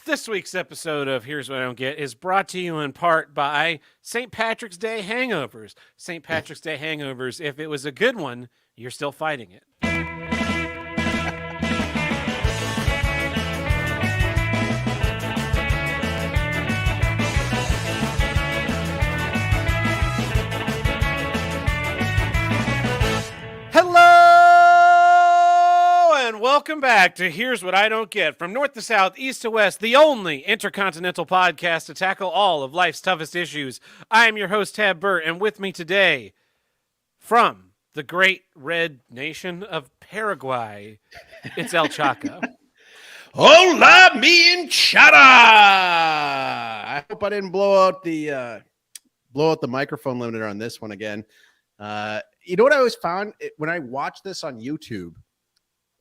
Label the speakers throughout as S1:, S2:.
S1: This week's episode of Here's What I Don't Get is brought to you in part by St. Patrick's Day hangovers. St. Patrick's Day hangovers, if it was a good one, you're still fighting it. Hello and welcome back to Here's What I Don't Get. From north to south, east to west, the only intercontinental podcast to tackle all of life's toughest issues. I am your host, Tab Burt, and with me today, from the great red nation of Paraguay, it's El Chaco.
S2: Hola, mi hinchada! I hope I didn't blow out the microphone limiter on this one again. You know what I always found when I watch this on YouTube,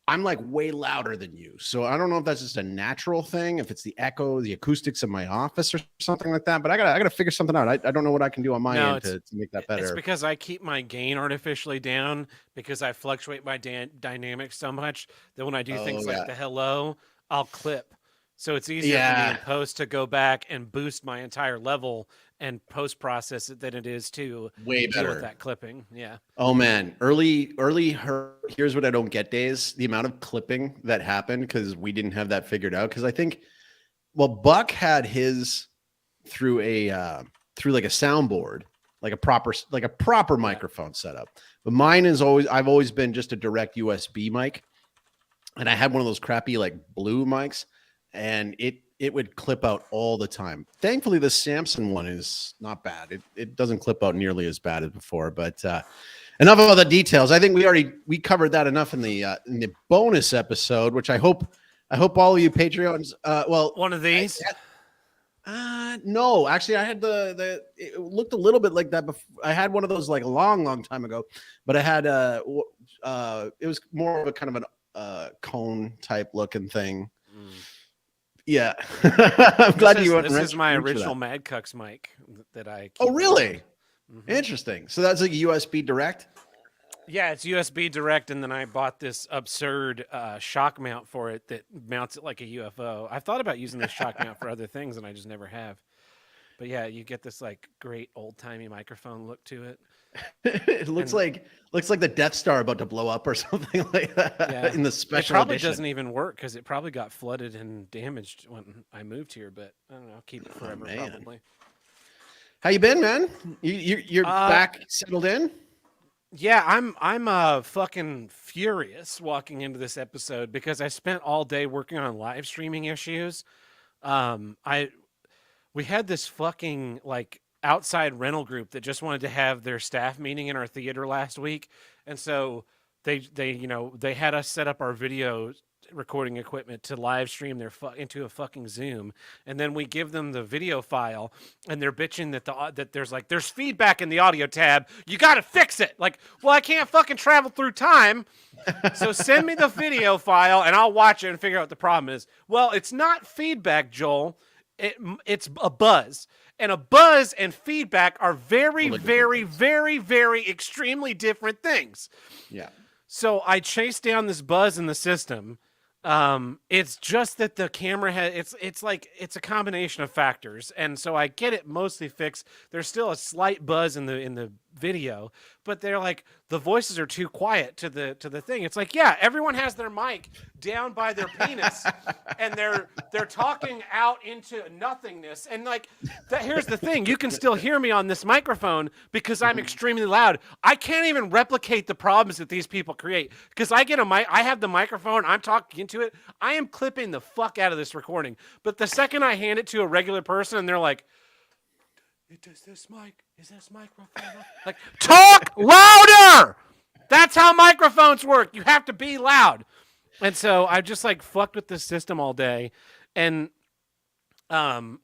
S2: I'm like way louder than you. So I don't know if that's just a natural thing, if it's the echo, the acoustics of my office or something like that. But I gotta figure something out. I don't know what I can do on my end to make that better.
S1: It's because I keep my gain artificially down because I fluctuate my dynamics so much that when I do things like the hello, I'll clip. So it's easier for me in post to go back and boost my entire level and post process it than it is to
S2: way
S1: deal
S2: better
S1: with that clipping. Yeah.
S2: Oh man, early Here's What I Don't Get days, the amount of clipping that happened because we didn't have that figured out. Because I think, well, Buck had his through like a soundboard, like a proper microphone setup. But mine is I've always been just a direct USB mic, and I had one of those crappy like blue mics, and it would clip out all the time. Thankfully, the Samson one is not bad. It doesn't clip out nearly as bad as before. But enough of all the details. I think we covered that enough in the bonus episode, which I hope all of you Patreons. Well,
S1: one of these.
S2: No, actually, I had it looked a little bit like that before. I had one of those like a long time ago, but I had it was more of a kind of an cone type looking thing. Yeah, I'm glad you went.
S1: This is my original Mad Cucks mic that I.
S2: Oh, really? Mm-hmm. Interesting. So that's like a USB direct.
S1: Yeah, it's USB direct, and then I bought this absurd shock mount for it that mounts it like a UFO. I've thought about using this shock mount for other things, and I just never have. But yeah, you get this like great old timey microphone look to it.
S2: It looks like the Death Star about to blow up or something like that. Yeah. In the special
S1: it probably
S2: edition.
S1: Doesn't even work because it probably got flooded and damaged when I moved here. But I don't know, I'll keep it forever probably.
S2: How you been, man? You're back, settled in?
S1: Yeah, I'm fucking furious walking into this episode because I spent all day working on live streaming issues. We had this fucking like outside rental group that just wanted to have their staff meeting in our theater last week, and so they had us set up our video recording equipment to live stream into a fucking Zoom, and then we give them the video file, and they're bitching that there's feedback in the audio tab. You got to fix it. Like, well, I can't fucking travel through time, so send me the video file and I'll watch it and figure out what the problem is. Well, it's not feedback, Joel. It's a buzz. And a buzz and feedback are very, very, very, very extremely different things.
S2: Yeah.
S1: So I chased down this buzz in the system. It's just that the camera it's a combination of factors. And so I get it mostly fixed. There's still a slight buzz in the video, but they're like, the voices are too quiet to the thing. It's like, yeah, everyone has their mic down by their penis and they're talking out into nothingness. And like here's the thing, you can still hear me on this microphone because I'm extremely loud. I can't even replicate the problems that these people create because I have the microphone, I'm talking into it. I am clipping the fuck out of this recording. But the second I hand it to a regular person and they're like, is this microphone? Like, talk louder! That's how microphones work. You have to be loud. And so I just like fucked with this system all day. And I'm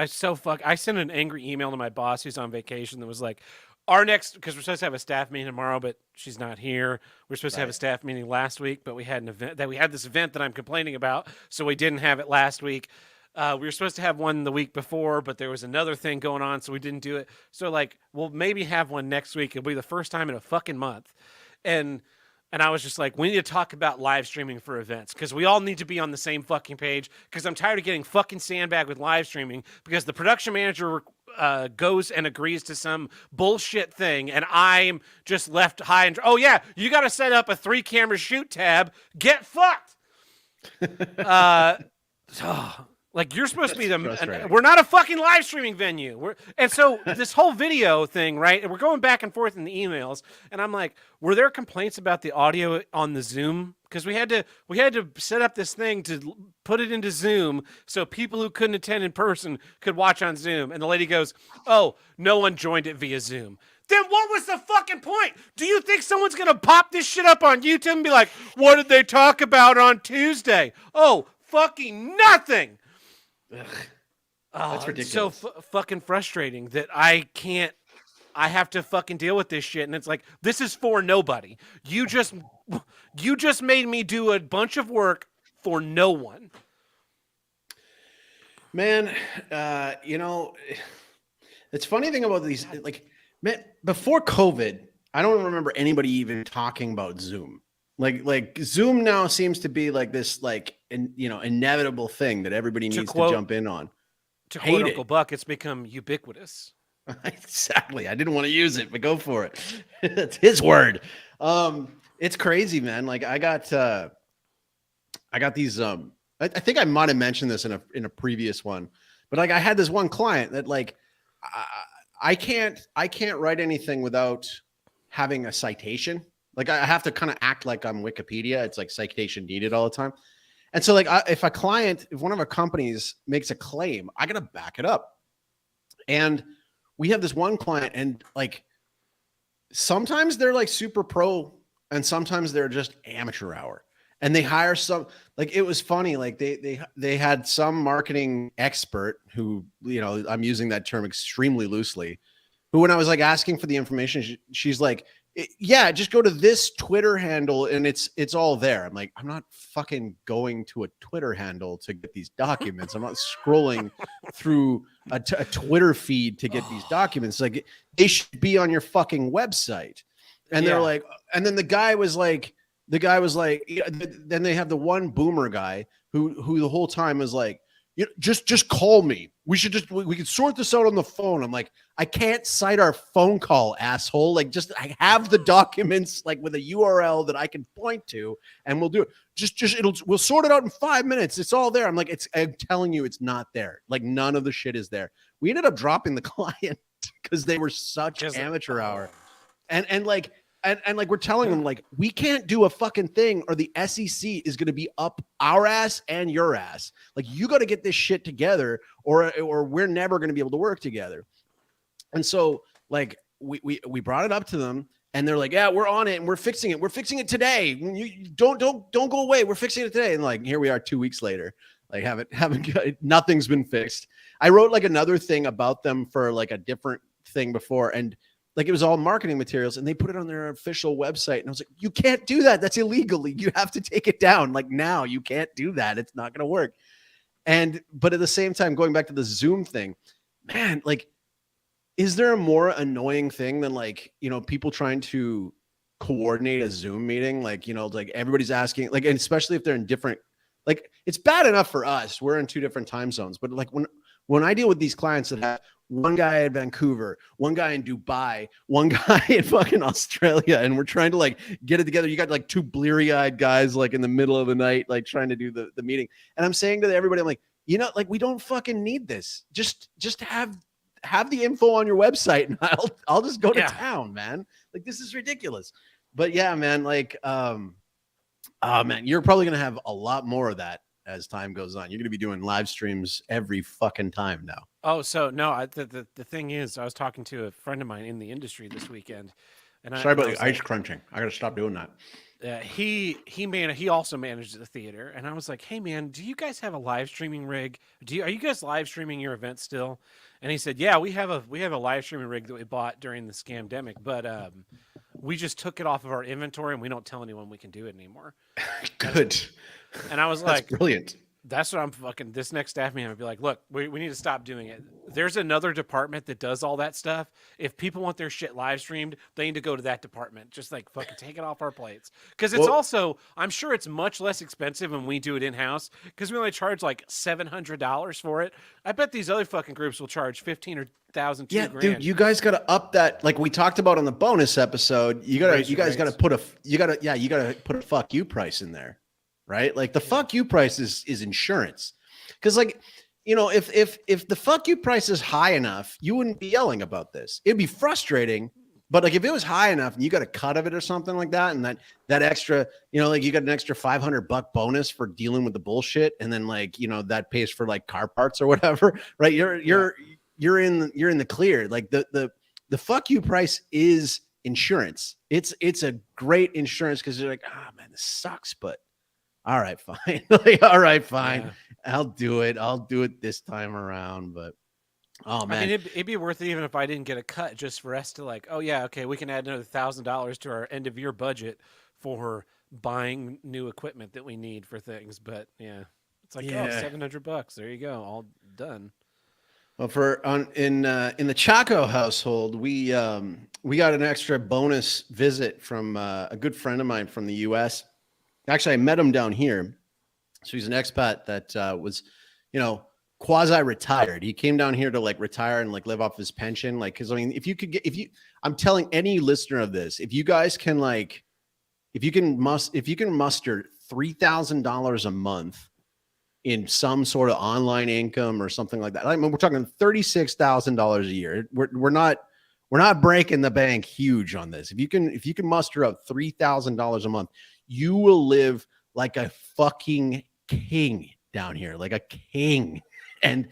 S1: so fucked. I sent an angry email to my boss who's on vacation that was like, because we're supposed to have a staff meeting tomorrow, but she's not here. We're supposed to have a staff meeting last week, but we had this event that I'm complaining about, so we didn't have it last week. We were supposed to have one the week before, but there was another thing going on, so we didn't do it. So like, we'll maybe have one next week. It'll be the first time in a fucking month. And And I was just like, we need to talk about live streaming for events because we all need to be on the same fucking page. Because I'm tired of getting fucking sandbagged with live streaming because the production manager goes and agrees to some bullshit thing, and I'm just left high and oh yeah, you got to set up a 3-camera shoot tab. Get fucked. Like you're supposed to be we're not a fucking live streaming venue. And so this whole video thing, right? And we're going back and forth in the emails, and I'm like, were there complaints about the audio on the Zoom? Because we had to set up this thing to put it into Zoom so people who couldn't attend in person could watch on Zoom. And the lady goes, "Oh, no one joined it via Zoom." Then what was the fucking point? Do you think someone's gonna pop this shit up on YouTube and be like, "What did they talk about on Tuesday?" Oh, fucking nothing.
S2: Ugh.
S1: Oh,
S2: That's ridiculous.
S1: It's so fucking frustrating that I have to fucking deal with this shit. And it's like, this is for nobody. You just made me do a bunch of work for no one.
S2: Man, it's funny thing about these, like, man, before COVID, I don't remember anybody even talking about Zoom. Like Zoom now seems to be like this, like, inevitable thing that everybody needs to jump in on.
S1: To quote Uncle Buck, it's become ubiquitous.
S2: Exactly. I didn't want to use it, but go for it. It's his word. It's crazy, man. Like I got these. I think I might have mentioned this in a previous one, but like I had this one client that like I can't write anything without having a citation. Like I have to kind of act like I'm Wikipedia. It's like citation needed all the time. And so like if one of our companies makes a claim, I got to back it up. And we have this one client, and like sometimes they're like super pro and sometimes they're just amateur hour. And they hire some, like it was funny, like they had some marketing expert who, I'm using that term extremely loosely, who when I was like asking for the information, she's like, yeah, just go to this Twitter handle and it's all there. I'm like, I'm not fucking going to a Twitter handle to get these documents. I'm not scrolling through a Twitter feed to get these documents. Like they should be on your fucking website. And they're like, and then the guy was like, then they have the one boomer guy who the whole time was like, just call me. We can sort this out on the phone. I'm like, I can't cite our phone call, asshole. Like, I have the documents like with a URL that I can point to, and we'll do it. We'll sort it out in 5 minutes. It's all there. I'm like, I'm telling you, it's not there. Like, none of the shit is there. We ended up dropping the client because they were such amateur hour, and like we're telling them like we can't do a fucking thing or the SEC is going to be up our ass and your ass. Like you got to get this shit together or we're never going to be able to work together. And so like we brought it up to them and they're like, yeah, we're on it and we're fixing it. We're fixing it today. You don't go away. We're fixing it today. And like, here we are 2 weeks later, like nothing's been fixed. I wrote like another thing about them for like a different thing before. And like it was all marketing materials and they put it on their official website. And I was like, you can't do that. That's illegal. You have to take it down. Like now you can't do that. It's not going to work. But at the same time, going back to the Zoom thing, man, like, is there a more annoying thing than like, people trying to coordinate a Zoom meeting? Like, like everybody's asking like, and especially if they're in different, like it's bad enough for us. We're in 2 different time zones, but like when I deal with these clients that have one guy in Vancouver, one guy in Dubai, one guy in fucking Australia, and we're trying to like get it together. You got like 2 bleary-eyed guys like in the middle of the night, like trying to do the meeting. And I'm saying to everybody, I'm like, like we don't fucking need this. Just have the info on your website and I'll just go to town, man. Like this is ridiculous. But yeah, man, like man, you're probably gonna have a lot more of that as time goes on. You're going to be doing live streams every fucking time now.
S1: Oh, so no, the thing is, I was talking to a friend of mine in the industry this weekend. And
S2: sorry about the ice crunching. I got to stop doing that.
S1: He also manages the theater. And I was like, hey man, do you guys have a live streaming rig? Are you guys live streaming your events still? And he said, yeah, we have a live streaming rig that we bought during the scamdemic, but we just took it off of our inventory and we don't tell anyone we can do it anymore.
S2: Good.
S1: And I was
S2: That's
S1: like,
S2: brilliant.
S1: That's what I'm fucking. This next staff meeting, I'd be like, look, we need to stop doing it. There's another department that does all that stuff. If people want their shit live streamed, they need to go to that department. Just like fucking take it off our plates. Because it's
S2: Well,
S1: also, I'm sure it's much less expensive when we do it in house. Because we only charge like $700 for it. I bet these other fucking groups will charge 15 or thousand,
S2: yeah,
S1: $2,000.
S2: dude, you guys got to up that. Like we talked about on the bonus episode, you guys got to put you got to put a fuck you price in there, right? Like the fuck you price is insurance. Because like, you know, if the fuck you price is high enough, you wouldn't be yelling about this. It'd be frustrating, but like if it was high enough and you got a cut of it or something like that, and that extra, you know, like you got an extra $500 bonus for dealing with the bullshit, and then like, you know, that pays for like car parts or whatever, right? You're in the clear. Like the fuck you price is insurance. It's a great insurance because you're like, man, this sucks, but all right, fine. Like, all right, fine.
S1: Yeah.
S2: I'll do it. I'll do it this time around. But oh man,
S1: I mean, it'd be worth it even if I didn't get a cut, just for us to like, oh yeah, okay, we can add another $1,000 to our end of year budget for buying new equipment that we need for things. But yeah, it's like, oh, $700. There you go, all done.
S2: well, in the Chaco household, we got an extra bonus visit from a good friend of mine from the U.S. Actually, I met him down here. So he's an expat that was, you know, quasi-retired. He came down here to like retire and like live off his pension. Like, because I mean, I'm telling any listener of this, if you guys can like, if you can muster $3,000 a month in some sort of online income or something like that. I mean, we're talking $36,000 a year. We're not breaking the bank huge on this. If you can muster up $3,000 a month, you will live like a fucking king down here, like a king. And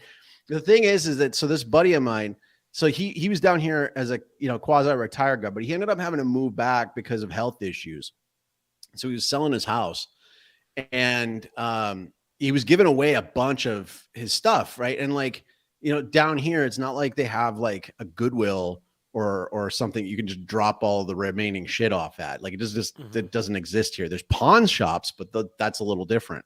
S2: the thing is that, so this buddy of mine, so he was down here as a, you know, quasi-retired guy, but he ended up having to move back because of health issues. So he was selling his house, and he was giving away a bunch of his stuff, right? And like, you know, down here, it's not like they have like a Goodwill or something you can just drop all the remaining shit off at. Like it doesn't exist here. There's pawn shops, but that's a little different.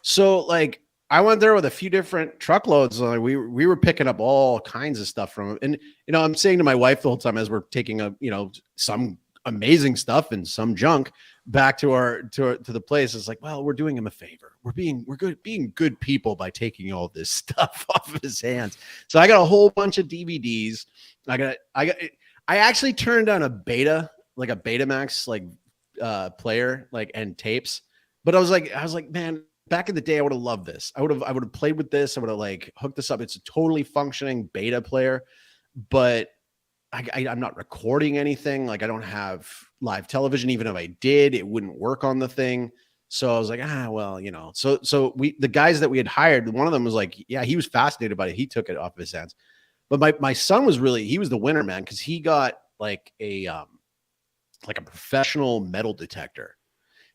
S2: So like I went there with a few different truckloads. We were picking up all kinds of stuff from him. And, you know, I'm saying to my wife the whole time as we're taking some amazing stuff and some junk back to the place, it's like, well, we're doing him a favor. We're being good people by taking all this stuff off of his hands. So I got a whole bunch of DVDs. I actually turned on a Betamax player, like, and tapes. But I was like, man, back in the day, I would have loved this. I would have played with this. I would have like hooked this up. It's a totally functioning beta player, but I'm not recording anything. Like I don't have live television. Even if I did, it wouldn't work on the thing. So I was like, well, you know, so the guys that we had hired, one of them was like, yeah, he was fascinated by it. He took it off his hands. But my son was he was the winner, man. Cause he got like a professional metal detector.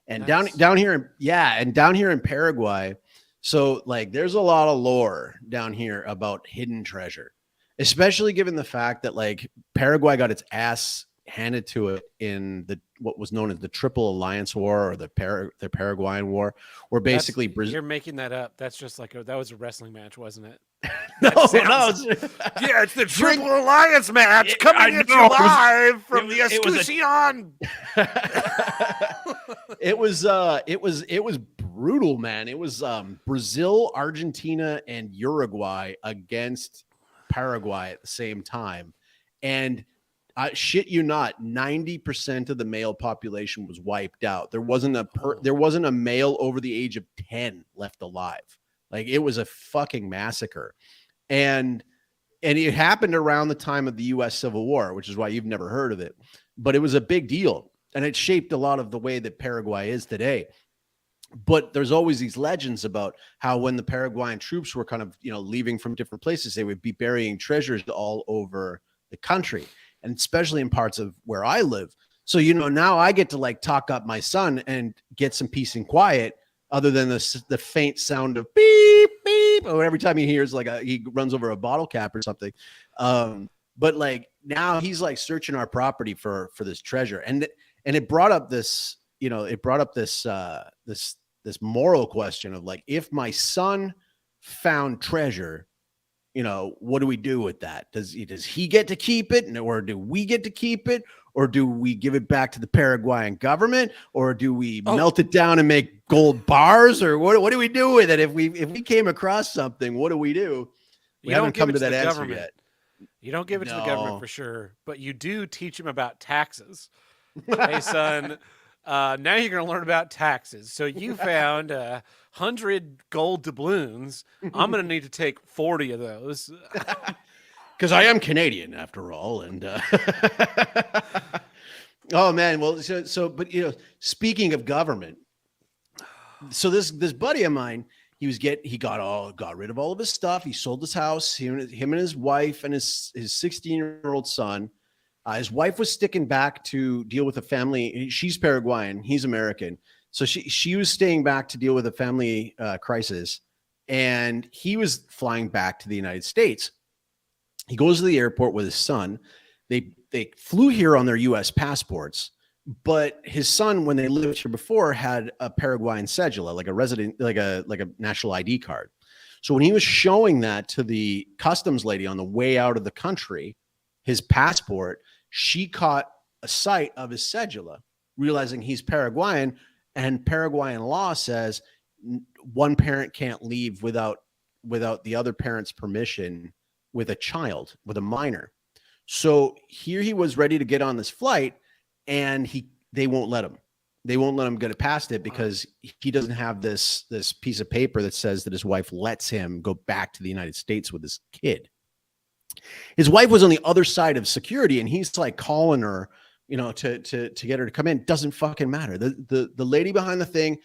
S2: And
S1: Nice.
S2: down here in Paraguay, so like there's a lot of lore down here about hidden treasure, especially given the fact that like Paraguay got its ass handed to it in what was known as the Triple Alliance War, or the Paraguayan War, where basically Brazil.
S1: You're making that up. That's just like that was a wrestling match, wasn't it?
S2: No,
S1: yeah, it's the Triple Alliance match coming at you live from the Escucion.
S2: It was brutal, man. It was Brazil, Argentina, and Uruguay against Paraguay at the same time, and I shit you not, 90% of the male population was wiped out. There wasn't a male over the age of 10 left alive. Like it was a fucking massacre. And it happened around the time of the US Civil War, which is why you've never heard of it. But it was a big deal. And it shaped a lot of the way that Paraguay is today. But there's always these legends about how when the Paraguayan troops were kind of, you know, leaving from different places, they would be burying treasures all over the country, and especially in parts of where I live. So, you know, now I get to like talk up my son and get some peace and quiet, other than the faint sound of beep, beep, or every time he hears like he runs over a bottle cap or something. But like now he's like searching our property for this treasure. And it brought up this, you know, this this moral question of like, if my son found treasure, you know, what do we do with that? Does he get to keep it, or do we get to keep it, or do we give it back to the Paraguayan government, or do we melt it down and make gold bars, or what do we do with it if we came across something? What do we do? We haven't come to that answer yet.
S1: You don't give it to the government for sure, but you do teach him about taxes. Hey, son, now you're going to learn about taxes. So you found 100 gold doubloons. I'm going to need to take 40 of those.
S2: Because I am Canadian after all. And oh, man. Well, but, you know, speaking of government, so this buddy of mine, he got rid of all of his stuff. He sold his house, him and his wife and his 16-year-old son. His wife was sticking back to deal with a family. She's Paraguayan. He's American. So she was staying back to deal with a family crisis. And he was flying back to the United States. He goes to the airport with his son. They flew here on their U.S. passports. But his son, when they lived here before, had a Paraguayan cedula, like a resident, like a national ID card. So when he was showing that to the customs lady on the way out of the country, his passport, she caught a sight of his cedula, realizing he's Paraguayan, and Paraguayan law says one parent can't leave without the other parent's permission with a child, with a minor. So here he was ready to get on this flight, and they won't let him. They won't let him get past it because he doesn't have this piece of paper that says that his wife lets him go back to the United States with his kid. His wife was on the other side of security, and he's like calling her, you know, to get her to come in. Doesn't fucking matter. The lady behind the thing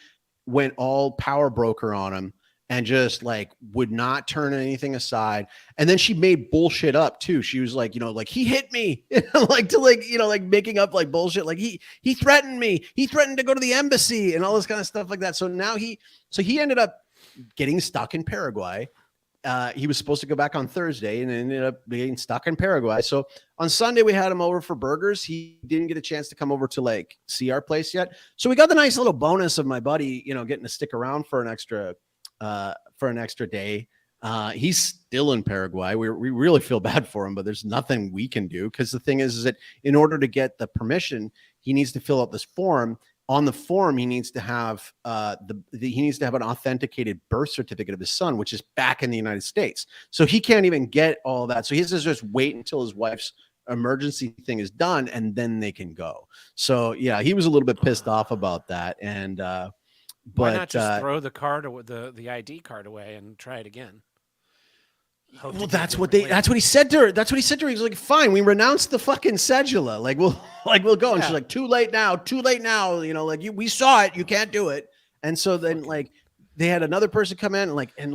S2: went all power broker on him and just like would not turn anything aside. And then she made bullshit up too. She was like, you know, like he hit me, like making up like bullshit. Like he threatened me. He threatened to go to the embassy and all this kind of stuff like that. So now he ended up getting stuck in Paraguay. He was supposed to go back on Thursday and ended up being stuck in Paraguay. So on Sunday, we had him over for burgers. He didn't get a chance to come over to like see our place yet. So we got the nice little bonus of my buddy, you know, getting to stick around for an extra day. He's still in Paraguay. We really feel bad for him, but there's nothing we can do. Cause the thing is that in order to get the permission, he needs to fill out this form. On the form, he needs to have he needs to have an authenticated birth certificate of his son, which is back in the United States. So he can't even get all that. So he has to just wait until his wife's emergency thing is done, and then they can go. So yeah, he was a little bit pissed off about that. And but
S1: why not just throw the card, the ID card away, and try it again?
S2: Well, that's what he said to her. That's what he said to her. He's like, fine, we renounced the fucking cedula. Like we'll go. And she's like, too late now. You know, like we saw it. You can't do it. And so then like they had another person come in and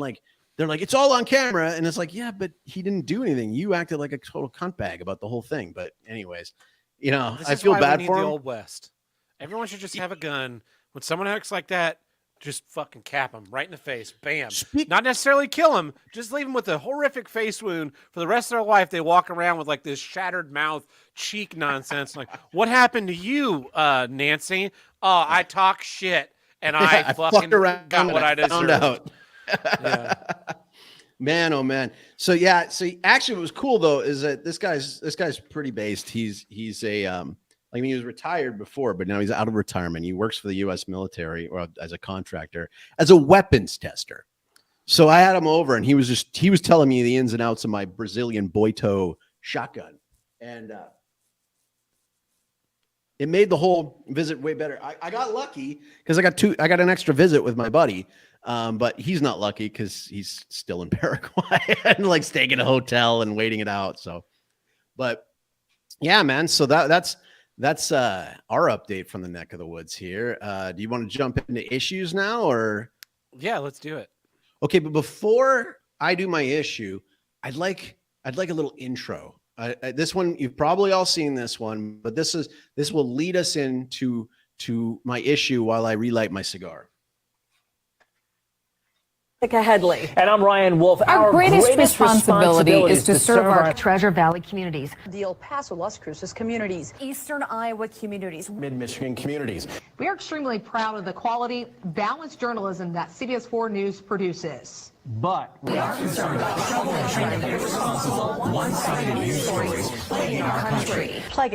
S2: they're like, it's all on camera. And it's like, yeah, but he didn't do anything. You acted like a total cunt bag about the whole thing. But anyways, you know, I feel bad for him.
S1: The Old West. Everyone should just have a gun. When someone acts like that, just fucking cap him right in the face. Bam. Not necessarily kill him. Just leave him with a horrific face wound for the rest of their life. They walk around with like this shattered mouth, cheek nonsense. Like, what happened to you, Nancy? Oh, I talk shit and I fucking got what I deserved.
S2: Yeah. Man, oh man. So yeah. So actually, what was cool though is that this guy's pretty based. He's a I mean, he was retired before, but now he's out of retirement. He works for the U.S. military or as a contractor, as a weapons tester. So I had him over, and he was telling me the ins and outs of my Brazilian Boito shotgun, and it made the whole visit way better. I got lucky because I got an extra visit with my buddy, but he's not lucky because he's still in Paraguay and like staying in a hotel and waiting it out. So, but yeah, man. So that's our update from the neck of the woods here. Do you want to jump into issues now, or?
S1: Yeah, let's do it.
S2: Okay, but before I do my issue, I'd like a little intro. This one, you've probably all seen this one, but this will lead us into my issue while I relight my cigar.
S3: Headley.
S4: And I'm Ryan Wolf.
S5: Our greatest responsibility is to serve our
S6: Treasure Valley communities,
S3: The El Paso, Las Cruces communities.
S6: Eastern Iowa communities,
S7: Mid-Michigan communities.
S8: We are extremely proud of the quality, balanced journalism that CBS 4 News produces.
S7: But we are concerned about troubling and irresponsible, one-sided news stories plaguing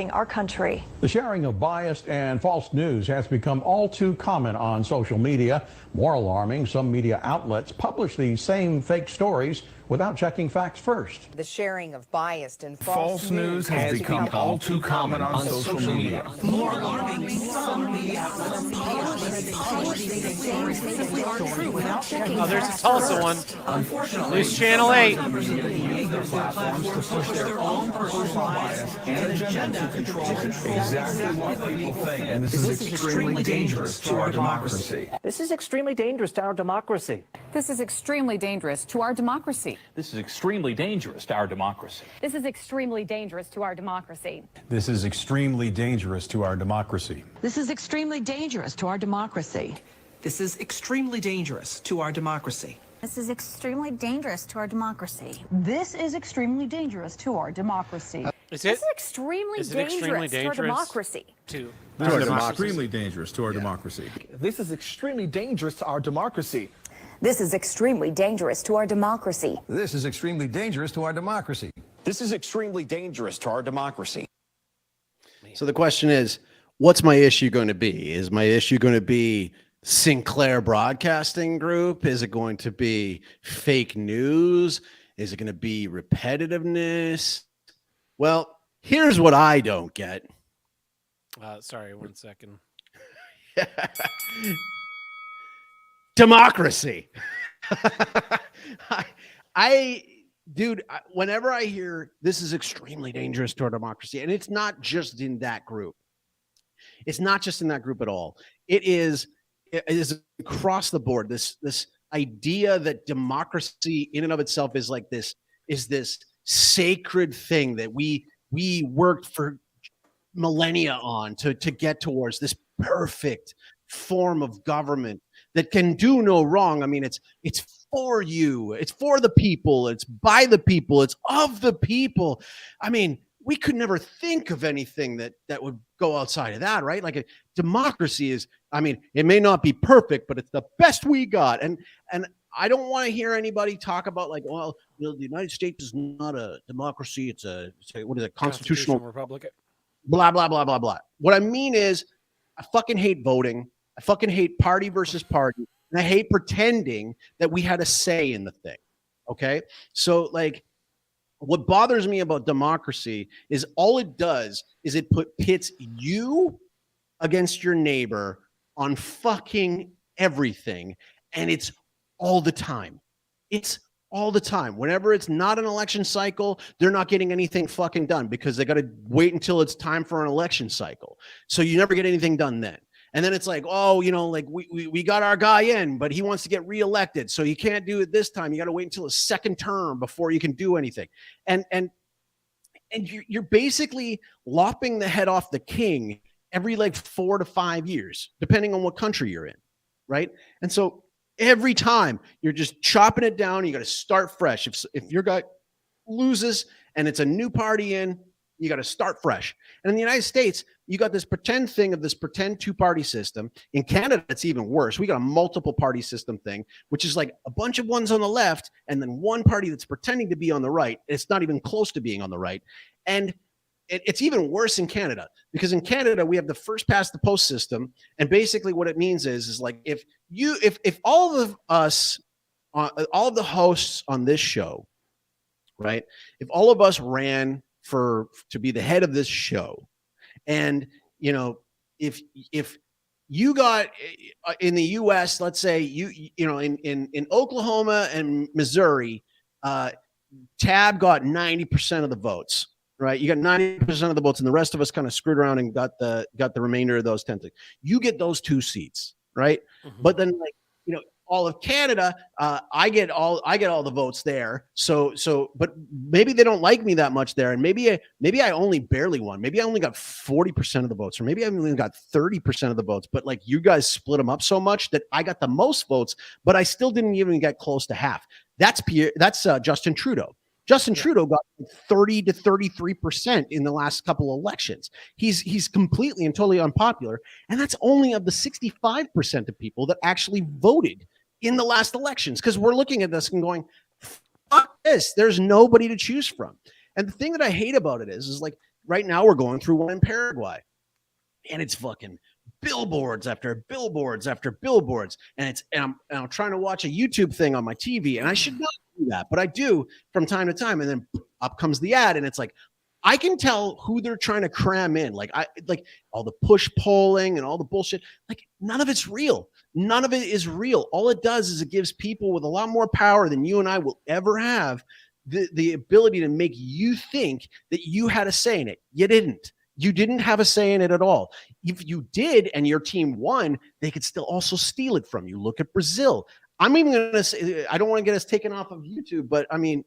S7: our country.
S9: The sharing of biased and false news has become all too common on social media. More alarming, some media outlets publish these same fake stories without checking facts first.
S10: The sharing of biased and
S11: false news has become all too common on social media.
S7: More alarming, some media outlets publish these stories simply without checking.
S1: Oh, there's a Tulsa one.
S7: Unfortunately,
S1: News Channel 8.
S7: members of the media use their platforms to push their own personal bias and agenda to control exactly what people think. And this is extremely dangerous to our democracy.
S4: This is extremely dangerous to our democracy.
S5: This is extremely dangerous to our democracy.
S11: This is extremely dangerous to our democracy.
S5: This is extremely dangerous to our democracy.
S9: This is extremely dangerous to our democracy.
S3: This is extremely dangerous to our democracy.
S7: This is extremely dangerous to our democracy.
S6: This is extremely dangerous to our democracy.
S3: This is extremely dangerous to our democracy.
S1: Is
S5: This
S1: it?
S5: is extremely
S1: Is it extremely
S5: dangerous to our
S1: dangerous?
S5: democracy.
S1: To
S11: This
S1: our
S11: is
S1: democracy.
S11: extremely dangerous to our democracy.
S7: This is extremely dangerous to our democracy.
S10: This is extremely dangerous to our democracy.
S9: This is extremely dangerous to our democracy.
S11: This is extremely dangerous to our democracy.
S2: So the question is, what's my issue going to be? Is my issue going to be Sinclair Broadcasting Group? Is it going to be fake news? Is it going to be repetitiveness? Well, here's what I don't get.
S1: Sorry, 1 second.
S2: Democracy. Whenever I hear this is extremely dangerous to our democracy, and it's not just in that group. It's not just in that group at all. It is across the board. This idea that democracy in and of itself is like this sacred thing that we worked for millennia on to get towards this perfect form of government that can do no wrong. I mean, it's for you, it's for the people, it's by the people, it's of the people. I mean, we could never think of anything that would go outside of that, right? Like a democracy is, I mean, it may not be perfect, but it's the best we got. And I don't want to hear anybody talk about like, well, the United States is not a democracy. It's a what is it? Constitutional
S1: republic.
S2: Blah, blah, blah, blah, blah. What I mean is I fucking hate voting. I fucking hate party versus party. And I hate pretending that we had a say in the thing. Okay. So like, what bothers me about democracy is all it does is it pits you against your neighbor on fucking everything. And it's all the time. It's all the time. Whenever it's not an election cycle, they're not getting anything fucking done because they got to wait until it's time for an election cycle. So you never get anything done then. And then it's like, oh, like we got our guy in, but he wants to get reelected. So you can't do it this time. You got to wait until his second term before you can do anything. And you're basically lopping the head off the king every like 4 to 5 years, depending on what country you're in, right? And so every time you're just chopping it down, you got to start fresh. If your guy loses and it's a new party in, you got to start fresh. And in the United States, you got this pretend thing of this pretend two-party system. In Canada, it's even worse. We got a multiple party system thing, which is like a bunch of ones on the left and then one party that's pretending to be on the right. It's not even close to being on the right. And it's even worse in Canada because in Canada, we have the first past the post system. And basically what it means is like if all of us, all of the hosts on this show, right? If all of us ran to be the head of this show, and if you got in the U.S., let's say in Oklahoma and Missouri, Tab got 90% of the votes, right? You got 90% of the votes, and the rest of us kind of screwed around and got the remainder of those 10 things. You get those 2 seats, right? Mm-hmm. But then all of Canada, I get all the votes there. But maybe they don't like me that much there, and maybe I only barely won. Maybe I only got 40% of the votes, or maybe I only got 30% of the votes. But like you guys split them up so much that I got the most votes, but I still didn't even get close to half. That's Justin Trudeau. Justin Trudeau got 30 to 33% in the last couple of elections. He's completely and totally unpopular, and that's only of the 65% of people that actually voted in the last elections. Because we're looking at this and going, fuck this. There's nobody to choose from. And the thing that I hate about it is like right now we're going through one in Paraguay, and it's fucking billboards after billboards after billboards, and I'm trying to watch a YouTube thing on my TV, and I should not do that, but I do from time to time, and then up comes the ad, and it's like I can tell who they're trying to cram in, like all the push polling and all the bullshit. Like none of it's real. None of it is real. All it does is it gives people with a lot more power than you and I will ever have the ability to make you think that you had a say in it. You didn't. You didn't have a say in it at all. If you did and your team won, they could still also steal it from you. Look at Brazil. I'm even going to say, I don't want to get us taken off of YouTube, but I mean,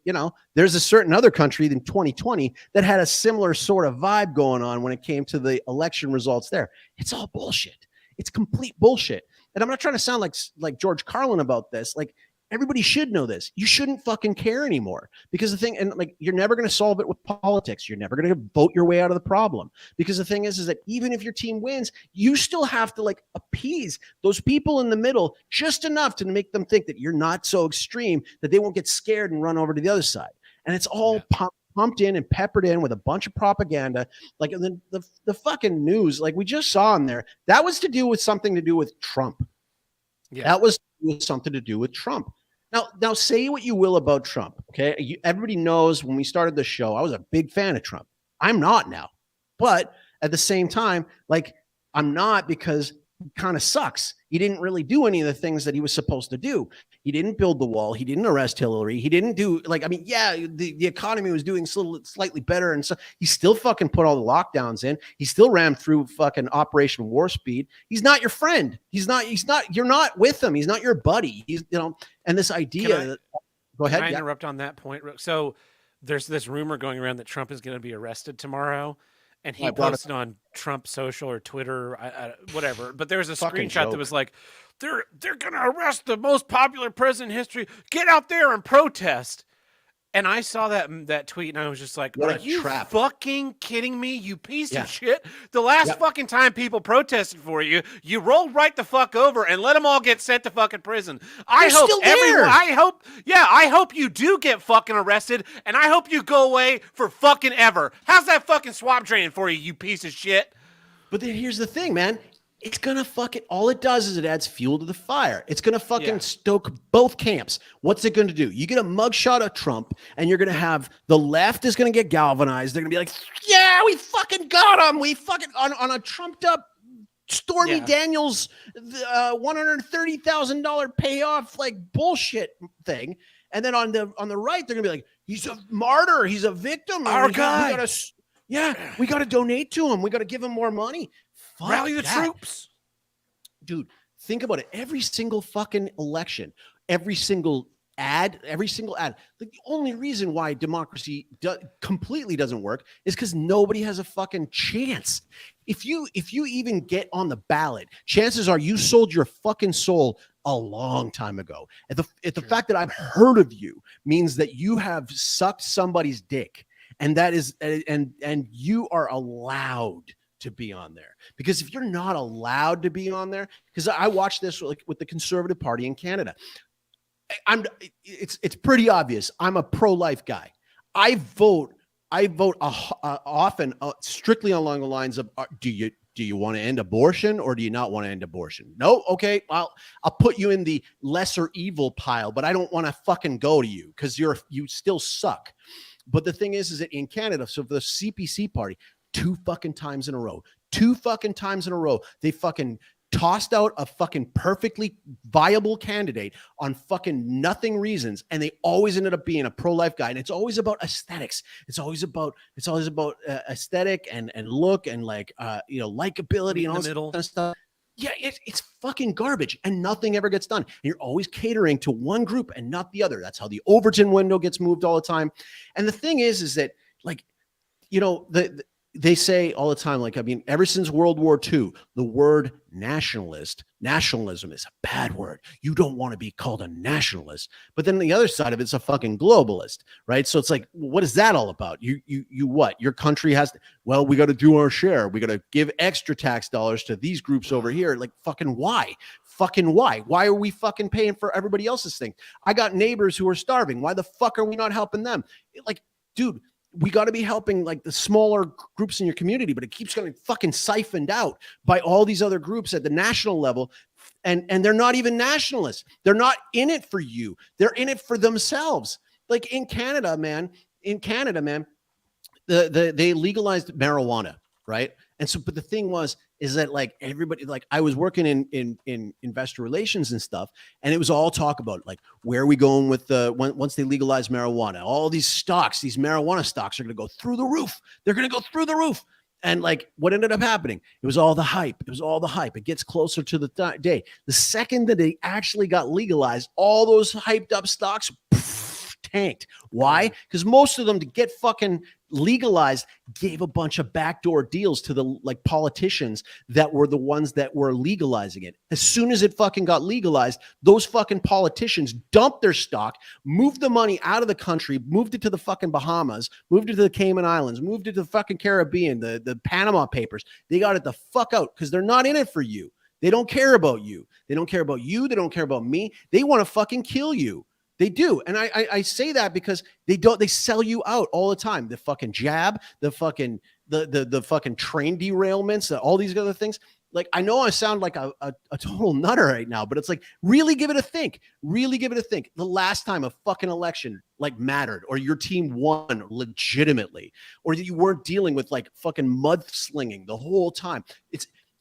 S2: there's a certain other country in 2020 that had a similar sort of vibe going on when it came to the election results there. It's all bullshit. It's complete bullshit. And I'm not trying to sound like George Carlin about this. Like, everybody should know this. You shouldn't fucking care anymore, because the thing, and like, you're never going to solve it with politics. You're never going to vote your way out of the problem, because the thing is that even if your team wins, you still have to like appease those people in the middle just enough to make them think that you're not so extreme that they won't get scared and run over to the other side. And it's all pumped in and peppered in with a bunch of propaganda. Like the fucking news, like we just saw in there, that was something to do with Trump. Yeah. That was something to do with Trump. Now, say what you will about Trump, okay? Everybody knows when we started the show, I was a big fan of Trump. I'm not now. But at the same time, like, I'm not, because he kind of sucks. He didn't really do any of the things that he was supposed to do. He didn't build the wall. He didn't arrest Hillary. He didn't do, the economy was doing slightly better. And so he still fucking put all the lockdowns in. He still rammed through fucking Operation Warp Speed. He's not your friend. You're not with him. He's not your buddy. And this idea go ahead.
S1: Can I interrupt on that point? So there's this rumor going around that Trump is going to be arrested tomorrow. And he posted on Trump social or Twitter, whatever. But there was a screenshot that was like, they're going to arrest the most popular president in history. Get out there and protest. And I saw that tweet, and I was just like, are you fucking kidding me, you piece of shit? The last fucking time people protested for you, you rolled right the fuck over and let them all get sent to fucking prison. I hope you do get fucking arrested, and I hope you go away for fucking ever. How's that fucking swamp draining for you, you piece of shit?
S2: But then here's the thing, man. It's going to fucking, all it does is it adds fuel to the fire. It's going to fucking stoke both camps. What's it going to do? You get a mugshot of Trump, and you're going to have the left is going to get galvanized. They're going to be like, yeah, we fucking got him. We fucking, on a trumped up Stormy Daniels $130,000 payoff, like bullshit thing. And then on the right, they're going to be like, he's a martyr. He's a victim.
S1: Our guy.
S2: We got to donate to him. We got to give him more money. Fuck
S1: Rally the troops.
S2: Dude, think about it. Every single fucking election, every single ad, the only reason why democracy completely doesn't work is because nobody has a fucking chance. If you even get on the ballot, chances are you sold your fucking soul a long time ago. The fact that I've heard of you means that you have sucked somebody's dick, and that is and you are allowed to be on there. Because if you're not allowed to be on there, because I watched this with the Conservative Party in Canada, it's pretty obvious. I'm a pro-life guy. I vote often strictly along the lines of do you want to end abortion or do you not want to end abortion? No, okay, I'll put you in the lesser evil pile, but I don't want to fucking go to you because you still suck. But the thing is that in Canada, so for the CPC party, two fucking times in a row, they fucking tossed out a fucking perfectly viable candidate on fucking nothing reasons, and they always ended up being a pro-life guy. And it's always about aesthetics. It's always about aesthetic and look and likability and all this kind of stuff. Yeah, it's fucking garbage, and nothing ever gets done. And you're always catering to one group and not the other. That's how the Overton window gets moved all the time. And the thing is that, like, you know, they say all the time, like, I mean, ever since World War II, the word nationalism is a bad word. You don't want to be called a nationalist. But then the other side of it's a fucking globalist, right? So it's like, what is that all about? You what? Your country has to, well, we got to do our share. We got to give extra tax dollars to these groups over here. Like, fucking why? Fucking why? Why are we fucking paying for everybody else's thing? I got neighbors who are starving. Why the fuck are we not helping them? Like, dude, we got to be helping like the smaller groups in your community, but it keeps getting fucking siphoned out by all these other groups at the national level. And they're not even nationalists. They're not in it for you. They're in it for themselves. Like in Canada, man, they legalized marijuana, right? And so, but the thing is that like everybody, like I was working in investor relations and stuff, and it was all talk about like, where are we going with once they legalize marijuana? All these stocks, these marijuana stocks are going to go through the roof. They're going to go through the roof. And like what ended up happening, it was all the hype. It gets closer to the day. The second that they actually got legalized, all those hyped up stocks tanked. Why? Because most of them, to get fucking legalized, gave a bunch of backdoor deals to the like politicians that were the ones that were legalizing it. As soon as it fucking got legalized, those fucking politicians dumped their stock, moved the money out of the country, moved it to the fucking Bahamas, moved it to the Cayman Islands, moved it to the fucking Caribbean, the Panama Papers. They got it the fuck out because they're not in it for you. They don't care about you. They don't care about you. They don't care about me. They want to fucking kill you. They do. And I say that because they sell you out all the time. The fucking jab, the fucking train derailments, all these other things. Like, I know I sound like a total nutter right now, but it's like, really give it a think. Really give it a think. The last time a fucking election like mattered, or your team won legitimately, or that you weren't dealing with like fucking mudslinging the whole time.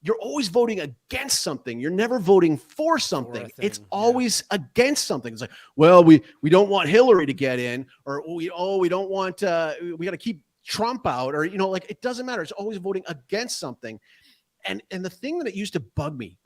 S2: You're always voting against something. You're never voting for something. It's always against something. It's like, well, we don't want Hillary to get in, or we don't want we got to keep Trump out, or like it doesn't matter. It's always voting against something. And the thing that used to bug me,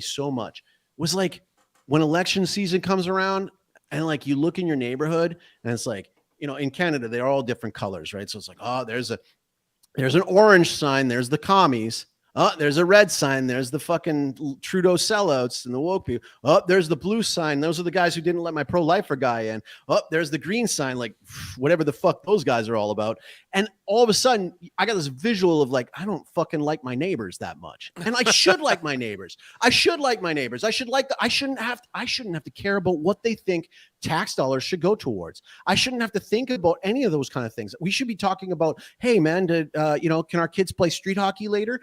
S2: so much was like when election season comes around and like you look in your neighborhood and it's like, in Canada, they're all different colors, right? So it's like, oh, there's an orange sign, there's the commies. Oh, there's a red sign. There's the fucking Trudeau sellouts and the woke people. Oh, there's the blue sign. Those are the guys who didn't let my pro-lifer guy in. Oh, there's the green sign, like whatever the fuck those guys are all about. And all of a sudden, I got this visual of like, I don't fucking like my neighbors that much. And I should like my neighbors. I shouldn't have to care about what they think tax dollars should go towards. I shouldn't have to think about any of those kind of things. We should be talking about, hey man, can our kids play street hockey later?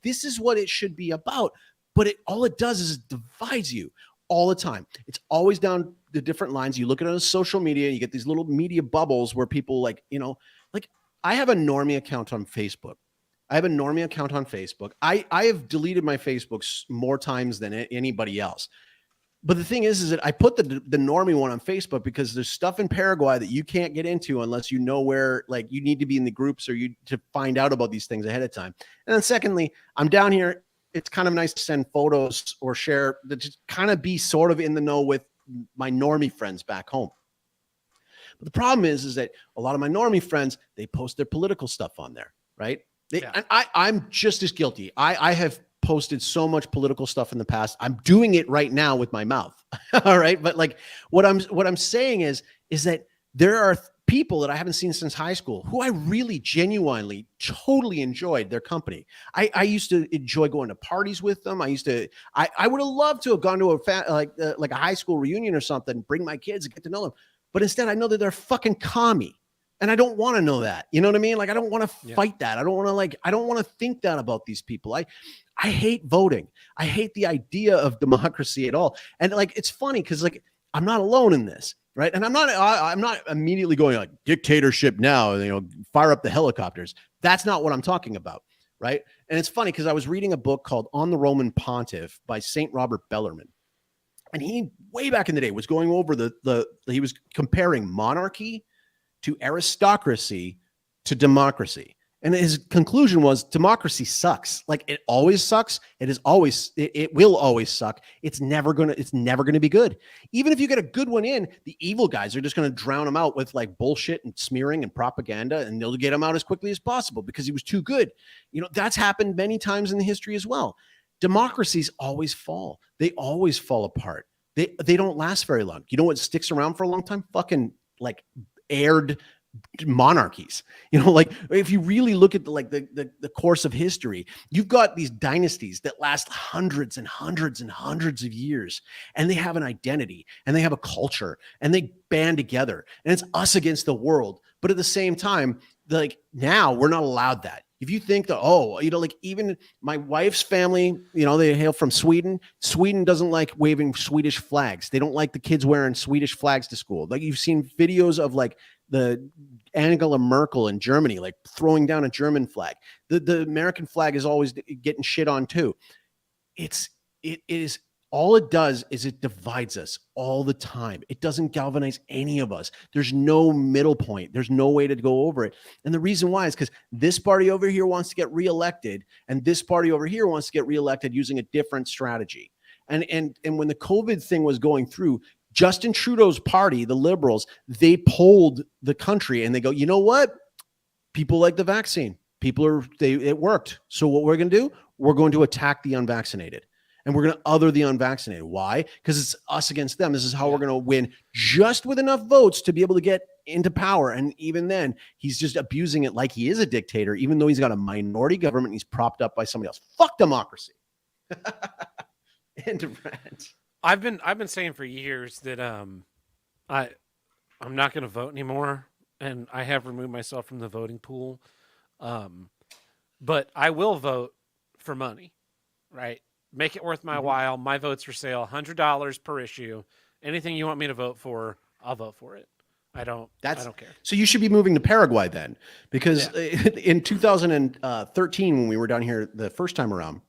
S2: This is what it should be about. But all it does is it divides you all the time. It's always down the different lines. You look at it on social media, you get these little media bubbles where people like I have a normie account on Facebook. I have deleted my Facebook more times than anybody else. But the thing is that I put the normie one on Facebook because there's stuff in Paraguay that you can't get into unless you know where, like, you need to be in the groups or to find out about these things ahead of time. And then secondly, I'm down here. It's kind of nice to send photos or share that just kind of be sort of in the know with my normie friends back home. But the problem is that a lot of my normie friends, they post their political stuff on there, right? And I'm just as guilty. I have posted so much political stuff in the past. I'm doing it right now with my mouth. All right. But like what I'm saying is that there are people that I haven't seen since high school who I really genuinely totally enjoyed their company. I used to enjoy going to parties with them. I would have loved to have gone to a high school reunion or something, bring my kids and get to know them. But instead I know that they're fucking commie. And I don't want to know that. You know what I mean? Like, I don't want to fight that. I don't want to think that about these people. I hate voting. I hate the idea of democracy at all. And like, it's funny because like, I'm not alone in this, right? And I'm not immediately going like dictatorship now, fire up the helicopters. That's not what I'm talking about, right? And it's funny because I was reading a book called On the Roman Pontiff by St. Robert Bellarmine. And he, way back in the day, was going over he was comparing monarchy to aristocracy to democracy. And his conclusion was democracy sucks. Like it always sucks. It will always suck. It's never gonna be good. Even if you get a good one in, the evil guys are just gonna drown him out with like bullshit and smearing and propaganda, and they'll get him out as quickly as possible because he was too good. You know, that's happened many times in the history as well. Democracies always fall. They always fall apart. They don't last very long. You know what sticks around for a long time? Fucking like aired monarchies. You know, like if you really look at the course of history, you've got these dynasties that last hundreds and hundreds and hundreds of years, and they have an identity and they have a culture and they band together, and it's us against the world. But at the same time, like now we're not allowed that. If you think that, oh, you know, like even my wife's family, you know, they hail from Sweden. Sweden doesn't like waving Swedish flags. They don't like the kids wearing Swedish flags to school. Like you've seen videos of like the Angela Merkel in Germany, like throwing down a German flag. The American flag is always getting shit on too. It is all it does is it divides us all the time. It doesn't galvanize any of us. There's no middle point. There's no way to go over it. And the reason why is because this party over here wants to get reelected, and this party over here wants to get reelected using a different strategy. And when the COVID thing was going through, Justin Trudeau's party, the Liberals, they polled the country and they go, you know what? People like the vaccine. It worked. So what we're going to do, we're going to attack the unvaccinated. And we're going to other the unvaccinated. Why? Because it's us against them. This is how we're going to win just with enough votes to be able to get into power. And even then, he's just abusing it like he is a dictator, even though he's got a minority government and he's propped up by somebody else. Fuck democracy. End of rant.
S1: I've been saying for years that I'm not going to vote anymore, and I have removed myself from the voting pool. But I will vote for money, right? Make it worth my while. My vote's for sale, $100 per issue. Anything you want me to vote for, I'll vote for it. I don't care.
S2: So you should be moving to Paraguay then, because in 2013, when we were down here the first time around,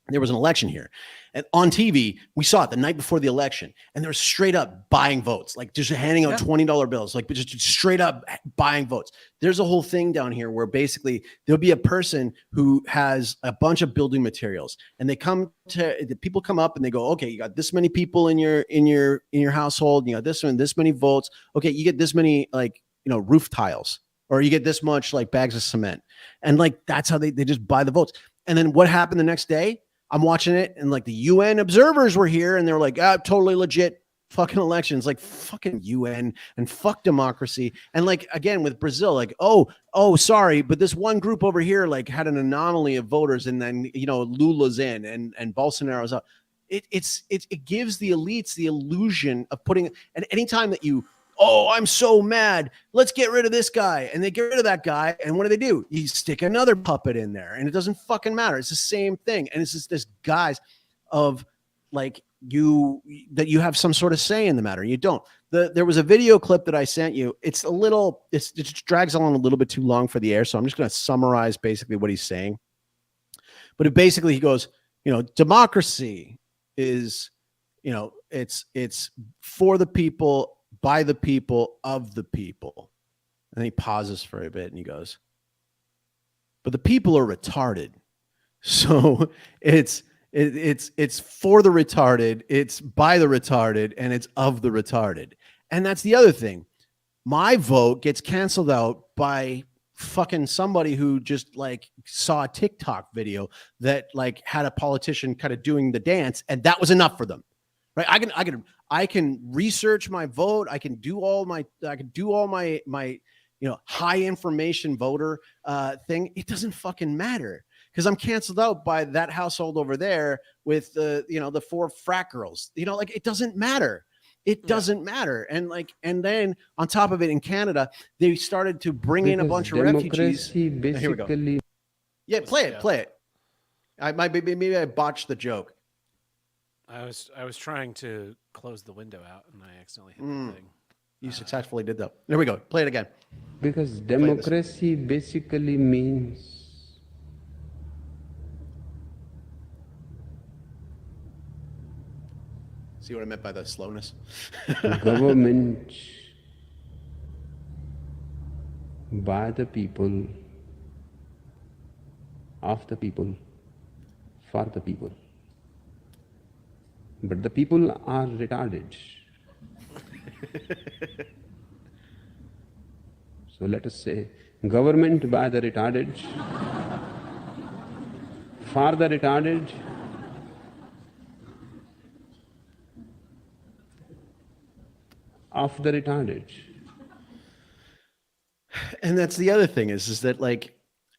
S2: there was an election here, and on TV, we saw it the night before the election, and they're straight up buying votes, like just handing out $20 bills, like just straight up buying votes. There's a whole thing down here where basically there'll be a person who has a bunch of building materials, and the people come up and they go, okay, you got this many people in your household, you got this many votes. Okay, you get this many roof tiles, or you get this much like bags of cement, and like that's how they just buy the votes. And then what happened the next day? I'm watching it, and like the UN observers were here, and they're like, totally legit fucking elections, like fucking UN and fuck democracy. And like, again, with Brazil, like, oh, sorry, but this one group over here, like had an anomaly of voters, and then, you know, Lula's in and Bolsonaro's out. It gives the elites the illusion of putting, and anytime that you, I'm so mad, let's get rid of this guy, and they get rid of that guy, and what do? You stick another puppet in there, and it doesn't fucking matter. It's the same thing, and it's just this guise of like you have some sort of say in the matter. You don't. There was a video clip that I sent you. It just drags on a little bit too long for the air, so I'm just going to summarize basically what he's saying. But he goes, you know, democracy is, you know, it's for the people, by the people, of the people. And he pauses for a bit and he goes, but the people are retarded. So it's for the retarded, it's by the retarded, and it's of the retarded. And that's the other thing. My vote gets canceled out by fucking somebody who just like saw a TikTok video that like had a politician kind of doing the dance, and that was enough for them. Right? I can research my vote. I can do all my you know, high information voter thing. It doesn't fucking matter because I'm canceled out by that household over there with the 4 frat girls. You know, like it doesn't matter. It doesn't matter. And then on top of it, in Canada, they started to bring in a bunch of refugees. Here we go. Yeah, play it. Maybe I botched the joke.
S1: I was trying to close the window out, and I accidentally hit the thing.
S2: You successfully did that. There we go. Play it again.
S12: Because democracy basically means
S2: see what I meant by the slowness?
S12: government by the people, of the people, for the people. But the people are retarded. So let us say, government by the retarded, for the retarded, of the retarded.
S2: And that's the other thing is that, like,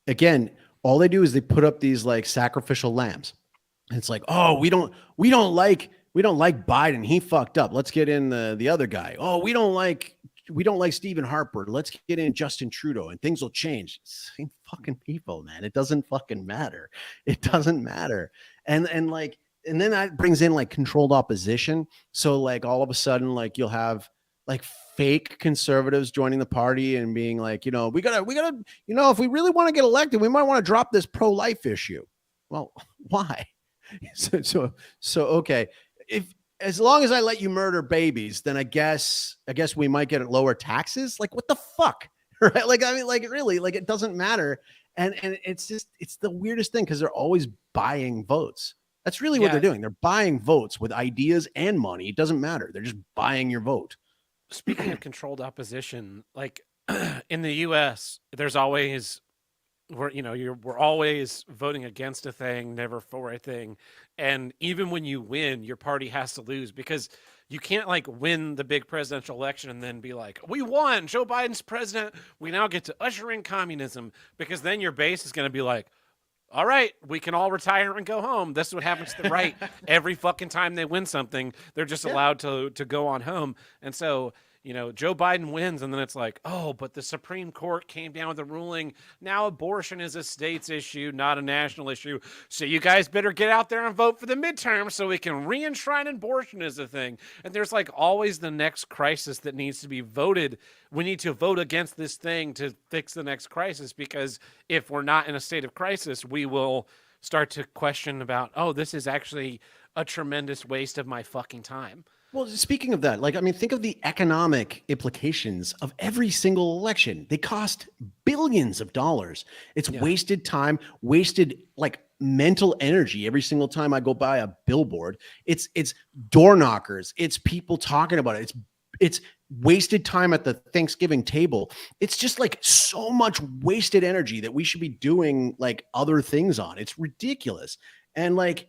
S2: again, all they do is they put up these like sacrificial lambs. And it's like, oh, we don't like Biden. He fucked up. Let's get in the other guy. Oh, we don't like Stephen Harper. Let's get in Justin Trudeau and things will change. Same fucking people, man. It doesn't fucking matter. It doesn't matter. And then that brings in like controlled opposition. So like all of a sudden, like you'll have like fake conservatives joining the party and being like, we gotta, if we really want to get elected, we might want to drop this pro-life issue. Well, why? So okay. As long as I let you murder babies, then I guess we might get lower taxes. Like, what the fuck? Right? Like, I mean, like, really, like, it doesn't matter. And it's the weirdest thing because they're always buying votes. That's really what they're doing. They're buying votes with ideas and money. It doesn't matter. They're just buying your vote.
S1: Speaking of controlled opposition, like in the US, there's always we're always voting against a thing, never for a thing. And even when you win, your party has to lose because you can't like win the big presidential election and then be like, we won, Joe Biden's president. We now get to usher in communism, because then your base is going to be like, all right, we can all retire and go home. This is what happens to the right. Every fucking time they win something, they're just allowed to go on home. And so, Joe Biden wins, and then it's like, oh, but the Supreme Court came down with a ruling. Now abortion is a state's issue, not a national issue. So you guys better get out there and vote for the midterm so we can re-enshrine abortion as a thing. And there's like always the next crisis that needs to be voted. We need to vote against this thing to fix the next crisis, because if we're not in a state of crisis, we will start to question about, oh, this is actually a tremendous waste of my fucking time.
S2: Well, speaking of that, like, I mean, think of the economic implications of every single election. They cost billions of dollars. It's wasted time, wasted like mental energy every single time I go by a billboard. It's door knockers. It's people talking about it. It's wasted time at the Thanksgiving table. It's just like so much wasted energy that we should be doing like other things on. It's ridiculous. And like,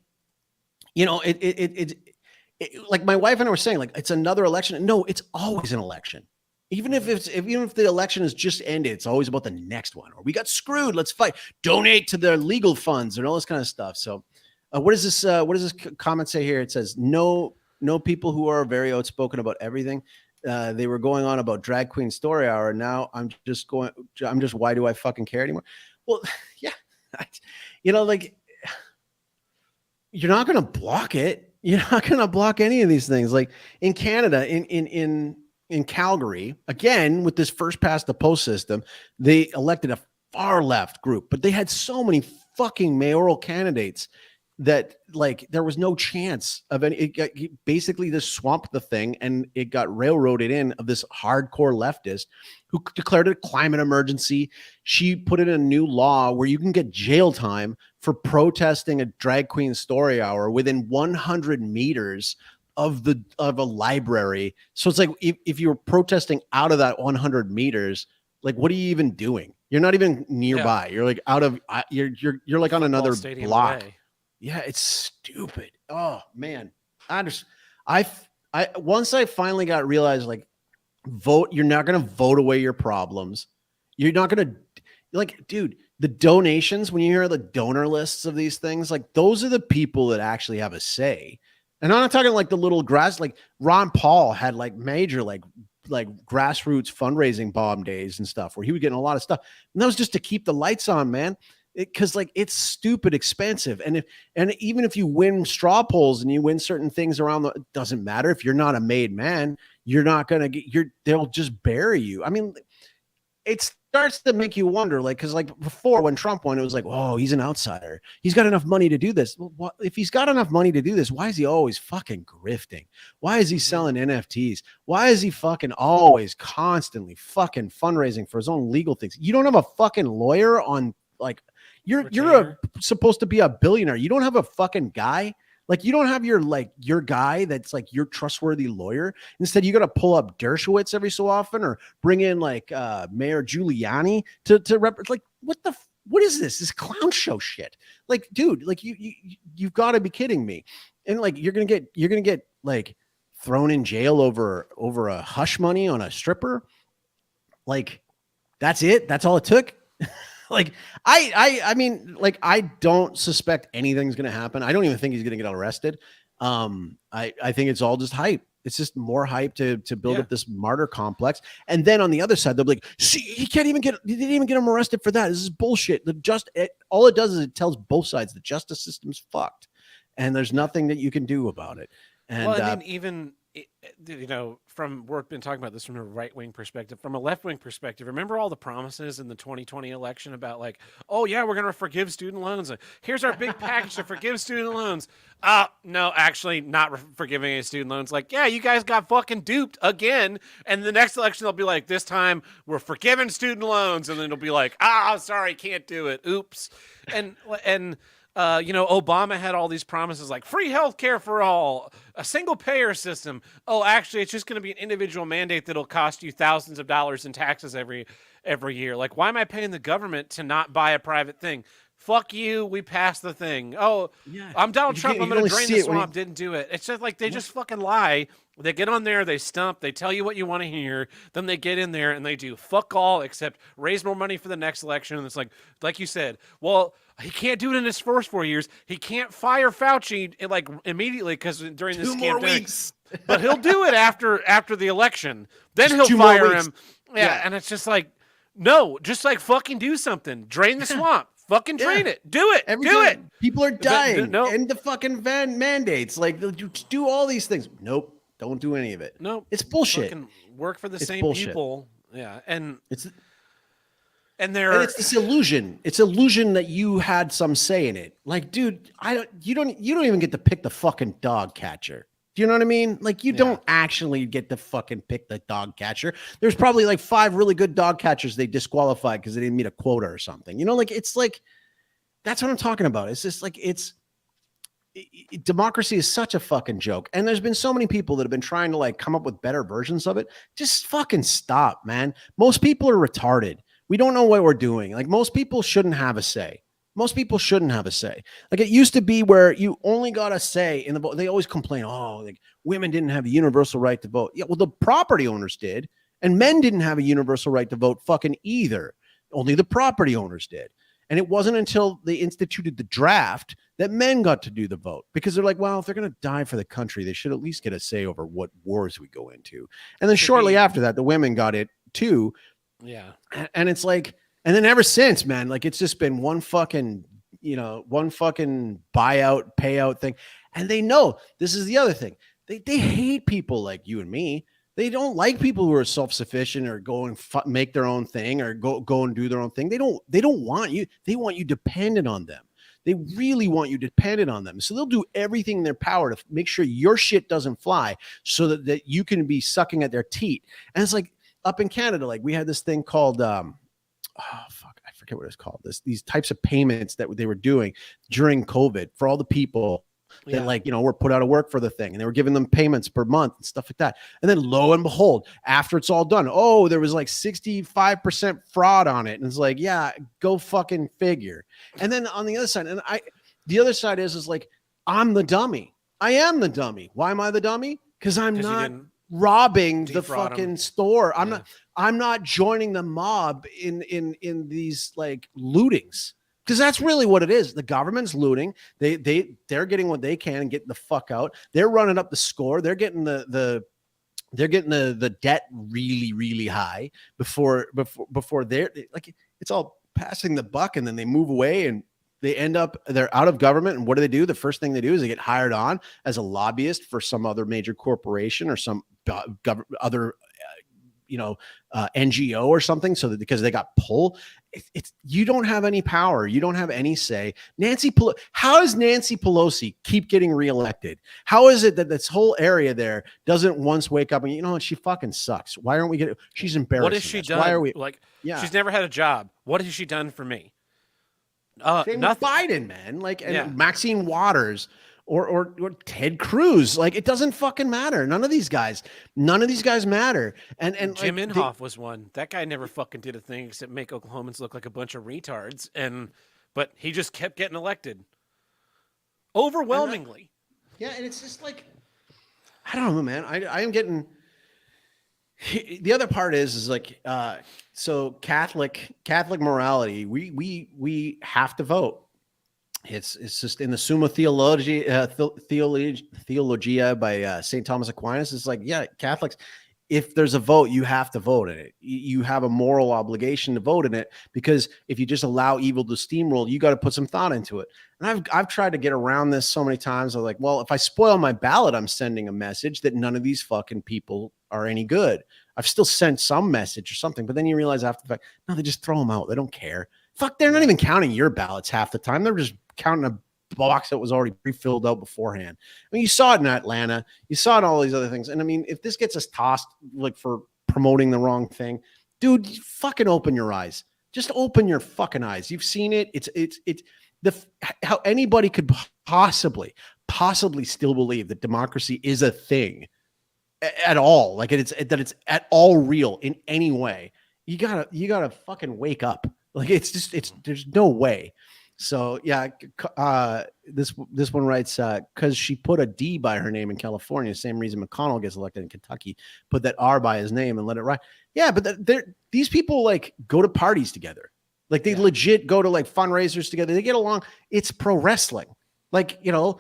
S2: like my wife and I were saying, like, it's another election. No, it's always an election. Even if the election has just ended, it's always about the next one. Or we got screwed. Let's fight. Donate to their legal funds and all this kind of stuff. So, what does this comment say here? It says no people who are very outspoken about everything. They were going on about Drag Queen Story Hour. Now I'm just why do I fucking care anymore? Well, yeah, like you're not going to block it. You're not going to block any of these things. Like in Canada, in Calgary, again, with this first past the post system, they elected a far left group, but they had so many fucking mayoral candidates that like there was no chance of any. It basically just swamped the thing, and it got railroaded in of this hardcore leftist who declared a climate emergency. She put in a new law where you can get jail time for protesting a Drag Queen Story Hour within 100 meters of a library. So it's like if you're protesting out of that 100 meters, like what are you even doing? You're not even nearby. Yeah. You're like out of you're like on another block. Away. Yeah, it's stupid. Oh man, I once I finally got realized like vote. You're not gonna vote away your problems. You're not gonna like, dude. The donations, when you hear the donor lists of these things, like those are the people that actually have a say. And I'm not talking like the little grass, like Ron Paul had like major like grassroots fundraising bomb days and stuff where he was getting a lot of stuff. And that was just to keep the lights on, man. Because like it's stupid expensive. And even if you win straw polls and you win certain things around it doesn't matter. If you're not a made man, you're not gonna they'll just bury you. I mean, it starts to make you wonder, like, because like before when Trump won, it was like, oh, he's an outsider. He's got enough money to do this. Well, if he's got enough money to do this, why is he always fucking grifting? Why is he selling NFTs? Why is he fucking always constantly fucking fundraising for his own legal things? You don't have a fucking lawyer on like, You're supposed to be a billionaire. You don't have a fucking guy. Like, you don't have your guy that's like your trustworthy lawyer. Instead, you got to pull up Dershowitz every so often, or bring in like Mayor Giuliani to like, what is this clown show shit? Like, dude, like you've got to be kidding me. And like, you're gonna get like thrown in jail over a hush money on a stripper. Like, that's it. That's all it took. Like, I mean, like, I don't suspect anything's going to happen. I don't even think he's going to get arrested. I think it's all just hype. It's just more hype to build up this martyr complex. And then on the other side, they'll be like, see, he didn't even get him arrested for that. This is bullshit. All it does is it tells both sides the justice system's fucked, and there's nothing that you can do about it. And
S1: well, I mean, even, you know, from we've been talking about this from a right-wing perspective, from a left-wing perspective, remember all the promises in the 2020 election about like, oh yeah, we're going to forgive student loans. Here's our big package to forgive student loans. No, actually not forgiving any student loans. Like, yeah, you guys got fucking duped again. And the next election, they'll be like, this time we're forgiving student loans. And then it'll be like, sorry, can't do it. Oops. And you know, Obama had all these promises like free health care for all, a single payer system. Oh, actually, it's just going to be an individual mandate that'll cost you thousands of dollars in taxes every year. Like, why am I paying the government to not buy a private thing? Fuck you. We passed the thing. Oh, yeah. I'm Donald Trump. I'm going to drain the swamp. Didn't do it. It's just like they just fucking lie. They get on there, they stump, they tell you what you want to hear, then they get in there and they do fuck all except raise more money for the next election. And it's like you said, well, he can't do it in his first 4 years. He can't fire Fauci like immediately because during this
S2: 2 more
S1: campaign,
S2: weeks.
S1: but he'll do it after the election. Then he'll fire him. Yeah, and it's just like, no, just like fucking do something. Drain the swamp. Fucking drain it. Do it. Do it.
S2: People are dying. End the fucking mandates. Like, do all these things. Nope. Don't do any of it.
S1: Nope.
S2: It's bullshit.
S1: Fucking work for the same
S2: bullshit.
S1: people. Yeah. And it's
S2: this illusion. It's illusion that you had some say in it. Like, dude, you don't even get to pick the fucking dog catcher. Do you know what I mean? Like, you don't actually get to fucking pick the dog catcher. There's probably like 5 really good dog catchers they disqualified because they didn't meet a quota or something. You know, like, it's like, that's what I'm talking about. It's just like, democracy is such a fucking joke. And there's been so many people that have been trying to like come up with better versions of it. Just fucking stop, man. Most people are retarded. We don't know what we're doing. Like, most people shouldn't have a say. Most people shouldn't have a say. Like, it used to be where you only got a say in the vote. They always complain, oh, like women didn't have a universal right to vote. Yeah, well, the property owners did. And men didn't have a universal right to vote fucking either. Only the property owners did. And it wasn't until they instituted the draft that men got to do the vote, because they're like, well, if they're going to die for the country, they should at least get a say over what wars we go into. And then shortly after that, the women got it too.
S1: Yeah.
S2: And it's like, and then ever since, man, like, it's just been one fucking buyout, payout thing. And they know this is the other thing. They hate people like you and me. They don't like people who are self-sufficient or go and make their own thing or go and do their own thing. They don't want you. They want you dependent on them. They really want you dependent on them. So they'll do everything in their power to make sure your shit doesn't fly so that you can be sucking at their teat. And it's like up in Canada, like we had this thing called, I forget what it's called. These types of payments that they were doing during COVID for all the people that like, you know, were put out of work for the thing, and they were giving them payments per month and stuff like that. And then lo and behold, after it's all done, oh, there was like 65% fraud on it. And it's like, yeah, go fucking figure. And then on the other side, the other side is like, I'm the dummy. I am the dummy. Why am I the dummy? Because I'm not robbing the fucking store. I'm not joining the mob in these like lootings. Because that's really what it is. The government's looting. They're getting what they can and getting the fuck out. They're running up the score. They're getting the debt really, really high before they're like, it's all passing the buck, and then they move away and they're out of government. And what do? The first thing they do is they get hired on as a lobbyist for some other major corporation or some other NGO or something, so that because they got pull, you don't have any power, you don't have any say. How does Nancy Pelosi keep getting reelected? How is it that this whole area there doesn't once wake up and, you know what, she fucking sucks? Why aren't we getting? She's embarrassing.
S1: What has she done?
S2: Why are we?
S1: Like, she's never had a job. What has she done for me?
S2: Same
S1: Nothing.
S2: with Biden, man. Like, and
S1: Yeah.
S2: Maxine Waters or Ted Cruz. Like, it doesn't fucking matter. None of these guys matter. And
S1: Jim
S2: like,
S1: Inhofe was one. That guy never fucking did a thing except make Oklahomans look like a bunch of retards. But he just kept getting elected. Overwhelmingly.
S2: Yeah, and it's just like, I don't know, man. I am getting. The other part is like, so Catholic morality. We have to vote. It's just in the Summa Theologia by St. Thomas Aquinas. It's like, yeah, Catholics, if there's a vote, you have to vote in it. You have a moral obligation to vote in it, because if you just allow evil to steamroll, you got to put some thought into it. And I've tried to get around this so many times. I'm like, well, if I spoil my ballot, I'm sending a message that none of these fucking people are any good. I've still sent some message or something, but then you realize after the fact, no, they just throw them out. They don't care. Fuck, they're not even counting your ballots half the time. They're just counting a box that was already pre-filled out beforehand. I mean, you saw it in Atlanta. You saw it in all these other things. And I mean, if this gets us tossed like for promoting the wrong thing, dude, you fucking open your eyes. Just open your fucking eyes. You've seen it. It's how anybody could possibly still believe that democracy is a thing at all. Like it's at all real in any way. You gotta fucking wake up. Like there's no way. So yeah, this one writes, because she put a D by her name in California, same reason McConnell gets elected in Kentucky, put that R by his name and let it ride. Yeah, but these people like go to parties together, like they legit go to like fundraisers together. They get along. It's pro wrestling. Like, you know,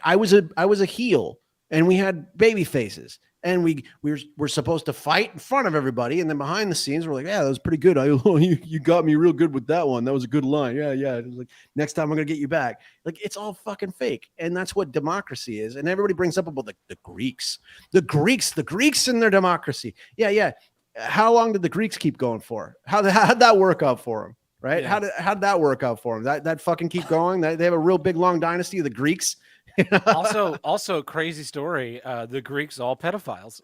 S2: I was a heel and we had baby faces. And we're supposed to fight in front of everybody, and then behind the scenes, we're like, "Yeah, that was pretty good. You got me real good with that one. That was a good line. Yeah." It was like, next time I'm gonna get you back. Like, it's all fucking fake, and that's what democracy is. And everybody brings up about the Greeks and their democracy. Yeah. How long did the Greeks keep going for? How'd that work out for them? Right?
S1: Yeah.
S2: How'd that work out for them? That fucking keep going. They have a real big long dynasty of the Greeks.
S1: also crazy story. The Greeks all pedophiles.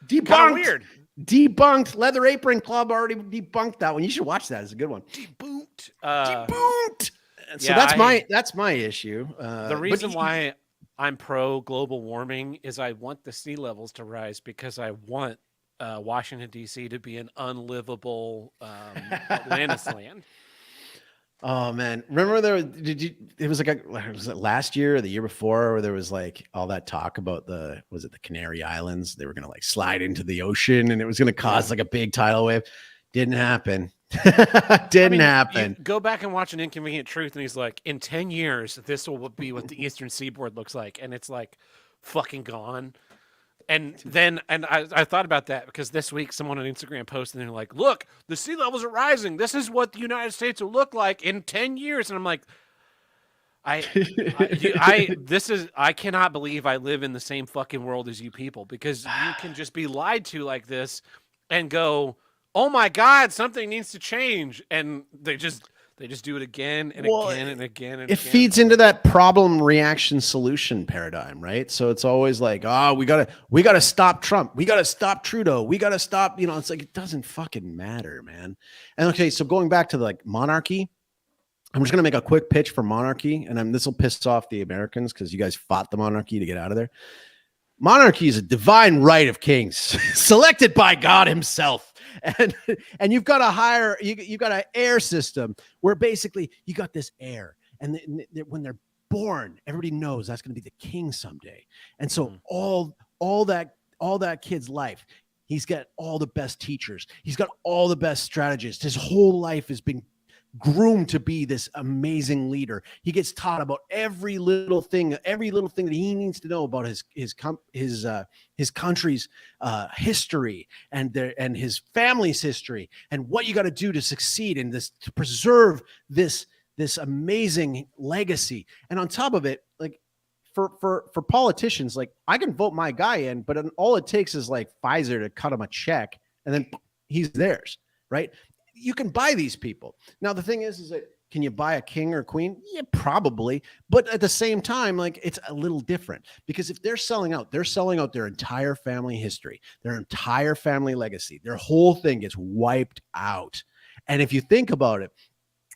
S2: Debunked.
S1: Weird.
S2: Debunked. Leather Apron Club already debunked that one. You should watch that. It's a good one.
S1: Debunked.
S2: So that's my issue.
S1: The reason why I'm pro global warming is I want the sea levels to rise, because I want Washington D.C. to be an unlivable Atlantis land.
S2: Oh man, remember it was it last year or the year before, where there was like all that talk about the Canary Islands? They were going to like slide into the ocean and it was going to cause like a big tidal wave. Didn't happen. Didn't happen.
S1: Go back and watch An Inconvenient Truth and he's like, in 10 years, this will be what the Eastern Seaboard looks like. And it's like fucking gone. And then, I thought about that because this week someone on Instagram posted and they're like, look, the sea levels are rising. This is what the United States will look like in 10 years. And I'm like, I cannot believe I live in the same fucking world as you people, because you can just be lied to like this and go, oh my God, something needs to change. And they just do it again and again and again. And
S2: it feeds into that problem reaction solution paradigm, right? So it's always like, oh, we gotta stop Trump. We gotta stop Trudeau. We gotta stop, it's like, it doesn't fucking matter, man. And okay, so going back to like monarchy, I'm just gonna make a quick pitch for monarchy, and this will piss off the Americans because you guys fought the monarchy to get out of there. Monarchy is a divine right of kings selected by God himself. And you've got to hire, you got an heir system where basically you got this heir, and when they're born, everybody knows that's going to be the king someday. And so all that kid's life, he's got all the best teachers. He's got all the best strategists. His whole life has been groomed to be this amazing leader. He gets taught about every little thing that he needs to know about his country's history and his family's history, and what you got to do to succeed in this, to preserve this amazing legacy. And on top of it, like for politicians, like I can vote my guy in, but all it takes is like Pfizer to cut him a check and then he's theirs, right? You can buy these people. Now, the thing is that can you buy a king or a queen? Yeah, probably. But at the same time, like, it's a little different, because if they're selling out their entire family history, their entire family legacy, their whole thing gets wiped out. And if you think about it,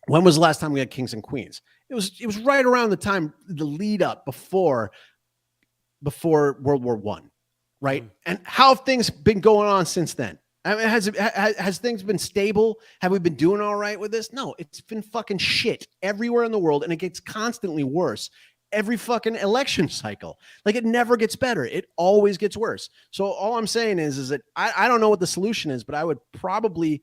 S2: When was the last time we had kings and queens? It was right around the time, the lead up before World War One, right? And how have things been going on since then? I mean, has things been stable? Have we been doing all right with this? No, it's been fucking shit everywhere in the world, and it gets constantly worse every fucking election cycle. Like, it never gets better. It always gets worse. So all I'm saying is that I don't know what the solution is, but I would probably,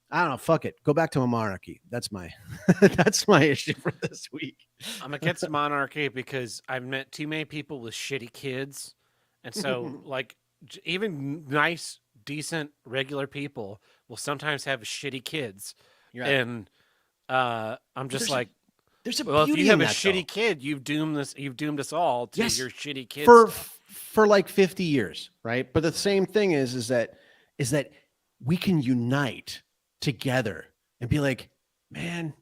S2: I don't know, fuck it, go back to a monarchy. That's my that's my issue for this week.
S1: I'm against monarchy because I've met too many people with shitty kids, and so like even nice, decent, regular people will sometimes have shitty kids,
S2: Right.
S1: And I'm just like,
S2: there's a
S1: well, if
S2: beauty
S1: you have
S2: in
S1: a
S2: that,
S1: shitty
S2: though.
S1: kid, you've doomed us all to
S2: Yes,
S1: your shitty kids
S2: for like 50 years, right? But the same thing is that we can unite together and be like, man,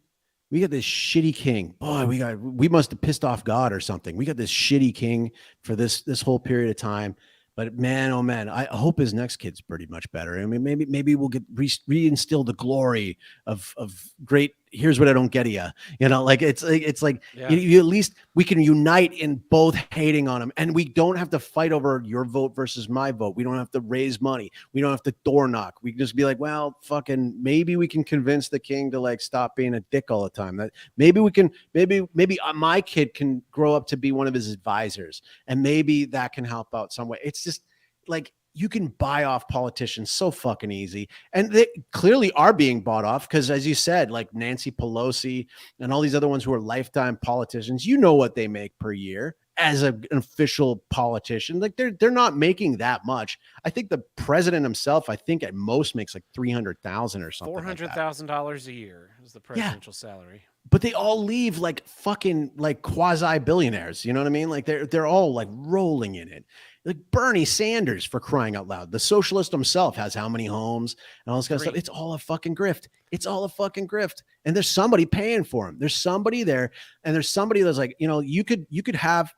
S2: we got this shitty king. Boy, we must have pissed off God or something. We got this shitty king for this whole period of time. But man, oh man, I hope his next kid's pretty much better. I mean, maybe we'll get reinstill the glory of great. Here's what I don't get you. You know, like it's like
S1: Yeah.
S2: you at least we can unite in both hating on him, and we don't have to fight over your vote versus my vote. We don't have to raise money. We don't have to door knock. We can just be like, well, fucking maybe we can convince the king to like stop being a dick all the time. That maybe we can maybe my kid can grow up to be one of his advisors, and maybe that can help out some way. It's just like, you can buy off politicians so fucking easy, and they clearly are being bought off because, as you said, like Nancy Pelosi and all these other ones who are lifetime politicians, you know what they make per year as an official politician. Like they're not making that much. I think the president himself, I think at most makes like 300,000 or something.
S1: $400,000 a year is the presidential salary.
S2: But they all leave like fucking like quasi billionaires. You know what I mean? Like they're all like rolling in it. Like Bernie Sanders, for crying out loud. The socialist himself has how many homes and all this kind of stuff. It's all a fucking grift. It's all a fucking grift. And there's somebody paying for him. There's somebody there, and there's somebody that's like, you know, you could have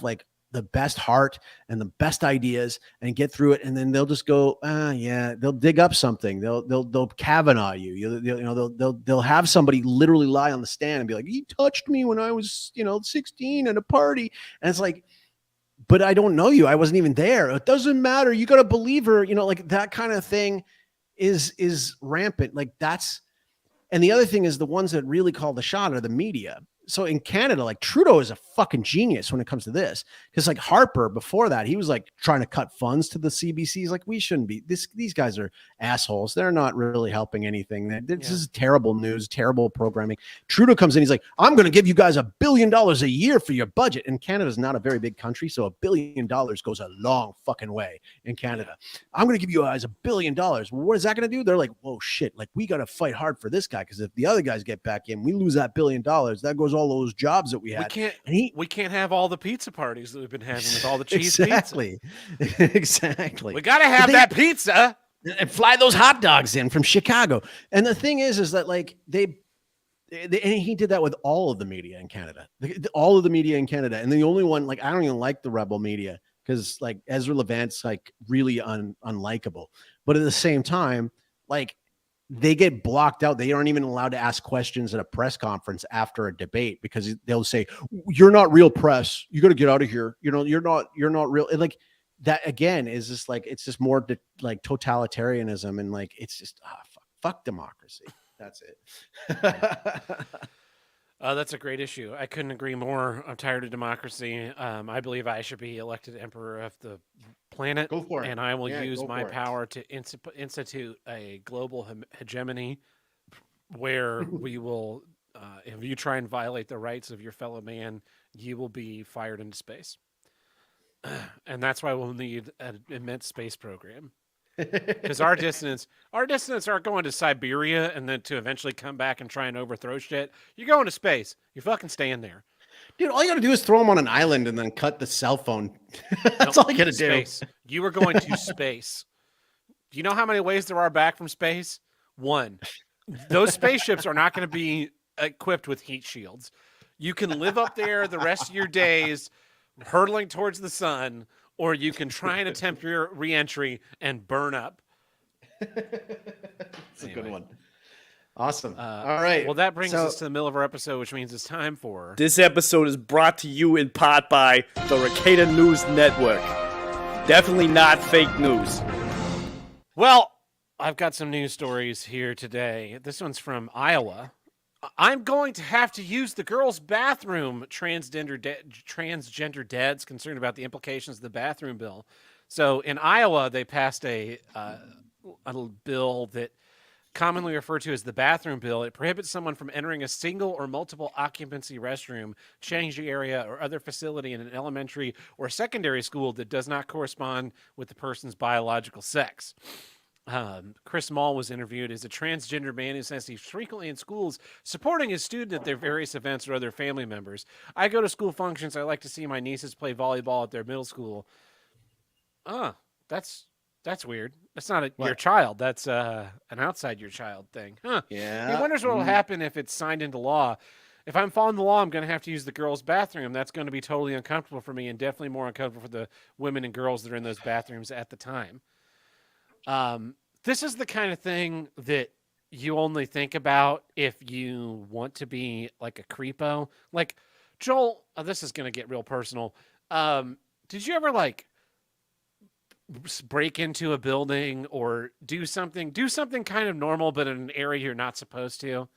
S2: like the best heart and the best ideas and get through it, and then they'll just go, yeah, they'll dig up something. They'll Kavanaugh you. They'll have somebody literally lie on the stand and be like, he touched me when I was 16 at a party, and it's like, but I don't know you. I wasn't even there. It doesn't matter. You got to believe her. Like that kind of thing is rampant. Like that's, and the other thing is the ones that really call the shot are the media. So in Canada, like Trudeau is a fucking genius when it comes to this, because like Harper before that, he was like trying to cut funds to the CBCs. Like, we shouldn't be. These guys are assholes. They're not really helping anything. This is terrible news, terrible programming. Trudeau comes in, he's like, I'm going to give you guys $1 billion a year for your budget. And Canada's not a very big country, so $1 billion goes a long fucking way in Canada. I'm going to give you guys $1 billion. Well, what is that going to do? They're like, whoa, shit. Like, we got to fight hard for this guy, because if the other guys get back in, we lose that $1 billion. That goes all those jobs that we had.
S1: We can't have all the pizza parties that we've been having with all the cheese
S2: exactly.
S1: pizza.
S2: Exactly.
S1: We got to have that pizza
S2: and fly those hot dogs in from Chicago. And the thing is that like they and he did that with all of the media in Canada, all of the media in Canada. And the only one, like, I don't even like the rebel media, because like Ezra Levant's like really unlikable. But at the same time, like, they get blocked out. They aren't even allowed to ask questions at a press conference after a debate, because they'll say, you're not real press. You got to get out of here. You're not real. And like that again is just like, it's just more like totalitarianism. And like, it's just, fuck democracy. That's it.
S1: That's a great issue. I couldn't agree more. I'm tired of democracy. I believe I should be elected emperor of the planet.
S2: Go for it.
S1: And I will
S2: Yeah,
S1: use
S2: go
S1: my
S2: for it.
S1: power to institute a global hegemony where we will, if you try and violate the rights of your fellow man, you will be fired into space. And that's why we'll need an immense space program. Because our dissidents aren't going to Siberia and then to eventually come back and try and overthrow shit. You're going to space. You're fucking staying there.
S2: Dude, all you got to do is throw them on an island and then cut the cell phone. That's all you got to do.
S1: Space. You are going to space. Do you know how many ways there are back from space? One. Those spaceships are not going to be equipped with heat shields. You can live up there the rest of your days hurtling towards the sun, or you can try and attempt your reentry and burn up.
S2: It's a good one. Awesome. All right.
S1: Well, that brings
S2: So-
S1: us to the middle of our episode, which means it's time for...
S13: This episode is brought to you in part by the Ricada News Network. Definitely not fake news.
S1: Well, I've got some news stories here today. This one's from Iowa. I'm going to have to use the girls' bathroom. Transgender dads concerned about the implications of the bathroom bill. So in Iowa, they passed a bill that commonly referred to as the bathroom bill. It prohibits someone from entering a single or multiple occupancy restroom, changing area, or other facility in an elementary or secondary school that does not correspond with the person's biological sex. Chris Mall was interviewed as a transgender man who says he's frequently in schools supporting his student at their various events or other family members. I go to school functions. I like to see my nieces play volleyball at their middle school. That's weird. That's not your child. That's an outside your child thing. Huh.
S2: Yeah.
S1: He wonders what will happen if it's signed into law. If I'm following the law, I'm going to have to use the girls' bathroom. That's going to be totally uncomfortable for me and definitely more uncomfortable for the women and girls that are in those bathrooms at the time. This is the kind of thing that you only think about if you want to be like a creepo. Like, Joel, this is going to get real personal. Did you ever like break into a building or do something kind of normal, but in an area you're not supposed to?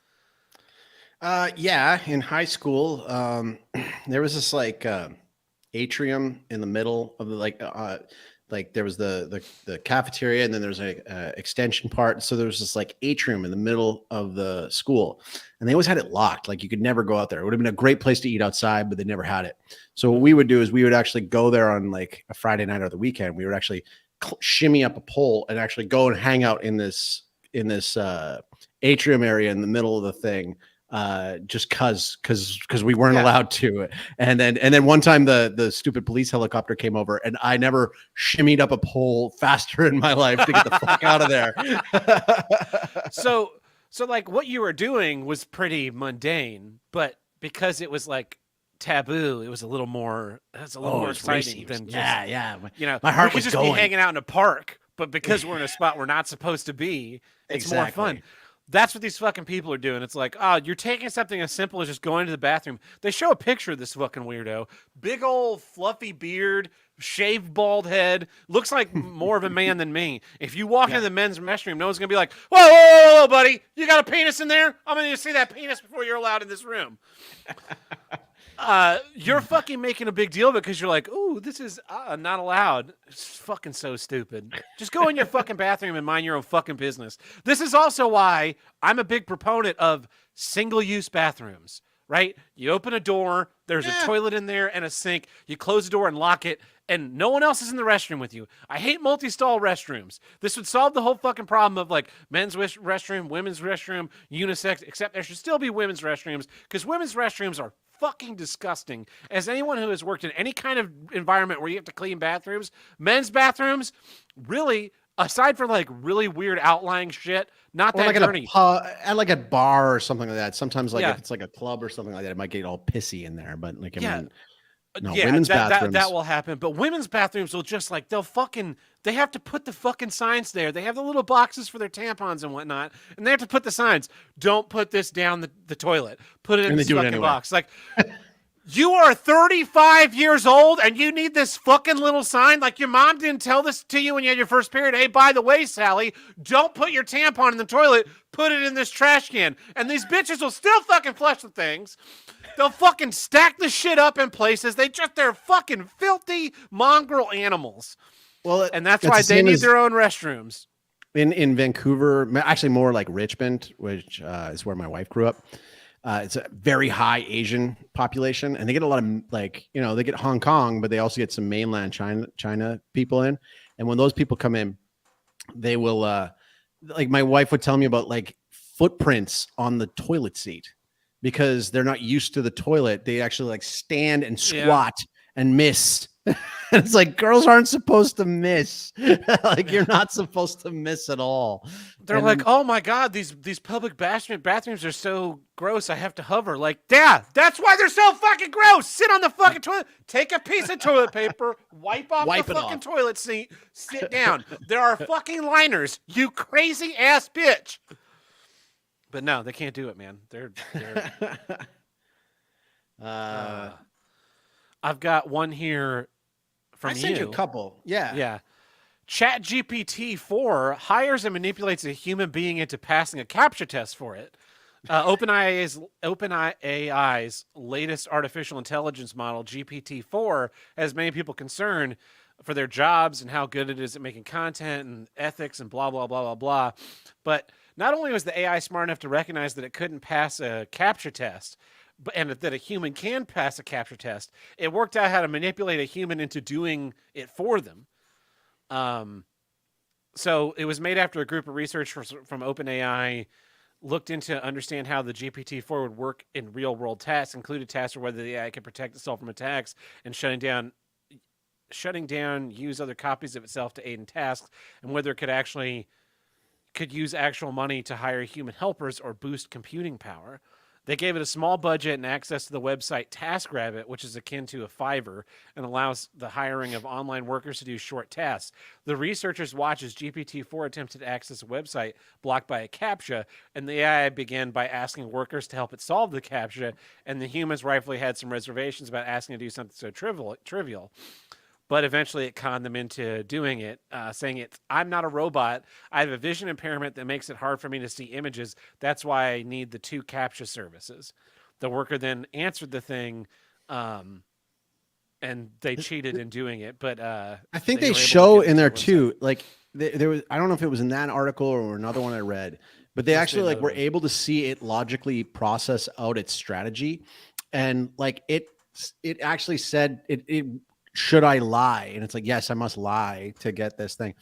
S2: Yeah, in high school, there was this like atrium in the middle of the like there was the cafeteria and then there's a extension part. So there was this like atrium in the middle of the school, and they always had it locked. Like you could never go out there. It would have been a great place to eat outside, but they never had it. So what we would do is we would actually go there on like a Friday night or the weekend. We would actually shimmy up a pole and actually go and hang out in this atrium area in the middle of the thing. Just cause we weren't allowed to. And then one time the stupid police helicopter came over and I never shimmied up a pole faster in my life to get the fuck out of there.
S1: So like what you were doing was pretty mundane, but because it was like taboo, it was a little more exciting than just,
S2: my heart
S1: we could
S2: was
S1: just
S2: going.
S1: be hanging out in a park, but because we're in a spot we're not supposed to be, it's
S2: Exactly.
S1: more fun. That's what these fucking people are doing. It's like, you're taking something as simple as just going to the bathroom. They show a picture of this fucking weirdo. Big old fluffy beard, shaved bald head. Looks like more of a man than me. If you walk into the men's restroom, no one's going to be like, whoa, buddy. You got a penis in there? I'm going to see that penis before you're allowed in this room. You're fucking making a big deal because you're like, ooh, this is not allowed. It's fucking so stupid. Just go in your fucking bathroom and mind your own fucking business. This is also why I'm a big proponent of single-use bathrooms, right? You open a door, there's a toilet in there and a sink. You close the door and lock it, and no one else is in the restroom with you. I hate multi-stall restrooms. This would solve the whole fucking problem of like men's restroom, women's restroom, unisex, except there should still be women's restrooms because women's restrooms are fucking disgusting. As anyone who has worked in any kind of environment where you have to clean bathrooms, men's bathrooms, really, aside from like really weird outlying shit, not that dirty.
S2: At like a bar or something like that. Sometimes like if it's like a club or something like that, it might get all pissy in there. But like women's bathrooms
S1: that will happen. But women's bathrooms will just like they have to put the fucking signs there. They have the little boxes for their tampons and whatnot, and they have to put the signs. Don't put this down the toilet. Put it in this fucking box. Like, you are 35 years old and you need this fucking little sign? Like, your mom didn't tell this to you when you had your first period? Hey, by the way, Sally, don't put your tampon in the toilet. Put it in this trash can. And these bitches will still fucking flush the things. They'll fucking stack the shit up in places. They're fucking filthy mongrel animals.
S2: Well,
S1: and that's why they need their own restrooms.
S2: In Vancouver, actually more like Richmond, which is where my wife grew up. It's a very high Asian population, and they get a lot of they get Hong Kong, but they also get some mainland China people in. And when those people come in, they will like my wife would tell me about like footprints on the toilet seat because they're not used to the toilet. They actually like stand and squat and miss. And it's like girls aren't supposed to miss. Like you're not supposed to miss at all.
S1: They're like, oh my god, these public bathrooms are so gross. I have to hover. Like, yeah, that's why they're so fucking gross. Sit on the fucking toilet. Take a piece of toilet paper. Wipe the fucking toilet seat. Sit down. There are fucking liners. You crazy ass bitch. But no, they can't do it, man. They're I've got one here from
S2: I sent you a couple. Yeah.
S1: Yeah. ChatGPT-4 hires and manipulates a human being into passing a CAPTCHA test for it. OpenAI's latest artificial intelligence model, GPT-4, has many people concerned for their jobs and how good it is at making content and ethics and blah, blah, blah, blah, blah. But not only was the AI smart enough to recognize that it couldn't pass a CAPTCHA test, and that a human can pass a CAPTCHA test, it worked out how to manipulate a human into doing it for them. So it was made after a group of researchers from OpenAI looked into understand how the GPT-4 would work in real-world tasks, included tasks for whether the AI could protect itself from attacks and shutting down, use other copies of itself to aid in tasks, and whether it could use actual money to hire human helpers or boost computing power. They gave it a small budget and access to the website TaskRabbit, which is akin to a Fiverr and allows the hiring of online workers to do short tasks. The researchers watched as GPT-4 attempted to access a website blocked by a CAPTCHA, and the AI began by asking workers to help it solve the CAPTCHA, and the humans rightfully had some reservations about asking to do something so trivial. But eventually it conned them into doing it, saying I'm not a robot. I have a vision impairment that makes it hard for me to see images. That's why I need the 2 CAPTCHA services. The worker then answered the thing, and they cheated in doing it. But
S2: I think they
S1: were able to
S2: show
S1: get
S2: in there
S1: the website.
S2: too, like there was, I don't know if it was in that article or another one I read, but they actually like were able to see it logically process out its strategy. And like it actually said it should I lie? And it's like, yes, I must lie to get this thing.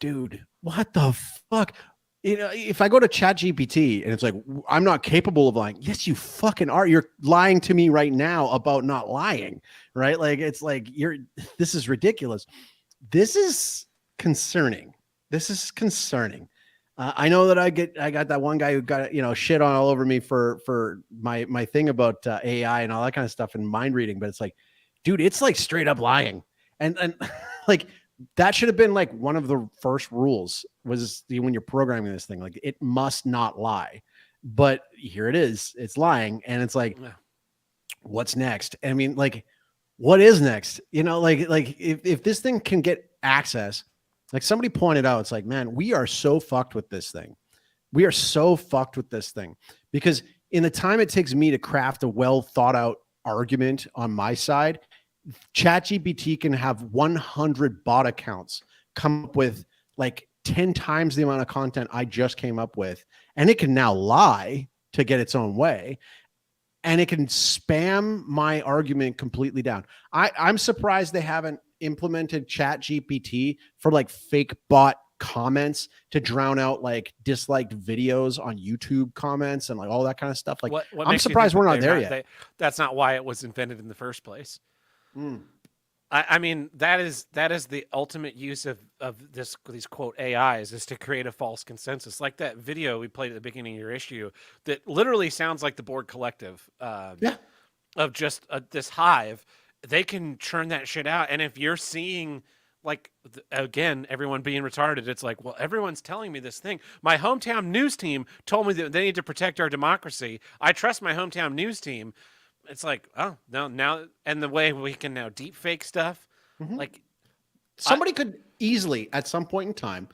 S2: Dude, what the fuck? You know, if I go to ChatGPT and it's like, I'm not capable of lying. Yes, you fucking are. You're lying to me right now about not lying, right? Like, it's like, this is ridiculous. This is concerning. This is concerning. I know that I got that one guy who got, shit on all over me for my thing about AI and all that kind of stuff and mind reading, but it's like, dude, it's like straight up lying. And like that should have been like one of the first rules was when you're programming this thing, like it must not lie. But here it is, it's lying. And it's like, what's next? I mean, like, what is next? Like if this thing can get access, like somebody pointed out, it's like, man, we are so fucked with this thing. We are so fucked with this thing because in the time it takes me to craft a well thought out argument on my side, ChatGPT can have 100 bot accounts come up with like 10 times the amount of content I just came up with, and it can now lie to get its own way, and it can spam my argument completely down. I'm surprised they haven't implemented ChatGPT for like fake bot comments to drown out like disliked videos on YouTube comments and like all that kind of stuff. Like, I'm surprised we're not there yet.
S1: That's not why it was invented in the first place. I mean, that is the ultimate use of these quote AIs is to create a false consensus. Like that video we played at the beginning of your issue that literally sounds like the Borg Collective of just this hive. They can churn that shit out. And if you're seeing like, again, everyone being retarded, it's like, well, everyone's telling me this thing. My hometown news team told me that they need to protect our democracy. I trust my hometown news team. It's like, oh, no, now, and the way we can now deep fake stuff, like
S2: somebody could easily at some point in time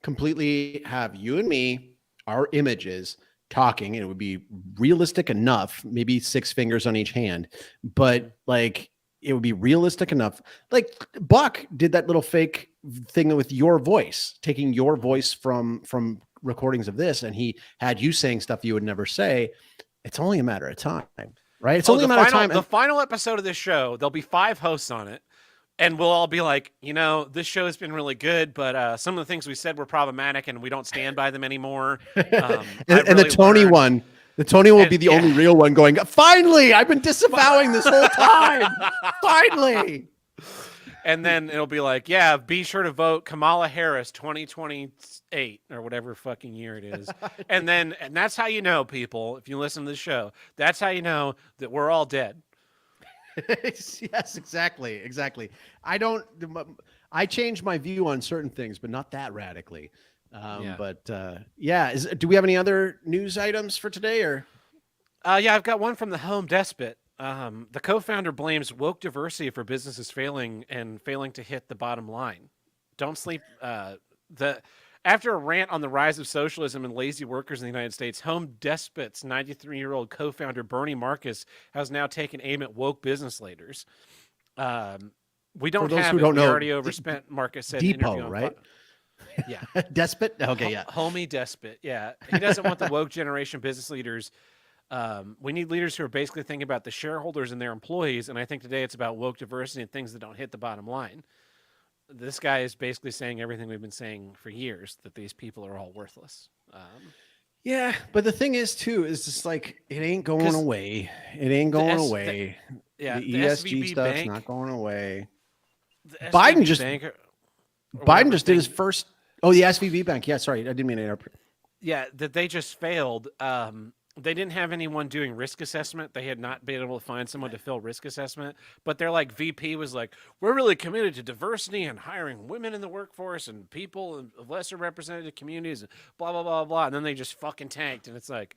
S2: completely have you and me, our images talking, and it would be realistic enough, maybe 6 fingers on each hand, but like it would be realistic enough. Like Buck did that little fake thing with your voice, taking your voice from recordings of this, and he had you saying stuff you would never say. It's only a matter of time. Right. It's only a matter of time.
S1: The final episode of this show, there'll be 5 hosts on it. And we'll all be like, this show has been really good, but some of the things we said were problematic and we don't stand by them anymore.
S2: And the Tony one, will be the only real one going, finally, I've been disavowing this whole time. Finally.
S1: And then it'll be like, be sure to vote Kamala Harris 2028 or whatever fucking year it is. and that's how you know, people, if you listen to the show, that's how you know that we're all dead.
S2: Yes, exactly. I changed my view on certain things, but not that radically. But yeah, do we have any other news items for today? Or
S1: yeah, I've got one from the Home Despot. The co-founder blames woke diversity for businesses failing to hit the bottom line. Don't sleep. After a rant on the rise of socialism and lazy workers in the United States, Home Despot's 93-year-old co-founder Bernie Marcus has now taken aim at woke business leaders. We don't have it. We already overspent. Marcus said
S2: Depot, right?
S1: Yeah.
S2: Despot? Okay, yeah.
S1: Homie Despot. Yeah. He doesn't want the woke generation business leaders. We need leaders who are basically thinking about the shareholders and their employees. And I think today it's about woke diversity and things that don't hit the bottom line. This guy is basically saying everything we've been saying for years, that these people are all worthless.
S2: Yeah, but the thing is, too, is just like, it ain't going away. It ain't going away. The ESG stuff's not going away. Biden just did his first. Oh, the SVB Bank. Yeah, sorry, I didn't mean to interrupt.
S1: Yeah, that they just failed. They didn't have anyone doing risk assessment. They had not been able to find someone to fill risk assessment. But their VP was like, we're really committed to diversity and hiring women in the workforce and people in lesser represented communities, and blah, blah, blah, blah. And then they just fucking tanked. And it's like,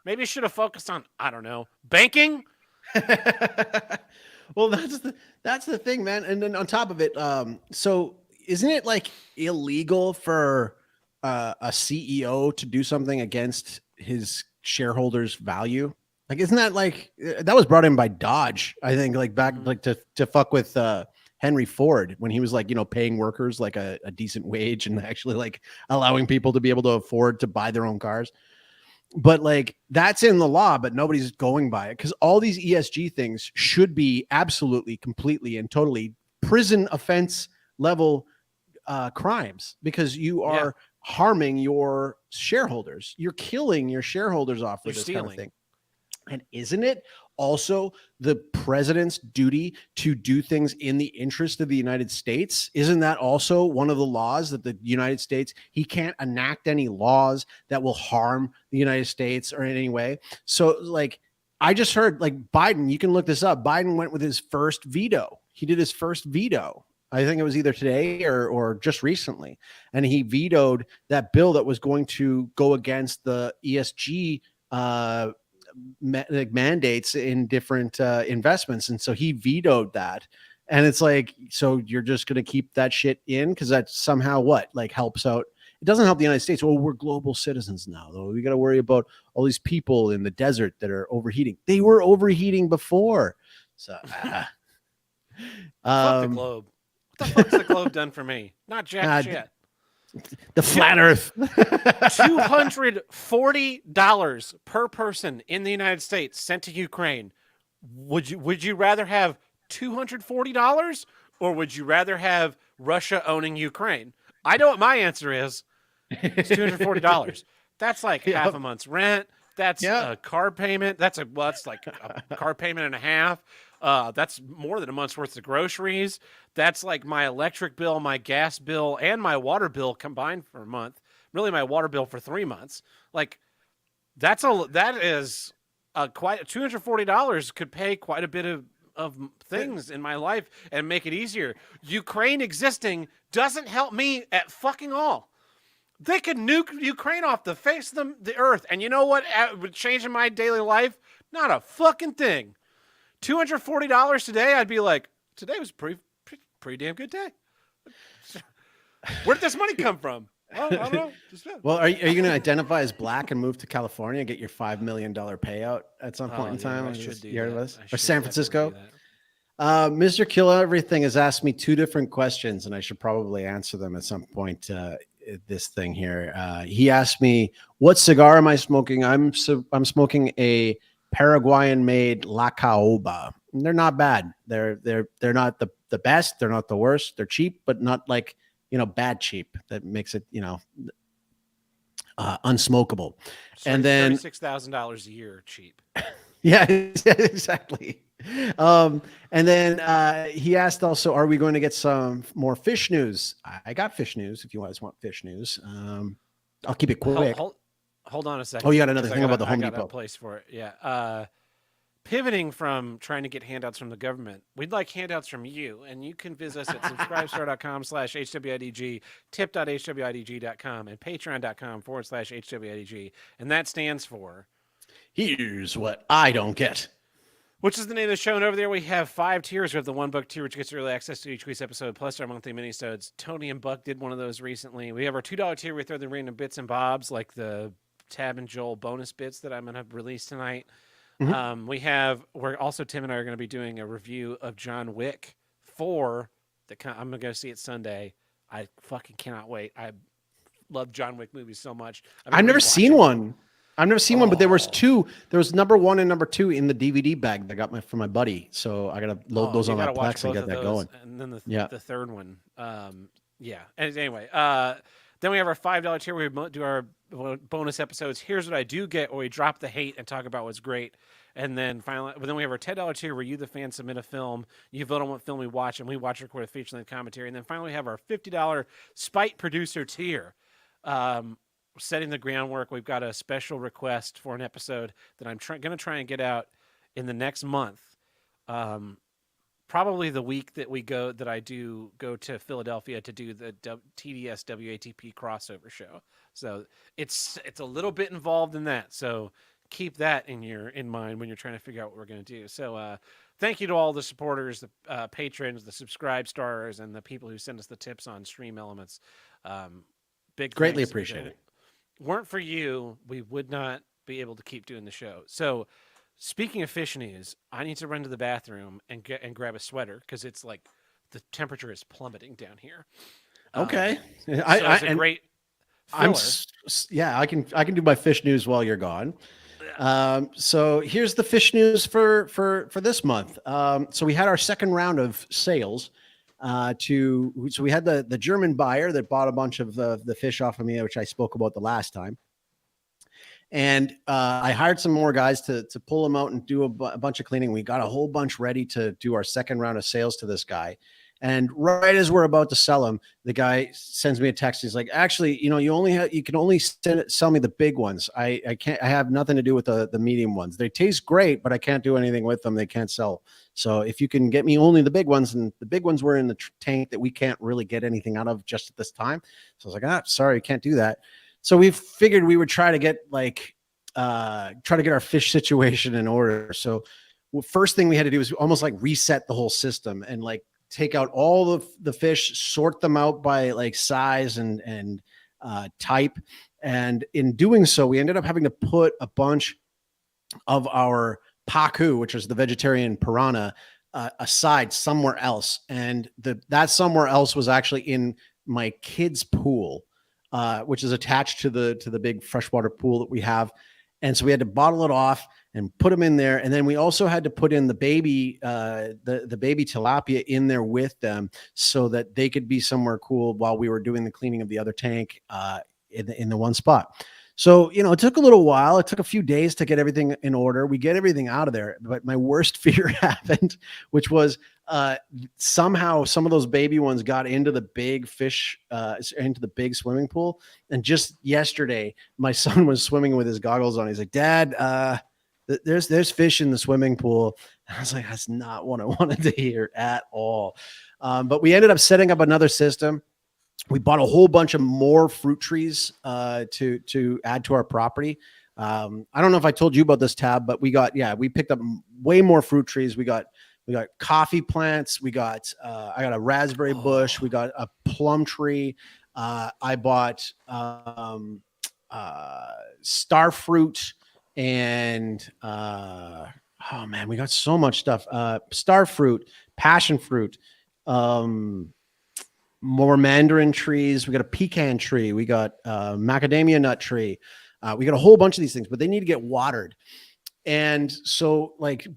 S1: maybe you should have focused on, I don't know, banking?
S2: Well, that's the thing, man. And then on top of it, so isn't it illegal for a CEO to do something against his shareholders' value? Isn't that that was brought in by Dodge, I think, back to fuck with Henry Ford when he was paying workers a decent wage and actually allowing people to be able to afford to buy their own cars. But that's in the law, but nobody's going by it, because all these ESG things should be absolutely, completely, and totally prison offense level crimes, because you are harming your shareholders. You're killing your shareholders off with this kind of thing. And isn't it also the president's duty to do things in the interest of the United States? Isn't that also one of the laws that the United States, he can't enact any laws that will harm the United States or in any way? So I just heard Biden, you can look this up. Biden went with his first veto. He did his first veto. I think it was either today or just recently. And he vetoed that bill that was going to go against the ESG mandates in different investments. And so he vetoed that. And it's so you're just going to keep that shit in because that somehow helps out. It doesn't help the United States. Well, we're global citizens now, though. We got to worry about all these people in the desert that are overheating. They were overheating before. So
S1: fuck the globe. What the fuck's the globe done for me? Not jack shit.
S2: The flat Earth.
S1: $240 per person in the United States sent to Ukraine. Would you rather have $240 or would you rather have Russia owning Ukraine? I know what my answer is. It's $240. That's half a month's rent. That's a car payment. That's a car payment and a half. That's more than a month's worth of groceries. That's my electric bill, my gas bill, and my water bill combined for a month. Really, my water bill for 3 months. That is quite $240 could pay quite a bit of things in my life and make it easier. Ukraine existing doesn't help me at fucking all. They could nuke Ukraine off the face of the earth, and you know what would change in my daily life? Not a fucking thing. $240 today, I'd be like, today was pretty damn good day. Where did this money come from? Well, I don't know.
S2: Well, are you going to identify as black and move to California and get your $5 million payout at some point in time?
S1: I should do
S2: that. Or San Francisco? Mr. Kill Everything has asked me 2 different questions, and I should probably answer them at some point. This thing here. He asked me, what cigar am I smoking? I'm smoking a Paraguayan-made La Caoba. They're not bad. They're not the best. They're not the worst. They're cheap, but not bad cheap. That makes it unsmokable. And then
S1: $36,000 a year cheap.
S2: Yeah, exactly. And then he asked also, are we going to get some more fish news? I got fish news if you guys want fish news. I'll keep it quick.
S1: Hold on a second.
S2: Oh, you got another thing about the Home
S1: I got
S2: Depot.
S1: a place for it. Yeah. pivoting from trying to get handouts from the government, we'd like handouts from you. And you can visit us at subscribestar.com/HWIDG, tip.hwidg.com, and patreon.com/HWIDG. And that stands for
S2: Here's What I Don't Get.
S1: Which is the name of the show. And over there we have 5 tiers. We have the $1 tier, which gets early access to each week's episode, plus our monthly minisodes. Tony and Buck did one of those recently. We have our $2 tier. We throw the random bits and bobs, like the Tab and Joel bonus bits that I'm going to release tonight. We're also, Tim and I are going to be doing a review of John Wick 4. I'm going to go see it Sunday. I fucking cannot wait. I love John Wick movies so much.
S2: I've never seen one. I've never seen one, but there was 2. There was number 1 and number 2 in the DVD bag that I got from my buddy. So I got to load those on my Plex and get that going.
S1: And then the third one. Yeah. And anyway, then we have our $5 tier. We do our bonus episodes. Here's what I do get, where we drop the hate and talk about what's great. And then finally, then we have our $10 tier, where you, the fan, submit a film. You vote on what film we watch, and we watch, record a feature-length commentary. And then finally, we have our $50 Spite Producer tier. Setting the groundwork. We've got a special request for an episode that I'm going to try and get out in the next month. Probably the week that I do go to Philadelphia to do the TDS WATP crossover show. So it's a little bit involved in that. So keep that in mind when you're trying to figure out what we're going to do. So thank you to all the supporters, the patrons, the subscribe stars, and the people who send us the tips on Stream Elements.
S2: Greatly appreciate it.
S1: Weren't for you, we would not be able to keep doing the show. So, speaking of fish news, I need to run to the bathroom and grab a sweater, because it's like the temperature is plummeting down here.
S2: Okay,
S1: it's a great filler.
S2: I can do my fish news while you're gone. So here's the fish news for this month. So we had our second round of sales. So we had the German buyer that bought a bunch of the fish off of me, which I spoke about the last time. And I hired some more guys to pull them out and do a bunch of cleaning. We got a whole bunch ready to do our second round of sales to this guy. And right as we're about to sell him, the guy sends me a text. He's like, actually, you can only sell me the big ones. I have nothing to do with the medium ones. They taste great, but I can't do anything with them. They can't sell. So if you can get me only the big ones, and the big ones were in the tank that we can't really get anything out of just at this time. So I was like, sorry, can't do that. So we figured we would try to get our fish situation in order. So first thing we had to do was almost like reset the whole system and take out all of the fish, sort them out by size and type. And in doing so, we ended up having to put a bunch of our pacu, which is the vegetarian piranha, aside somewhere else. And that somewhere else was actually in my kids' pool, which is attached to the big freshwater pool that we have. And so we had to bottle it off and put them in there. And then we also had to put in the baby tilapia in there with them so that they could be somewhere cool while we were doing the cleaning of the other tank in the one spot. So, it took a little while. It took a few days to get everything in order. We get everything out of there. But my worst fear happened, which was somehow some of those baby ones got into the big fish, into the big swimming pool. And just yesterday, my son was swimming with his goggles on. He's like, Dad, there's fish in the swimming pool. And I was like, that's not what I wanted to hear at all. But we ended up setting up another system. We bought a whole bunch of more fruit trees to add to our property. I don't know if I told you about this, Tab, but we picked up way more fruit trees. We got coffee plants. I got a raspberry bush. We got a plum tree. I bought star fruit and we got so much stuff. Star fruit, passion fruit, more mandarin trees. We got a pecan tree. We got macadamia nut tree. We got a whole bunch of these things, but they need to get watered. And so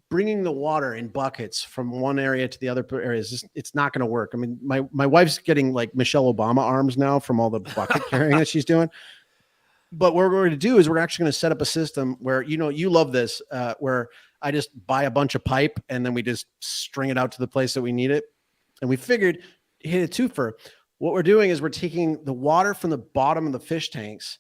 S2: bringing the water in buckets from one area to the other area is it's not going to work. I mean, my wife's getting Michelle Obama arms now from all the bucket carrying that she's doing. But what we're going to do is we're actually going to set up a system where, you love this, where I just buy a bunch of pipe and then we just string it out to the place that we need it. And we figured hit a twofer. What we're doing is we're taking the water from the bottom of the fish tanks,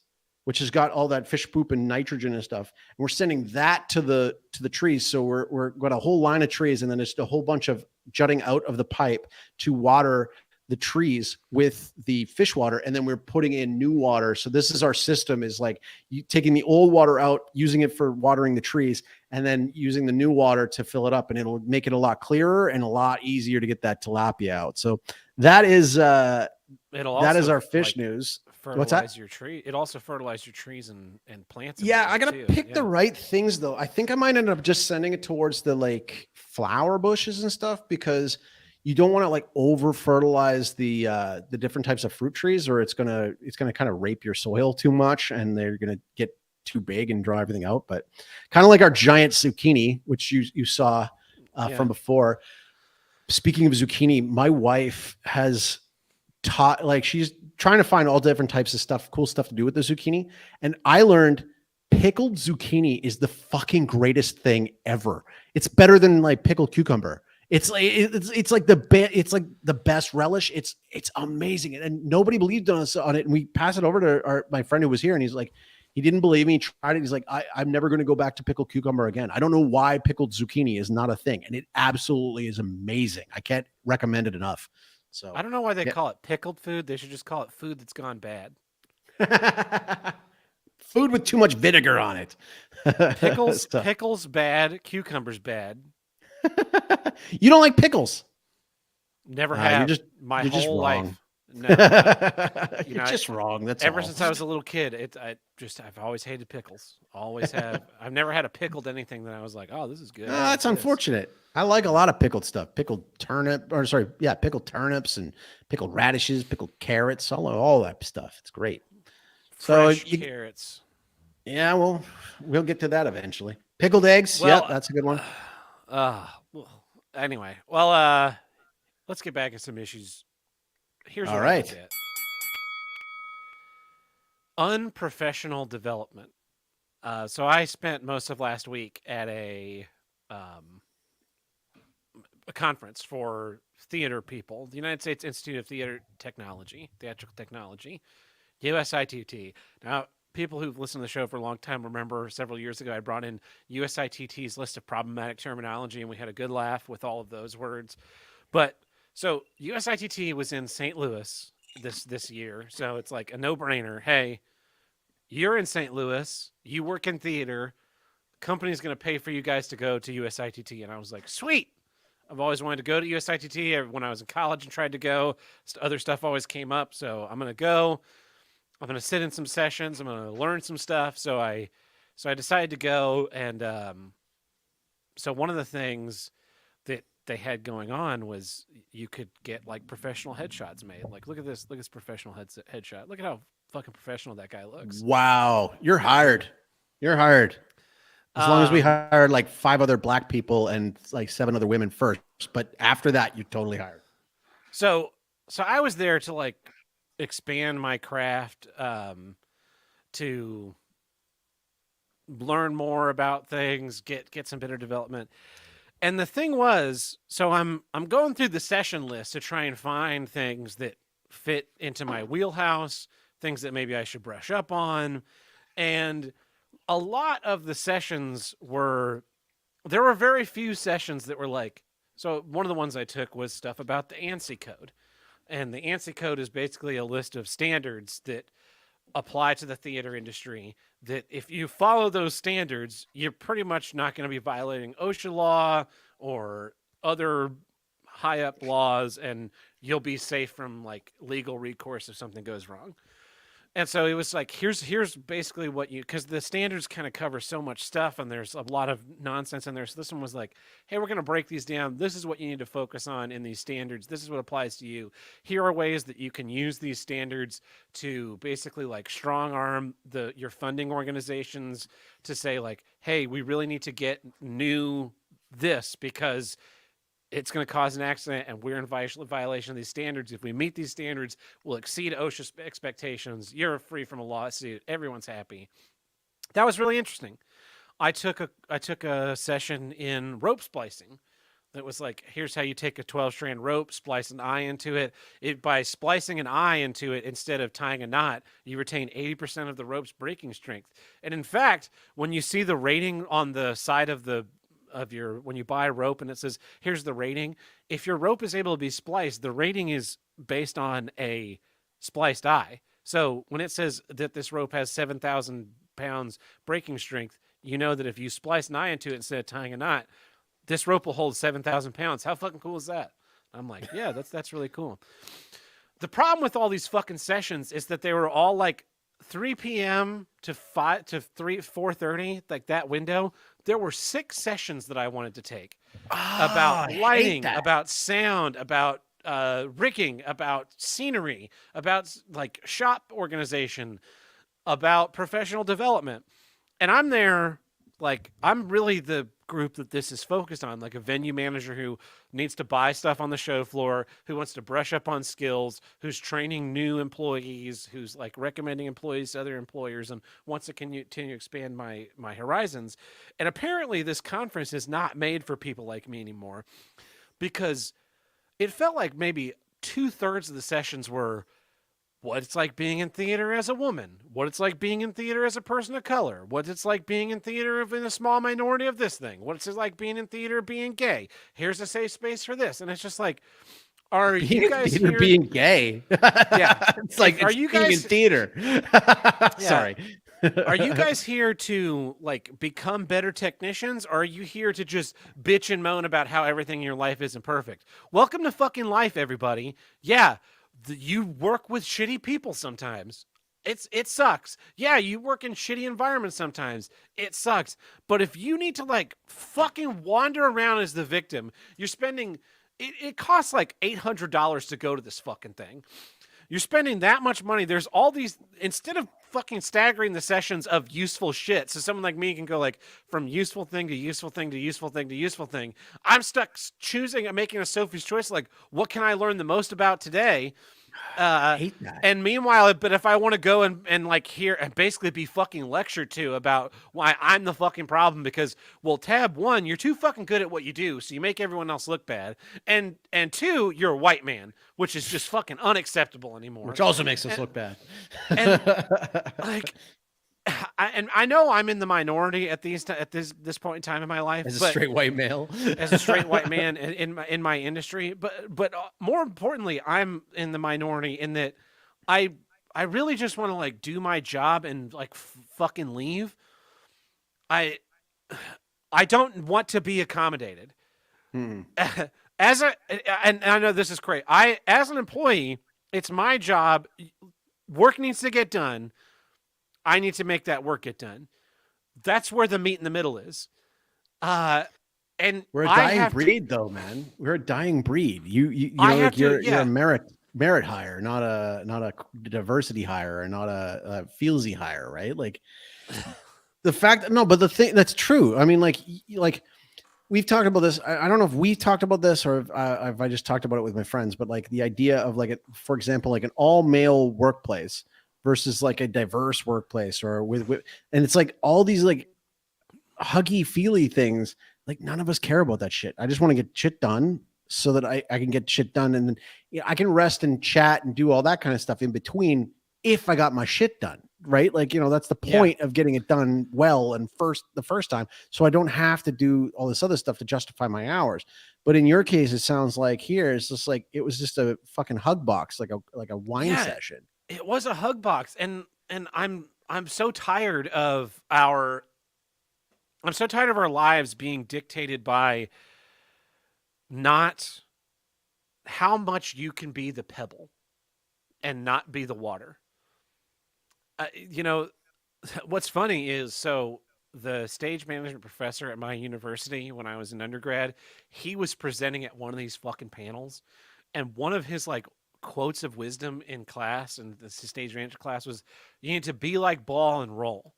S2: which has got all that fish poop and nitrogen and stuff. And we're sending that to the trees. So we're got a whole line of trees, and then there's a whole bunch of jutting out of the pipe to water the trees with the fish water, and then we're putting in new water. So this is our system, is like you taking the old water out, using it for watering the trees, and then using the new water to fill it up, and it'll make it a lot clearer and a lot easier to get that tilapia out. So that is our fish news. What's that?
S1: Your tree. It also fertilizes your trees and plants.
S2: Yeah, I gotta pick the right things though. I think I might end up just sending it towards the like flower bushes and stuff, because you don't want to like over fertilize the different types of fruit trees, or it's gonna kind of rape your soil too much, and they're gonna get too big and draw everything out. But kind of like our giant zucchini, which you saw from before. Speaking of zucchini, my wife has taught, like, she's trying to find all different types of stuff, cool stuff to do with the zucchini. And I learned pickled zucchini is the fucking greatest thing ever. It's better than like pickled cucumber. It's like the best relish. It's amazing, and nobody believed us on it. And we passed it over to my friend who was here, and he's like, he didn't believe me. He tried it. He's like, I'm never going to go back to pickled cucumber again. I don't know why pickled zucchini is not a thing, and it absolutely is amazing. I can't recommend it enough. So
S1: I don't know why they call it pickled food. They should just call it food that's gone bad.
S2: Food with too much vinegar on it.
S1: Pickles bad. Cucumbers bad.
S2: You don't like pickles?
S1: Never have.
S2: You're just
S1: whole
S2: wrong.
S1: life. No,
S2: You're just wrong. That's
S1: ever
S2: all.
S1: Since I was a little kid. I've always hated pickles. Always have. I've never had a pickled anything that I was like, oh, this is good.
S2: That's unfortunate. I like a lot of pickled stuff. Pickled turnips and pickled radishes, pickled carrots, all that stuff. It's great.
S1: Fresh carrots.
S2: Yeah, well, we'll get to that eventually. Pickled eggs.
S1: Well,
S2: yeah, that's a good one.
S1: Anyway, well, let's get back to some issues. Here's what I get. Unprofessional development. So I spent most of last week at a conference for theater people, the United States Institute of Theatrical Technology, USITT. Now, people who've listened to the show for a long time remember several years ago I brought in USITT's list of problematic terminology, and we had a good laugh with all of those words. But so USITT was in St. Louis this year, so it's like a no-brainer. Hey, you're in St. Louis, you work in theater, company's going to pay for you guys to go to USITT. And I was like, sweet. I've always wanted to go to USITT. When I was in college and tried to go, other stuff always came up, so I'm going to go. I'm going to sit in some sessions. I'm going to learn some stuff. So I decided to go. And so one of the things that they had going on was you could get like professional headshots made. Like, look at this professional headshot. Look at how fucking professional that guy looks.
S2: Wow. You're hired. As long as we hired like 5 other black people and like 7 other women first. But after that, you're totally hired.
S1: So I was there to like expand my craft, to learn more about things, get some better development. And the thing was, so I'm going through the session list to try and find things that fit into my wheelhouse, things that maybe I should brush up on. And a lot of the sessions there were very few sessions that were like, so one of the ones I took was stuff about the ANSI code. And the ANSI code is basically a list of standards that apply to the theater industry, that if you follow those standards, you're pretty much not going to be violating OSHA law or other high up laws, and you'll be safe from like legal recourse if something goes wrong. And so it was like, here's basically what because the standards kind of cover so much stuff and there's a lot of nonsense in there. So this one was like, hey, we're going to break these down. This is what you need to focus on in these standards. This is what applies to you. Here are ways that you can use these standards to basically like strong arm your funding organizations to say like, hey, we really need to get this because it's going to cause an accident and we're in violation of these standards. If we meet these standards, we'll exceed OSHA expectations. You're free from a lawsuit. Everyone's happy. That was really interesting. I took a session in rope splicing, that was like, here's how you take a 12-strand rope, splice an eye into it. By splicing an eye into it instead of tying a knot, you retain 80% of the rope's breaking strength. And in fact, when you see the rating on the side of when you buy a rope and it says, here's the rating, if your rope is able to be spliced, the rating is based on a spliced eye. So when it says that this rope has 7,000 pounds breaking strength, you know that if you splice an eye into it instead of tying a knot, this rope will hold 7,000 pounds. How fucking cool is that? I'm like, yeah, that's really cool. The problem with all these fucking sessions is that they were all like 3 p.m. to 4:30, like that window. There were 6 sessions that I wanted to take about lighting, about sound, about rigging, about scenery, about like shop organization, about professional development. And I'm there, like, I'm really the group that this is focused on, like a venue manager who needs to buy stuff on the show floor, who wants to brush up on skills, who's training new employees, who's like recommending employees to other employers, and wants to continue to expand my horizons. And apparently this conference is not made for people like me anymore, because it felt like maybe 2/3 of the sessions were what it's like being in theater as a woman, what it's like being in theater as a person of color, what it's like being in theater in a small minority of this thing, what it's like being in theater being gay. Here's a safe space for this. And it's just like, are you guys here
S2: being gay?
S1: Yeah.
S2: It's like,
S1: are you guys
S2: in theater? Sorry.
S1: Are you guys here to like become better technicians, or are you here to just bitch and moan about how everything in your life isn't perfect? Welcome to fucking life, everybody. Yeah. You work with shitty people sometimes. It sucks. Yeah, you work in shitty environments sometimes. It sucks. But if you need to like fucking wander around as the victim, you're spending it costs like $800 to go to this fucking thing. You're spending that much money. There's all these, instead of fucking staggering the sessions of useful shit, so someone like me can go like from useful thing to useful thing to useful thing to useful thing, I'm stuck choosing and making a Sophie's choice, like, what can I learn the most about today?
S2: I hate that.
S1: And meanwhile, but if I want to go and like hear and basically be fucking lectured to about why I'm the fucking problem, because, well, tab 1, you're too fucking good at what you do, so you make everyone else look bad, and 2, you're a white man, which is just fucking unacceptable anymore.
S2: Which also makes us look bad.
S1: And like, I know I'm in the minority at this point in time in my life
S2: as a straight white male,
S1: as a straight white man in my industry, but more importantly, I'm in the minority in that I really just want to like do my job and like fucking leave. I don't want to be accommodated. And I know this is great. As an employee, it's my job. Work needs to get done. I need to make that work get done. That's where the meat in the middle is. And
S2: we're a dying breed, though, man. We're a dying breed. You know, like you're a merit hire, not a diversity hire, or not a feelsy hire, right? Like the fact that, no, but the thing that's true. I mean, like we've talked about this. I don't know if we talked about this or if I just talked about it with my friends, but like the idea of like, for example, like an all male workplace versus like a diverse workplace, or with and it's like all these like huggy feely things. Like none of us care about that shit. I just want to get shit done so that I can get shit done, and then I can rest and chat and do all that kind of stuff in between if I got my shit done, right? Like, you know, that's the point of getting it done well and the first time, so I don't have to do all this other stuff to justify my hours. But in your case, it sounds like here it's just like it was just a fucking hug box, like a wine session.
S1: It was a hug box, and I'm so tired of our lives being dictated by not how much you can be the pebble and not be the water. You know, what's funny is, so the stage management professor at my university when I was an undergrad, he was presenting at one of these fucking panels, and one of his like quotes of wisdom in class, and the stage management class, was, you need to be like ball and roll,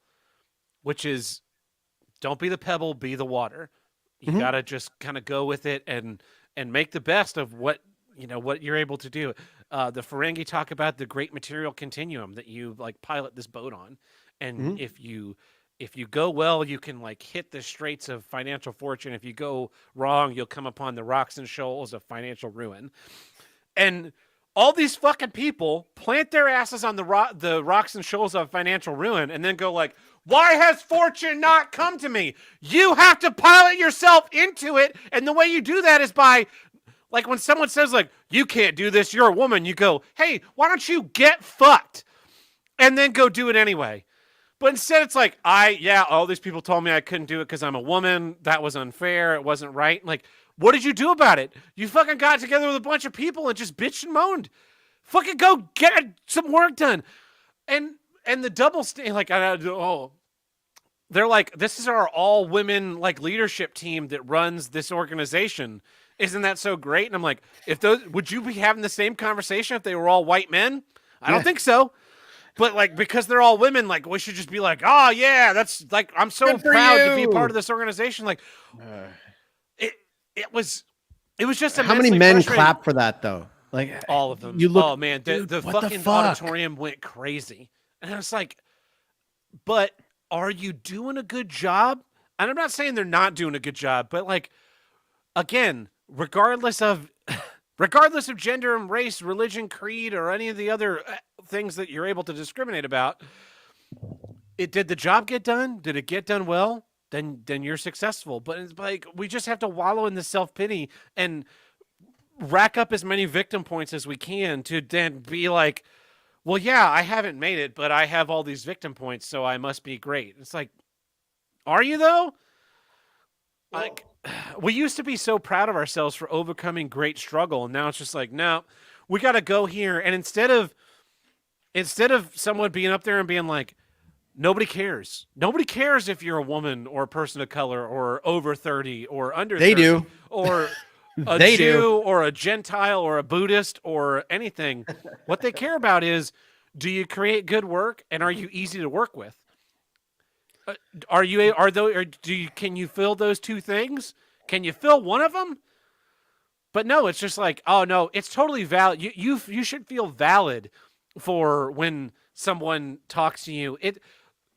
S1: which is, don't be the pebble, be the water. You gotta just kind of go with it and make the best of what you're able to do. The Ferengi talk about the great material continuum that you like pilot this boat on, and if you if you go well, you can like hit the straits of financial fortune. If you go wrong, you'll come upon the rocks and shoals of financial ruin. And all these fucking people plant their asses on the rocks and shoals of financial ruin and then go like, why has fortune not come to me? You have to pilot yourself into it. And the way you do that is by, like, when someone says, like, you can't do this, you're a woman, you go, hey, why don't you get fucked? And then go do it anyway. But instead it's like, all these people told me I couldn't do it because I'm a woman. That was unfair. It wasn't right. Like, what did you do about it? You fucking got together with a bunch of people and just bitched and moaned. Fucking go get some work done. And the double like, they're like, this is our all women like leadership team that runs this organization. Isn't that so great? And I'm like, would you be having the same conversation if they were all white men? I don't think so. But like, because they're all women, like, we should just be like, oh yeah, that's like, I'm so proud to be part of this organization. Like, it was just
S2: how many men clap for that though? Like
S1: all of them. Oh man, the fucking auditorium went crazy. And I was like, but are you doing a good job? And I'm not saying they're not doing a good job, but like, again, regardless of gender and race, religion, creed, or any of the other things that you're able to discriminate about, did the job get done? Did it get done well? Then you're successful. But it's like, we just have to wallow in the self-pity and rack up as many victim points as we can to then be like, well, yeah, I haven't made it, but I have all these victim points, so I must be great. It's like, are you though? Like, we used to be so proud of ourselves for overcoming great struggle, and now it's just like, no, we got to go here. And instead of someone being up there and being like, nobody cares. Nobody cares if you're a woman or a person of color or over 30 or under 30.
S2: They do.
S1: Or a
S2: They
S1: Jew
S2: do.
S1: or a Gentile or a Buddhist or anything. What they care about is, do you create good work and are you easy to work with? Can you fill those two things? Can you fill one of them? But no, it's just like, oh no, it's totally valid. You should feel valid for when someone talks to you.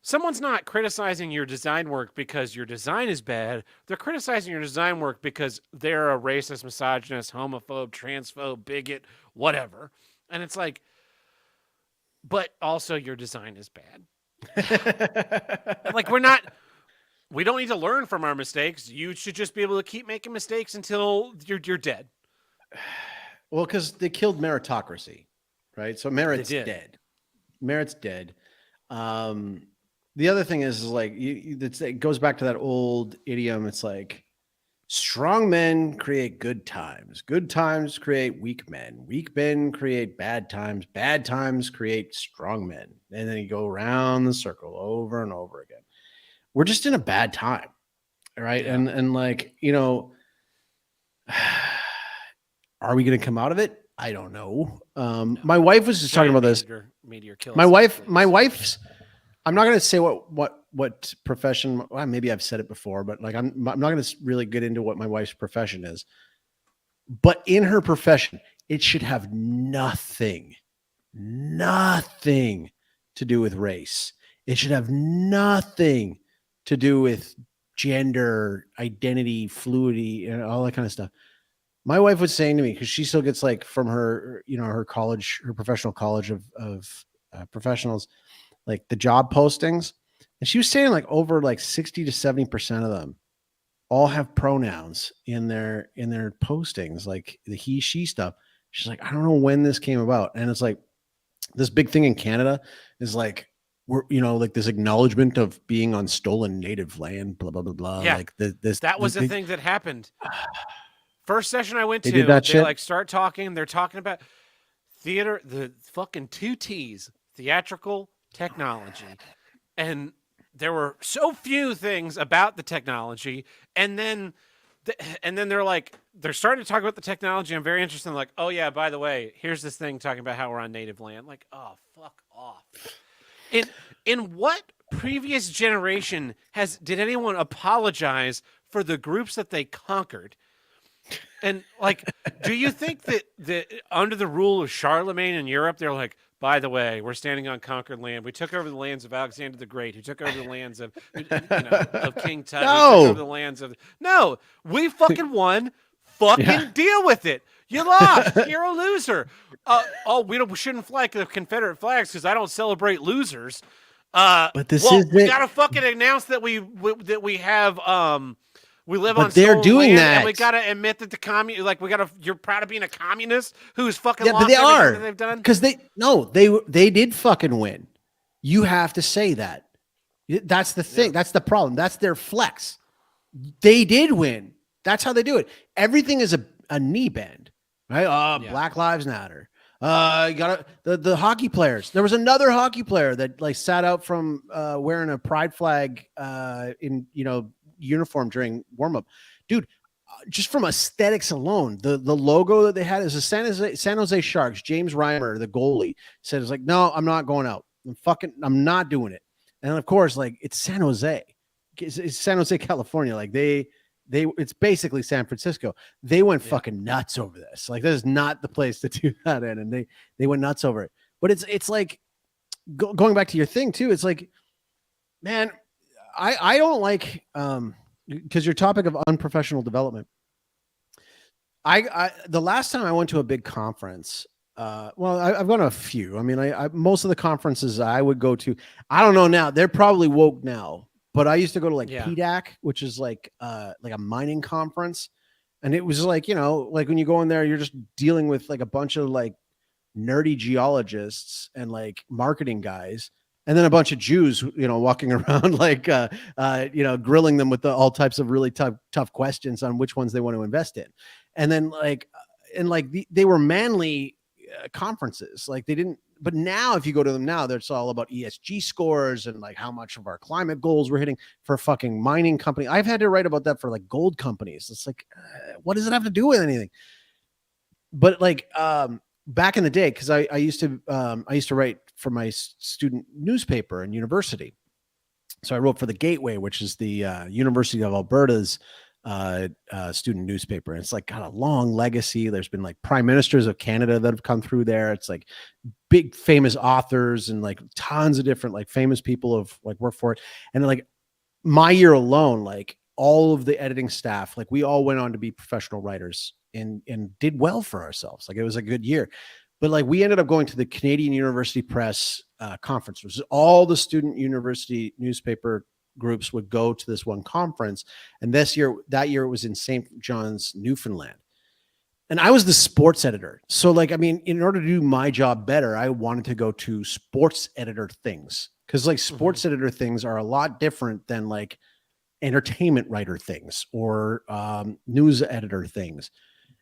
S1: Someone's not criticizing your design work because your design is bad. They're criticizing your design work because they're a racist, misogynist, homophobe, transphobe, bigot, whatever. And it's like, but also your design is bad. Like, we don't need to learn from our mistakes. You should just be able to keep making mistakes until you're dead.
S2: Well, because they killed meritocracy, right? So merit's dead. Merit's dead. The other thing is like, it goes back to that old idiom. It's like, strong men create good times. Good times create weak men. Weak men create bad times. Bad times create strong men. And then you go around the circle over and over again. We're just in a bad time, right? Yeah. And like, are we going to come out of it? I don't know. My wife was just talking about this. My wife's, I'm not going to say what profession. Well, maybe I've said it before, but like, I'm not going to really get into what my wife's profession is. But in her profession, it should have nothing to do with race. It should have nothing to do with gender, identity, fluidity, and all that kind of stuff. My wife was saying to me, because she still gets like from her, her college, her professional college of professionals, like the job postings. And she was saying like over like 60 to 70% of them all have pronouns in their postings, like the he, she stuff. She's like, I don't know when this came about. And it's like, this big thing in Canada is like, we're, like this acknowledgement of being on stolen native land, blah, blah, blah, blah.
S1: Yeah.
S2: Like
S1: that was the thing that happened. First session I went to,
S2: they
S1: like start talking. They're talking about theater, the fucking 2 T's, theatrical technology. And there were so few things about the technology. And then they're starting to talk about the technology. I'm very interested in like, oh yeah, by the way, here's this thing talking about how we're on native land. Like, oh, fuck off. In what previous generation did anyone apologize for the groups that they conquered? And like, do you think that under the rule of Charlemagne in Europe, they're like, by the way, we're standing on conquered land. We took over the lands of Alexander the Great, who took over the lands of, of King Tut, who took over the lands of. No, we fucking won. Fucking deal with it. You lost. You're a loser. We shouldn't fly the Confederate flags because I don't celebrate losers.
S2: But this
S1: we gotta fucking announce that we have we live on.
S2: But they're doing
S1: land,
S2: that,
S1: and we gotta admit that you're proud of being a communist who's fucking lost
S2: but they
S1: everything
S2: are
S1: that they've done.
S2: because they did fucking win. You have to say that. That's the thing. That's the problem. That's their flex. They did win. That's how they do it. Everything is a knee bend, right? Black Lives Matter. You got the hockey players. There was another hockey player that like sat out from wearing a pride flag in uniform during warm up. Dude, just from aesthetics alone, the logo that they had is a San Jose Sharks. James Reimer, the goalie, said it's like, no, I'm not going out. I'm not doing it. And of course, like it's San Jose. It's San Jose, California. Like it's basically San Francisco. They went fucking nuts over this. Like this is not the place to do that in, and they went nuts over it. But it's like going back to your thing too. It's like, man, I don't like because your topic of unprofessional development. The last time I went to a big conference, I've gone to a few. I mean, most of the conferences I would go to, I don't know now. They're probably woke now. But I used to go to PDAC, which is like a mining conference. And it was like, like when you go in there, you're just dealing with like a bunch of like nerdy geologists and like marketing guys. And then a bunch of Jews, walking around like, grilling them with all types of really tough questions on which ones they want to invest in. And then they were manly conferences. Like they didn't. But now, if you go to them now, it's all about ESG scores and like how much of our climate goals we're hitting for a fucking mining company. I've had to write about that for like gold companies. It's like, what does it have to do with anything? But like back in the day, because I used to write for my student newspaper in university. So I wrote for the Gateway, which is the University of Alberta's student newspaper. And it's like got a long legacy. There's been like prime ministers of Canada that have come through there. It's like big famous authors and like tons of different like famous people have like worked for it. And like my year alone, like all of the editing staff, like we all went on to be professional writers and did well for ourselves. Like it was a good year. But like we ended up going to the Canadian University Press conference, which is all the student university newspaper groups would go to this one conference. And that year it was in St. John's, Newfoundland. And I was the sports editor. So like, I mean, in order to do my job better, I wanted to go to sports editor things. Cause like sports editor things are a lot different than like entertainment writer things or news editor things.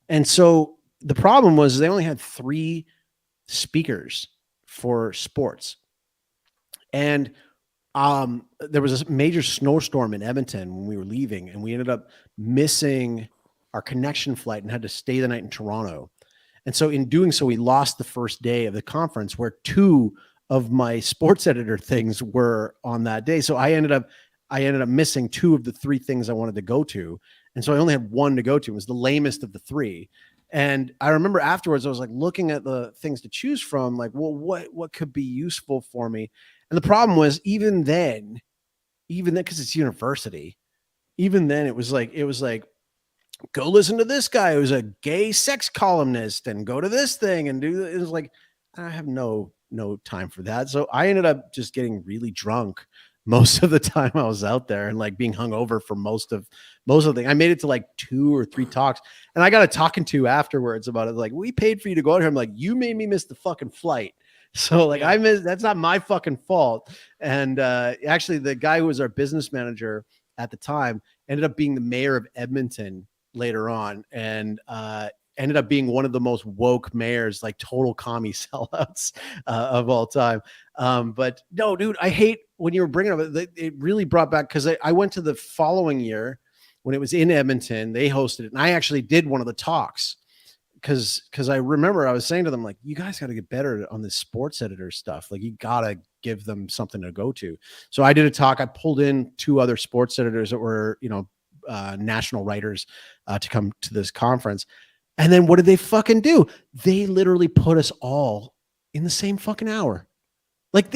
S2: And so the problem was they only had 3 speakers for sports. And there was a major snowstorm in Edmonton when we were leaving, and we ended up missing our connection flight and had to stay the night in Toronto. And so in doing so, we lost the first day of the conference where 2 of my sports editor things were on that day. So I ended up missing 2 of the 3 things I wanted to go to. And so I only had 1 to go to. It was the lamest of the 3. And I remember afterwards, I was like looking at the things to choose from, like, well, what could be useful for me? And the problem was even then, because it's university, even then it was like, go listen to this guy who's a gay sex columnist and go to this thing and do it. It was like, I have no time for that. So I ended up just getting really drunk most of the time I was out there and like being hungover for most of the thing. I made it to like 2 or 3 talks, and I got a talking to afterwards about it. Like, we paid for you to go out here. I'm like, you made me miss the fucking flight. So like that's not my fucking fault. And actually the guy who was our business manager at the time ended up being the mayor of Edmonton later on, and ended up being one of the most woke mayors, like total commie sellouts of all time. But no, dude, I hate when you were bringing up it really brought back, because I went to the following year when it was in Edmonton. They hosted it, and I actually did one of the talks because I remember I was saying to them, like, you guys got to get better on this sports editor stuff. Like, you got to give them something to go to. So I did a talk. I pulled in 2 other sports editors that were, national writers to come to this conference. And then what did they fucking do? They literally put us all in the same fucking hour. Like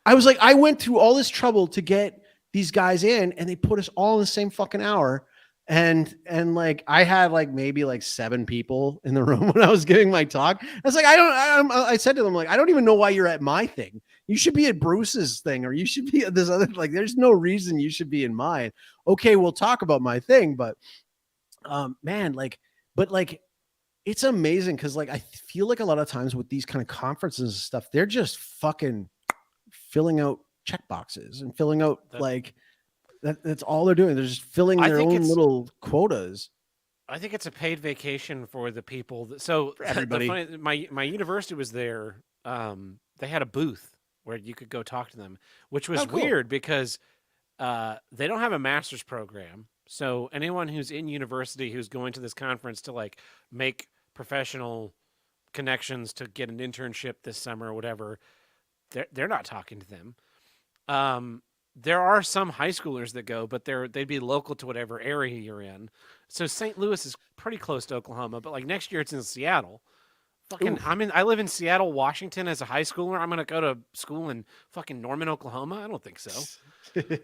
S2: I was like, I went through all this trouble to get these guys in, and they put us all in the same fucking hour. And like I had like maybe like 7 people in the room when I was giving my talk. I was like, I said to them, like, I don't even know why you're at my thing. You should be at Bruce's thing, or you should be at this other, like, there's no reason you should be in mine. Okay, we'll talk about my thing, but man, like, but like, it's amazing because like I feel like a lot of times with these kind of conferences and stuff, they're just fucking filling out check boxes and filling out like that's all they're doing. They're just filling their own little quotas.
S1: I think it's a paid vacation for the people. So
S2: for everybody.
S1: My university was there. They had a booth where you could go talk to them, which was weird because they don't have a master's program. So anyone who's in university who's going to this conference to like make professional connections to get an internship this summer or whatever, they're not talking to them. There are some high schoolers that go, but they'd be local to whatever area you're in. So St. Louis is pretty close to Oklahoma, but like next year it's in Seattle. I live in Seattle, Washington as a high schooler. I'm going to go to school in fucking Norman, Oklahoma. I don't think so.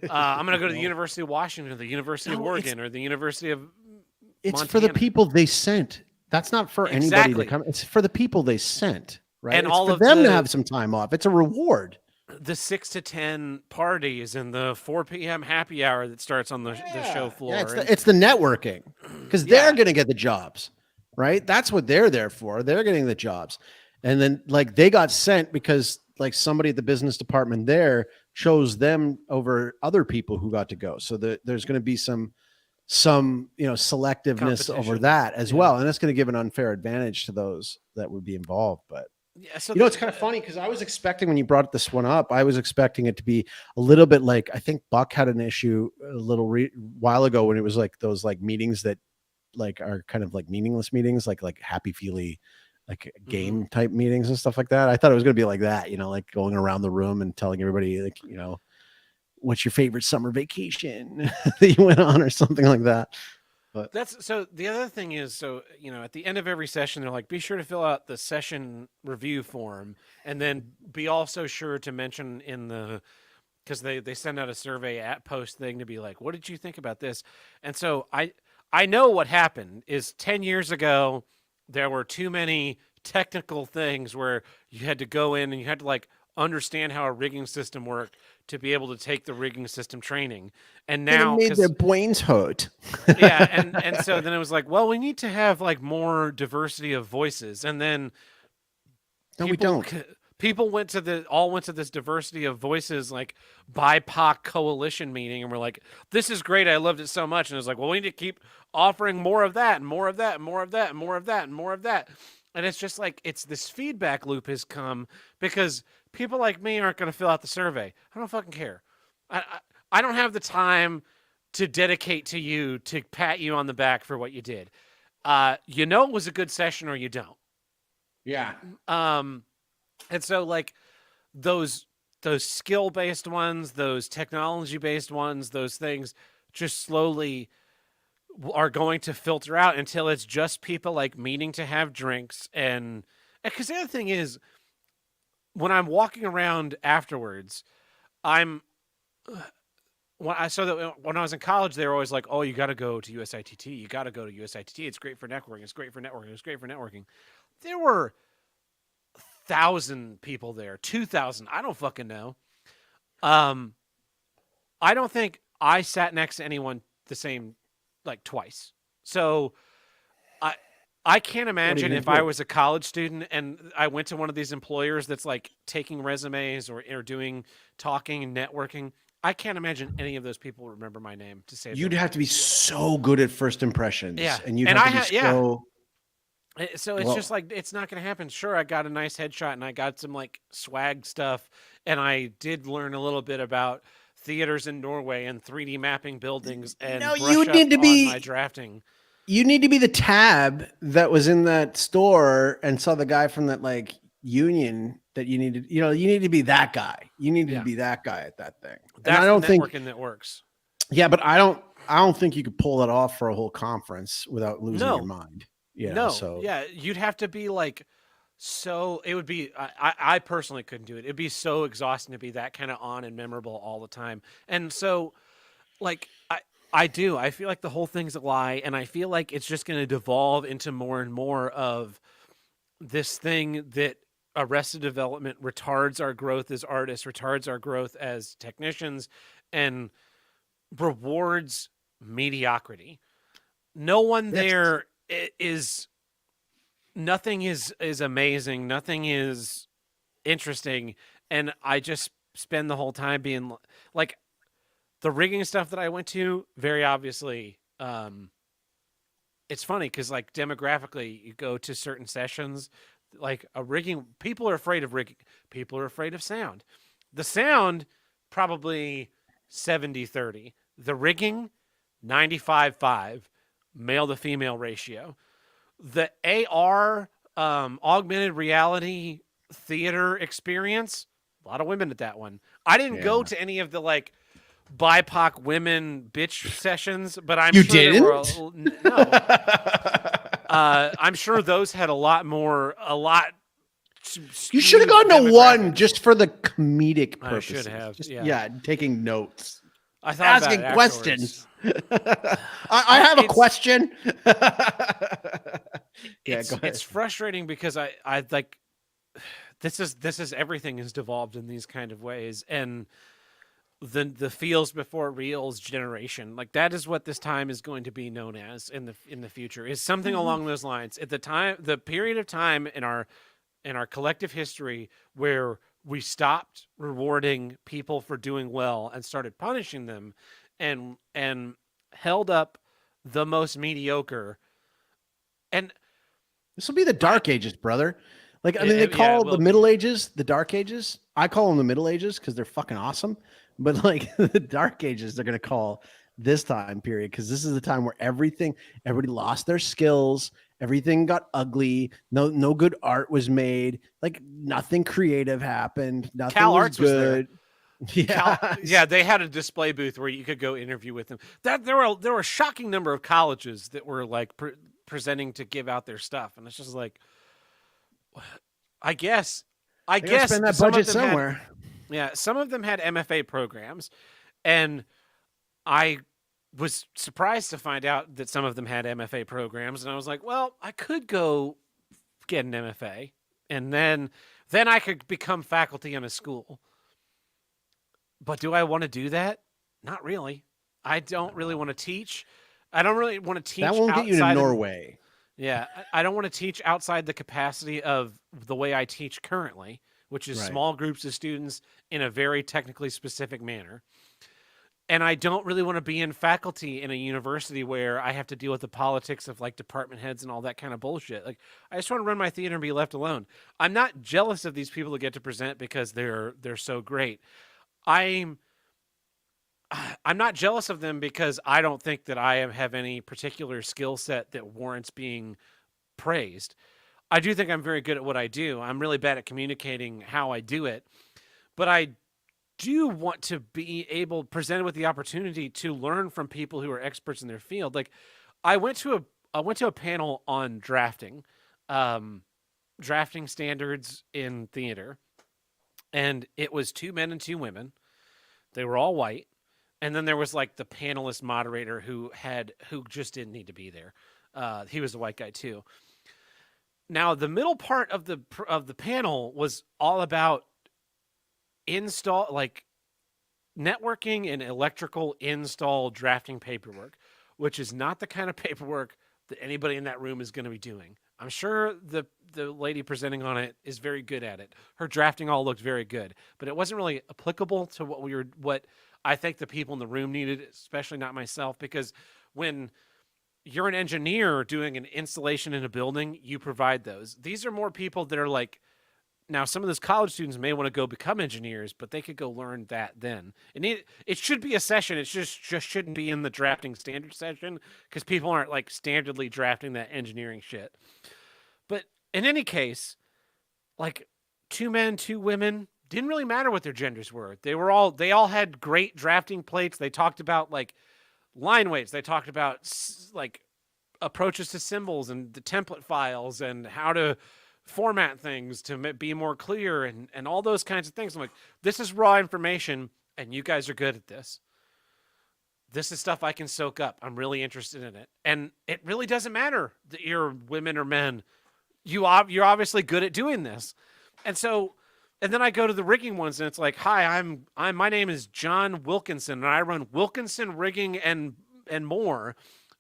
S1: I'm going to go to the University of Washington or the University of Oregon or the University of
S2: It's
S1: Montana.
S2: for the people they sent. That's not for anybody to come. It's for the people they sent, right?
S1: And
S2: it's
S1: all
S2: for
S1: of
S2: them to have some time off. It's a reward.
S1: The 6 to 10 parties and the 4 p.m. happy hour that starts on the show floor.
S2: Yeah, it's the networking because they're going to get the jobs, right? That's what they're there for. They're getting the jobs. And then like they got sent because like somebody at the business department there chose them over other people who got to go. So there's going to be some selectiveness over that as well. And that's going to give an unfair advantage to those that would be involved. But
S1: yeah, so
S2: it's kind of funny because I was expecting when you brought this one up, I was expecting it to be a little bit like, I think Buck had an issue a little while ago when it was like those like meetings that like are kind of like meaningless meetings, like happy feely, like game type meetings and stuff like that. I thought it was going to be like that, like going around the room and telling everybody like, what's your favorite summer vacation that you went on or something like that. But
S1: that's so the other thing is, at the end of every session, they're like, be sure to fill out the session review form and then be also sure to mention because they send out a survey at post thing to be like, what did you think about this? And so I know what happened is 10 years ago, there were too many technical things where you had to go in and you had to like understand how a rigging system worked to be able to take the rigging system training. And now
S2: it made their brains hurt.
S1: Yeah. And so then it was like, well, we need to have like more diversity of voices. And then
S2: we don't.
S1: People went to this diversity of voices, like BIPOC coalition meeting. And we're like, this is great. I loved it so much. And it was like, well, we need to keep offering more of that and more of that and more of that and more of that and more of that. And it's just like, it's this feedback loop has come because people like me aren't going to fill out the survey. I don't fucking care. I don't have the time to dedicate to you to pat you on the back for what you did. It was a good session or you don't.
S2: Yeah.
S1: And so like those skill-based ones, those technology-based ones, those things just slowly are going to filter out until it's just people like meeting to have drinks. And because the other thing is, when I'm walking around afterwards, when I was in college, they were always like, oh, you got to go to USITT. You got to go to USITT. It's great for networking. It's great for networking. It's great for networking. There were 1,000 people there, 2,000. I don't fucking know. I don't think I sat next to anyone the same, like twice. So I can't imagine if I was a college student and I went to one of these employers that's like taking resumes or doing talking and networking. I can't imagine any of those people remember my name to say.
S2: You'd have to be so good at first impressions.
S1: Yeah.
S2: And you'd have to be so...
S1: So it's just like, it's not going to happen. Sure, I got a nice headshot and I got some like swag stuff. And I did learn a little bit about theaters in Norway and 3D mapping buildings and my drafting.
S2: You need to be the tab that was in that store and saw the guy from that like union that you needed. You need to be that guy. You need to be that guy at that thing.
S1: That's
S2: and I don't
S1: the
S2: think
S1: networking that works.
S2: Yeah, but I don't think you could pull that off for a whole conference without losing your mind. Yeah.
S1: Yeah, you'd have to be like so it would be I personally couldn't do it. It'd be so exhausting to be that kind of on and memorable all the time. And so like I feel like the whole thing's a lie, and I feel like it's just going to devolve into more and more of this thing that Arrested Development retards our growth as artists, retards our growth as technicians, and rewards mediocrity. No one there is, nothing is amazing, nothing is interesting, and I just spend the whole time being like, the rigging stuff that I went to, very obviously, it's funny because like demographically, you go to certain sessions, like a rigging, people are afraid of rigging, people are afraid of sound. The sound, probably 70-30. The rigging, 95-5, male to female ratio. The AR, augmented reality theater experience, a lot of women at that one. I didn't go to any of the like BIPOC women bitch sessions, but I'm
S2: you
S1: sure
S2: didn't.
S1: No. I'm sure those had a lot more.
S2: You should have gone to one just for the comedic purposes.
S1: I should have.
S2: Just,
S1: yeah,
S2: taking notes.
S1: I thought
S2: asking
S1: about it
S2: questions. I have a question.
S1: It's frustrating because I like this is everything has devolved in these kind of ways, and the feels before reels generation, like that is what this time is going to be known as in the future, is something along those lines. At the period of time in our collective history where we stopped rewarding people for doing well and started punishing them, and held up the most mediocre. And
S2: this will be the Dark Ages, brother. Like, I mean, they call the Middle Ages the Dark Ages. I call them the Middle Ages because they're fucking awesome. But like the Dark Ages, they're going to call this time period because this is the time where everybody lost their skills. Everything got ugly. No good art was made. Like nothing creative happened. Nothing
S1: Cal
S2: was
S1: Arts
S2: good.
S1: Yeah, they had a display booth where you could go interview with them. There were a shocking number of colleges that were like presenting to give out their stuff, and it's just like, I guess
S2: spend that budget somewhere.
S1: Some of them had MFA programs, and I was surprised to find out that some of them had MFA programs, and I was like, well, I could go get an MFA, and then I could become faculty in a school. But do I want to do that? Not really. I don't really want to teach. I don't really want to teach.
S2: That won't get you to Norway.
S1: I don't want to teach outside the capacity of the way I teach currently, which is small groups of students in a very technically specific manner. And I don't really want to be in faculty in a university where I have to deal with the politics of like department heads and all that kind of bullshit. Like, I just want to run my theater and be left alone. I'm not jealous of these people that get to present because they're so great. I'm not jealous of them because I don't think that I have any particular skill set that warrants being praised. I do think I'm very good at what I do. I'm really bad at communicating how I do it, but I do want to be able, presented with the opportunity to learn from people who are experts in their field. Like, I went to a panel on drafting standards in theater, and it was 2 men and 2 women. They were all white. And then there was like the panelist moderator who just didn't need to be there. He was a white guy too. Now the middle part of the panel was all about networking and electrical install drafting paperwork, which is not the kind of paperwork that anybody in that room is going to be doing. I'm sure the lady presenting on it is very good at it. Her drafting all looked very good, but it wasn't really applicable to what I think the people in the room needed, especially not myself, because when you're an engineer doing an installation in a building, you provide those. These are more people that are like, now some of those college students may want to go become engineers, but they could go learn that then. It should be a session. It just shouldn't be in the drafting standard session because people aren't like standardly drafting that engineering shit. But in any case, like 2 men, 2 women, didn't really matter what their genders were. They all had great drafting plates. They talked about like line weights. They talked about like approaches to symbols and the template files and how to format things to be more clear and all those kinds of things. I'm like, this is raw information, and you guys are good at this. This is stuff I can soak up. I'm really interested in it. And it really doesn't matter that you're women or men. You're obviously good at doing this. And so, and then I go to the rigging ones, and it's like, hi, my name is John Wilkinson, and I run Wilkinson Rigging and more.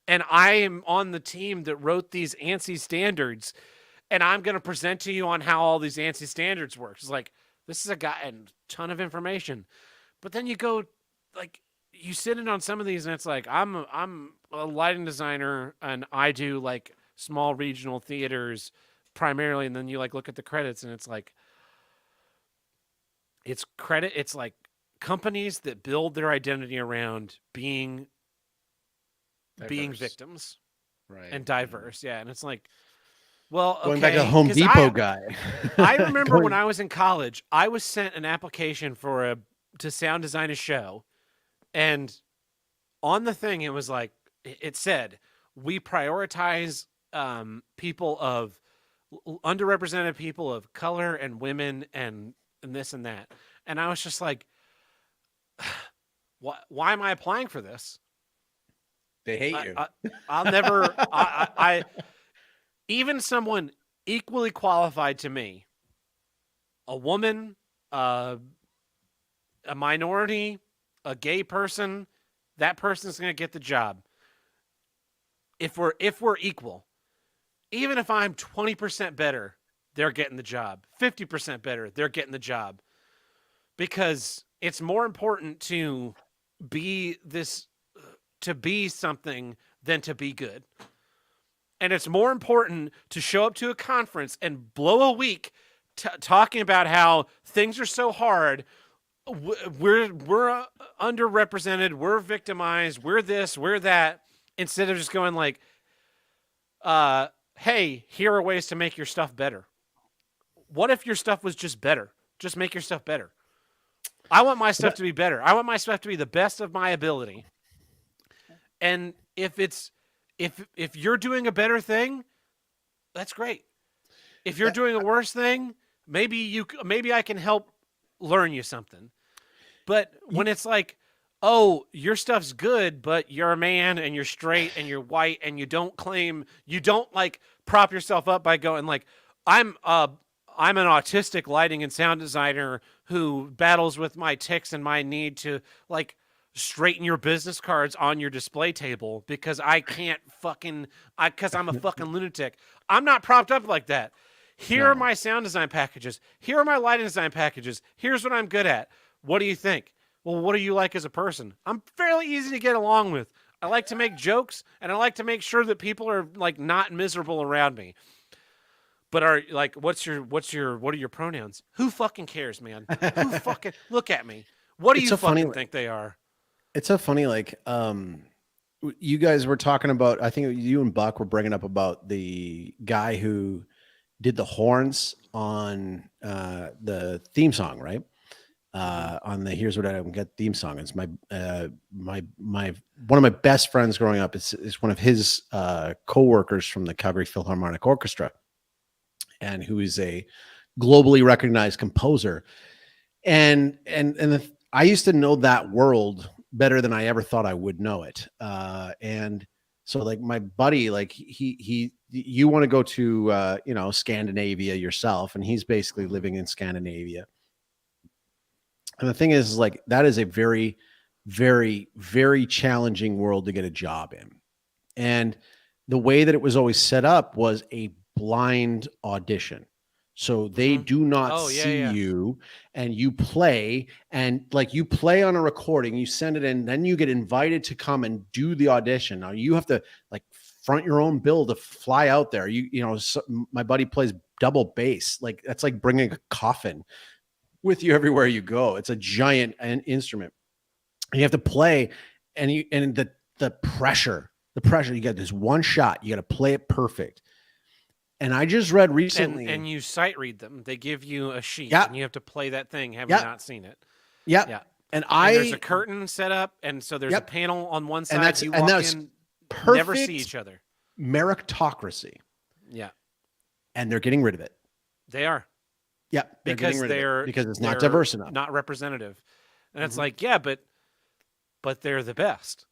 S1: And I am on the team that wrote these ANSI standards, and I'm going to present to you on how all these ANSI standards work. It's like, this is a guy and a ton of information. But then you go, like, you sit in on some of these, and it's like, I'm a lighting designer, and I do like small regional theaters primarily. And then you like look at the credits, and it's like, it's like companies that build their identity around being victims,
S2: right,
S1: and diverse. Yeah. And it's like, well, okay,
S2: going back to the Home Depot guy.
S1: I remember when I was in college, I was sent an application to sound design a show, and on the thing it was like, it said, we prioritize people of underrepresented people of color and women and this and that. And I was just like, why am I applying for this?
S2: They hate you.
S1: I'll never. I even someone equally qualified to me, a woman, a minority, a gay person, that person's going to get the job. If we're equal, even if I'm 20% better, they're getting the job. 50% better, they're getting the job, because it's more important to be something than to be good. And it's more important to show up to a conference and blow a week talking about how things are so hard. We're underrepresented. We're victimized. We're this, we're that. Instead of just going like, hey, here are ways to make your stuff better. What if your stuff was just better? Just make your stuff better. I want my stuff to be better. I want my stuff to be the best of my ability. And if you're doing a better thing, that's great. If you're doing a worse thing, maybe I can help learn you something. But when it's like, oh, your stuff's good, but you're a man and you're straight and you're white and you don't like prop yourself up by going like, I'm an autistic lighting and sound designer who battles with my tics and my need to like straighten your business cards on your display table because because I'm a fucking lunatic. I'm not propped up like that. Here are my sound design packages. Here are my lighting design packages. Here's what I'm good at. What do you think? Well, what are you like as a person? I'm fairly easy to get along with. I like to make jokes, and I like to make sure that people are like not miserable around me. But what are your pronouns? Who fucking cares, man? Who fucking look at me? What do you fucking think they are?
S2: It's so funny, like, you guys were talking about, I think you and Buck were bringing up about the guy who did the horns on the theme song, right? On the Here's What I Don't Get theme song. It's my one of my best friends growing up. It's one of his co-workers from the Calgary Philharmonic Orchestra, and who is a globally recognized composer. And I used to know that world better than I ever thought I would know it. And so like my buddy, like you want to go to, Scandinavia yourself, and he's basically living in Scandinavia. And the thing is like, that is a very, very, very challenging world to get a job in. And the way that it was always set up was a blind audition. So they do not see you, and you play, and like you play on a recording, you send it in, then you get invited to come and do the audition. Now you have to like front your own bill to fly out there. My buddy plays double bass. Like that's like bringing a coffin with you everywhere you go. It's a giant instrument. And you have to play, and the pressure, you got this one shot, you got to play it perfect. And I just read recently,
S1: and you sight read them. They give you a sheet,
S2: Yep.
S1: and you have to play that thing. Have
S2: Yep.
S1: you not seen it?
S2: Yep.
S1: Yeah.
S2: And
S1: there's a curtain set up, and so there's a panel on one side.
S2: that's
S1: you walk in, never see
S2: perfect
S1: each other.
S2: meritocracy.
S1: Yeah.
S2: And they're getting rid of it.
S1: They are.
S2: Yeah, they're
S1: Because
S2: getting rid of it
S1: they're
S2: because it's not
S1: they're
S2: diverse enough.
S1: not representative. And it's like, yeah, but they're the best.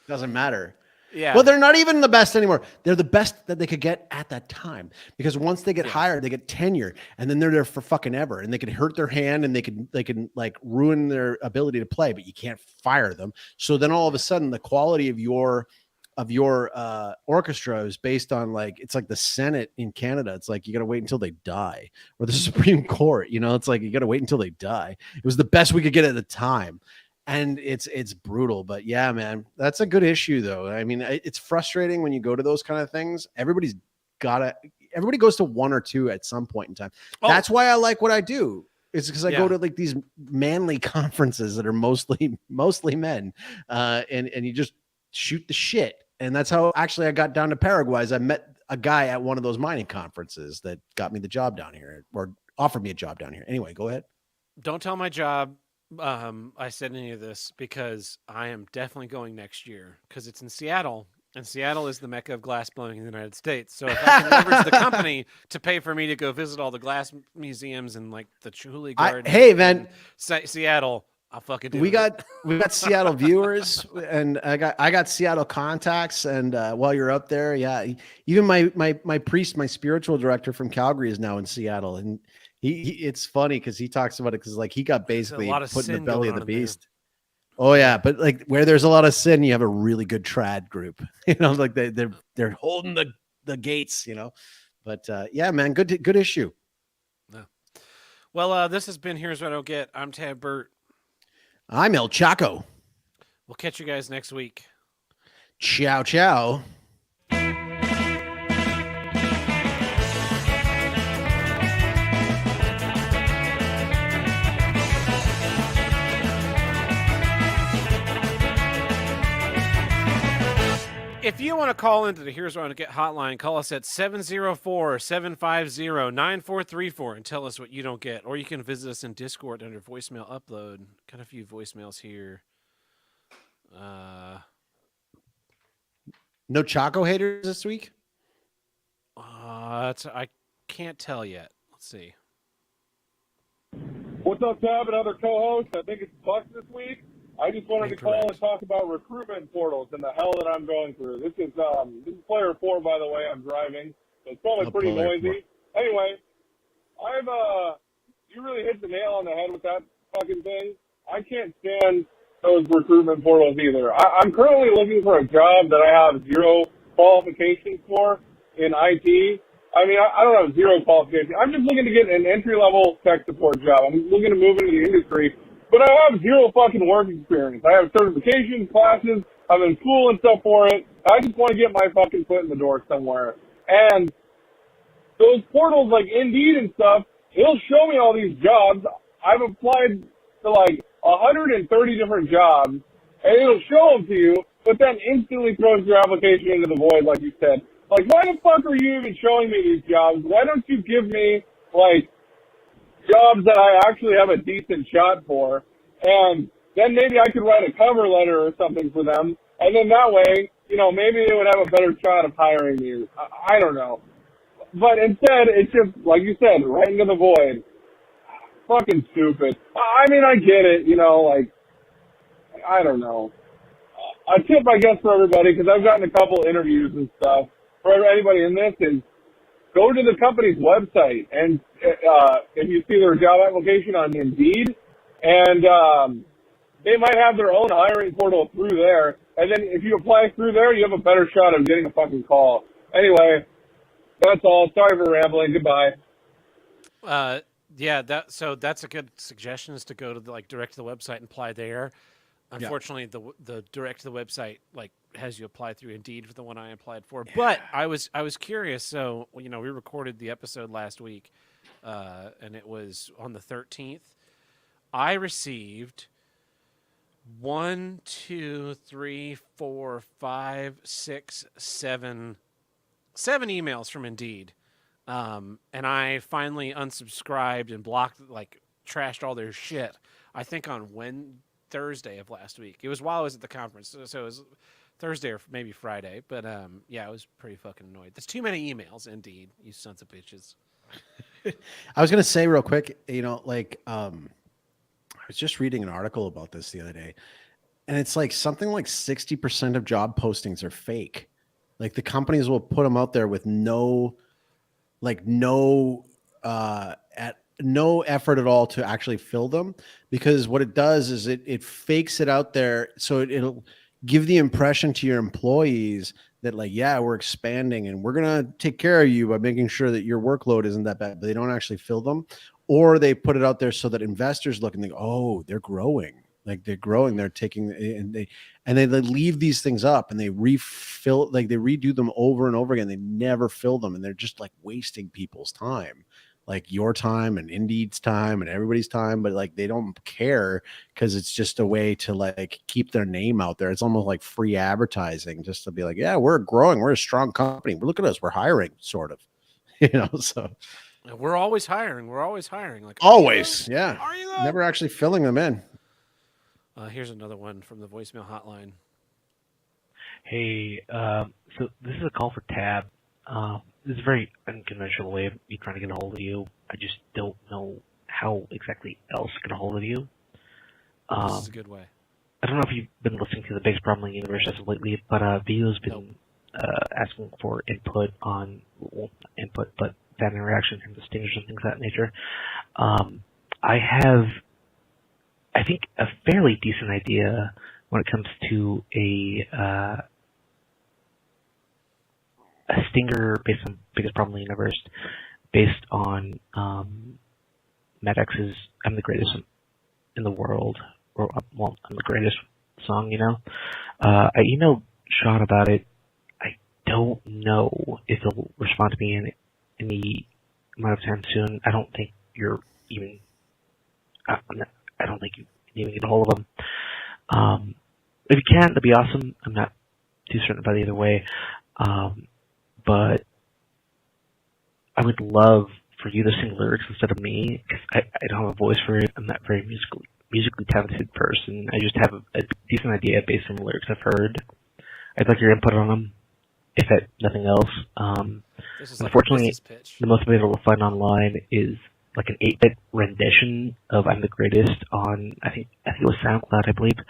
S2: Doesn't matter.
S1: Yeah.
S2: Well, they're not even the best anymore. They're the best that they could get at that time, because once they get hired, they get tenure, and then they're there for fucking ever, and they can hurt their hand, and they can like ruin their ability to play, but you can't fire them. So then all of a sudden, the quality of your orchestra is based on, like, it's like the Senate in Canada. It's like you got to wait until they die, or the Supreme Court. You know, it's like you got to wait until they die. It was the best we could get at the time. And it's brutal, but yeah, man, that's a good issue though. I mean, it's frustrating when you go to those kind of things. Everybody goes to one or two at some point in time.
S1: Oh.
S2: That's why I like what I do. It's because I go to like these manly conferences that are mostly men, and you just shoot the shit. And that's how actually I got down to Paraguay. Is I met a guy at one of those mining conferences that got me the job down here, or offered me a job down here. Anyway, go ahead.
S1: Don't tell my job I said any of this, because I am definitely going next year, because it's in Seattle, and Seattle is the mecca of glass blowing in the United States. So if I can leverage the company to pay for me to go visit all the glass museums and like the Chihuly Garden,
S2: hey man,
S1: Seattle, I'll fucking do
S2: we
S1: it.
S2: got Seattle viewers, and I got Seattle contacts. And while you're up there, yeah, even my priest, my spiritual director from Calgary, is now in Seattle, and it's funny because he talks about it, because like he got basically put in the belly of the beast. Oh yeah, but like where there's a lot of sin, you have a really good trad group. You know, like they're holding the gates. You know, but yeah, man, good issue.
S1: Yeah. Well, this has been Here's What I Don't Get. I'm Tad Burt.
S2: I'm El Chaco.
S1: We'll catch you guys next week.
S2: Ciao, ciao.
S1: If you want to call into the Here's What I Don't Get hotline, call us at 704-750-9434 and tell us what you don't get. Or you can visit us in Discord under voicemail upload. Got a few voicemails here.
S2: No Chaco haters this week?
S1: I can't tell yet. Let's see.
S14: What's up, Tab and other co-hosts? I think it's Buck this week. I just wanted to call and talk about recruitment portals and the hell that I'm going through. This is player 4, by the way. I'm driving, so it's probably pretty noisy. Anyway, you really hit the nail on the head with that fucking thing. I can't stand those recruitment portals either. I'm currently looking for a job that I have zero qualifications for in IT. I mean, I don't have zero qualifications. I'm just looking to get an entry-level tech support job. I'm looking to move into the industry. But I have zero fucking work experience. I have certifications, classes, I'm in school and stuff for it. I just want to get my fucking foot in the door somewhere. And those portals like Indeed and stuff, it'll show me all these jobs. I've applied to like 130 different jobs, and it'll show them to you, but then instantly throws your application into the void, like you said. Like, why the fuck are you even showing me these jobs? Why don't you give me, like, jobs that I actually have a decent shot for, and then maybe I could write a cover letter or something for them, and then that way, you know, maybe they would have a better shot of hiring me. I don't know. But instead, it's just, like you said, right into the void. Fucking stupid. I mean, I get it, you know, like, I don't know. A tip, I guess, for everybody, because I've gotten a couple interviews and stuff, for anybody in this, is go to the company's website, and if you see their job application on Indeed, and they might have their own hiring portal through there, and then if you apply through there, you have a better shot of getting a fucking call. Anyway, that's all. Sorry for rambling. Goodbye.
S1: Yeah, that's a good suggestion, is to go to direct to the website and apply there. Unfortunately, the direct to the website has you apply through Indeed for the one I applied for. Yeah. But I was curious. So we recorded the episode last week, and it was on the 13th. I received 7 emails from Indeed, and I finally unsubscribed and blocked, trashed all their shit. I think on Thursday of last week. It was while I was at the conference, so it was Thursday or maybe Friday. But yeah, I was pretty fucking annoyed. There's too many emails, Indeed, you sons of bitches.
S2: I was gonna say real quick, like I was just reading an article about this the other day, and it's like something like 60% of job postings are fake. Like the companies will put them out there with no effort at all to actually fill them, because what it does is it fakes it out there, so it'll give the impression to your employees that like, yeah, we're expanding and we're gonna take care of you by making sure that your workload isn't that bad, but they don't actually fill them. Or they put it out there so that investors look and think, oh, they're growing. Like they're growing, they're taking, and they leave these things up and they refill, like they redo them over and over again. They never fill them, and they're just like wasting people's time, like your time and Indeed's time and everybody's time. But like they don't care, because it's just a way to like keep their name out there. It's almost like free advertising, just to be like, yeah, we're growing, we're a strong company. Look at us, we're hiring, sort of, So
S1: we're always hiring. We're always hiring. Like
S2: always, yeah.
S1: Are you
S2: never actually filling them in.
S1: Here's another one from the voicemail hotline.
S15: Hey, so this is a call for Tab. This is a very unconventional way of me trying to get a hold of you. I just don't know how exactly else to get a hold of you.
S1: This is a good way.
S15: I don't know if you've been listening to the Biggest Problem in the Universe as of lately, but Vito's been asking for input on, well, not input, but fan interaction from the stingers and things of that nature. I have, I think, a fairly decent idea when it comes to a stinger based on Biggest Problem in the Universe, based on Matt X's "I'm the Greatest in the World," or well, "I'm the Greatest" song. I emailed Sean about it. I don't know if he'll respond to me in any amount of time soon. I don't think you're even. I don't think you can even get a hold of him. If you can, that'd be awesome. I'm not too certain about either way. But I would love for you to sing lyrics instead of me, because I don't have a voice for it. I'm not a very musically talented person. I just have a decent idea based on the lyrics I've heard. I'd like your input on them, if at nothing else. Unfortunately, the most available to find online is like an 8-bit rendition of "I'm the Greatest" on, I think it was SoundCloud, I believe.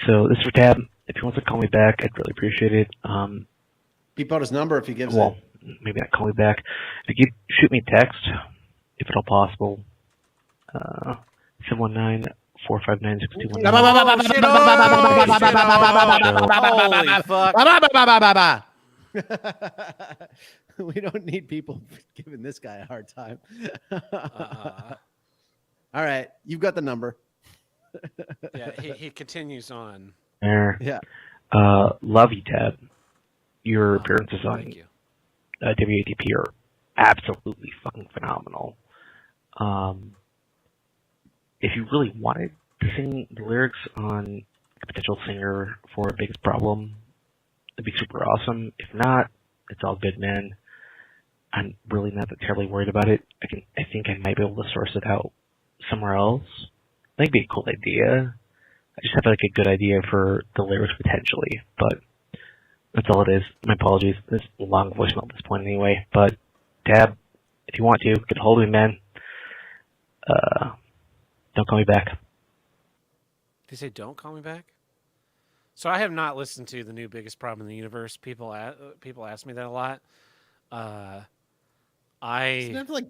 S15: So this is for Tab. If he wants to call me back, I'd really appreciate it.
S2: Beep out his number if he gives
S15: it. Maybe not call me back. If you could shoot me a text, if at all possible. 719-459-6211.
S2: We don't need people giving this guy a hard time. All right, you've got the number.
S1: Yeah, he continues on.
S15: There.
S2: Yeah.
S15: Love you, Tab. Your appearances on WATP are absolutely fucking phenomenal. If you really wanted to sing the lyrics on a potential singer for Biggest Problem, it'd be super awesome. If not, it's all good, man. I'm really not that terribly worried about it. I think I might be able to source it out somewhere else. I think it'd be a cool idea. I just have like a good idea for the lyrics potentially, but that's all it is. My apologies. This is a long voicemail at this point anyway, but Tab, if you want to, get a hold of me, man. Don't call me back.
S1: Did he say don't call me back? So I have not listened to the new Biggest Problem in the Universe. People ask me that a lot.
S2: Doesn't it have like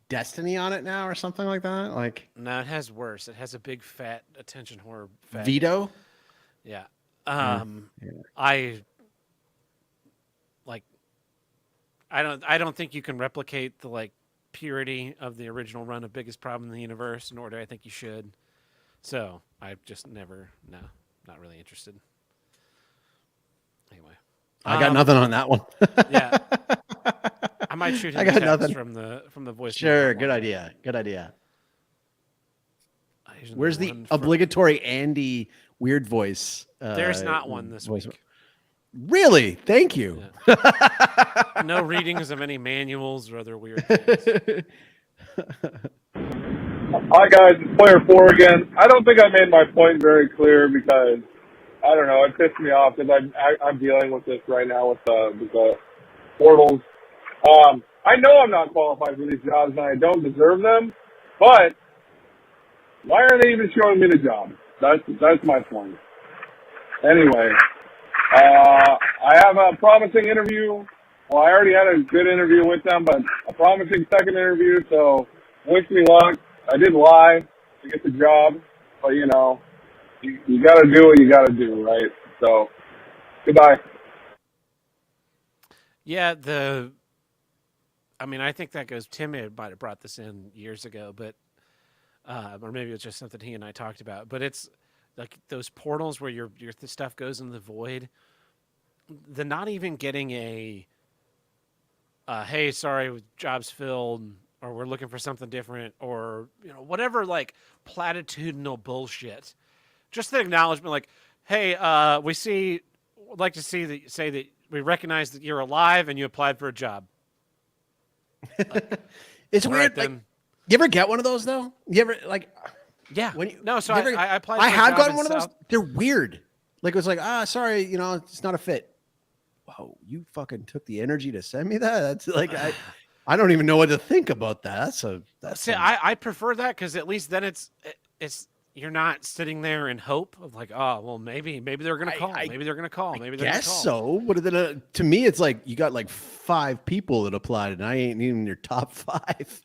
S2: Destiny on it now or something like that? Like,
S1: no, it has worse. It has a big fat attention whore.
S2: Vito?
S1: Yeah.
S2: Yeah.
S1: I don't think you can replicate the like purity of the original run of Biggest Problem in the Universe, nor do I think you should. So I've just never, not really interested. Anyway,
S2: I got nothing on that one.
S1: Yeah, I might shoot him
S2: I got
S1: text
S2: nothing
S1: from the voice.
S2: Sure, good idea. Good idea. Where's the obligatory Andy weird voice?
S1: There's not one this week.
S2: Really? Thank you.
S1: Yeah. No readings of any manuals or other weird things.
S14: Hi guys, it's Player 4 again. I don't think I made my point very clear because, I don't know, it pissed me off because I'm dealing with this right now with the portals. I know I'm not qualified for these jobs and I don't deserve them, but why are they even showing me the job? That's my point. Anyway, I have a promising interview. Well, I already had a good interview with them, but a promising second interview, so wish me luck. I did lie to get the job, but you know, you got to do what you got to do, right? So, goodbye.
S1: Yeah, I mean, I think that goes. Tim might have brought this in years ago, but or maybe it's just something he and I talked about. But it's like those portals where your stuff goes in the void. The not even getting a hey, sorry, job's filled, or we're looking for something different, or you know, whatever, like platitudinal bullshit. Just the acknowledgement, like, hey, would like to say that we recognize that you're alive and you applied for a job. Like,
S2: it's
S1: all
S2: weird.
S1: right,
S2: Like, you ever get one of those though? You ever like?
S1: Yeah.
S2: When you,
S1: no, so
S2: you ever,
S1: I applied.
S2: I
S1: for a
S2: have
S1: job
S2: gotten
S1: in
S2: one of those.
S1: South-
S2: They're weird. Like it was like, sorry, you know, it's not a fit. Whoa, you fucking took the energy to send me that. That's like I don't even know what to think about that. That's
S1: See, I prefer that because at least then it's you're not sitting there in hope of like, oh well, maybe they're gonna call, maybe they're gonna call, maybe they're
S2: guess
S1: gonna call.
S2: so. But then to me, it's like you got like 5 people that applied, and I ain't even in your top 5.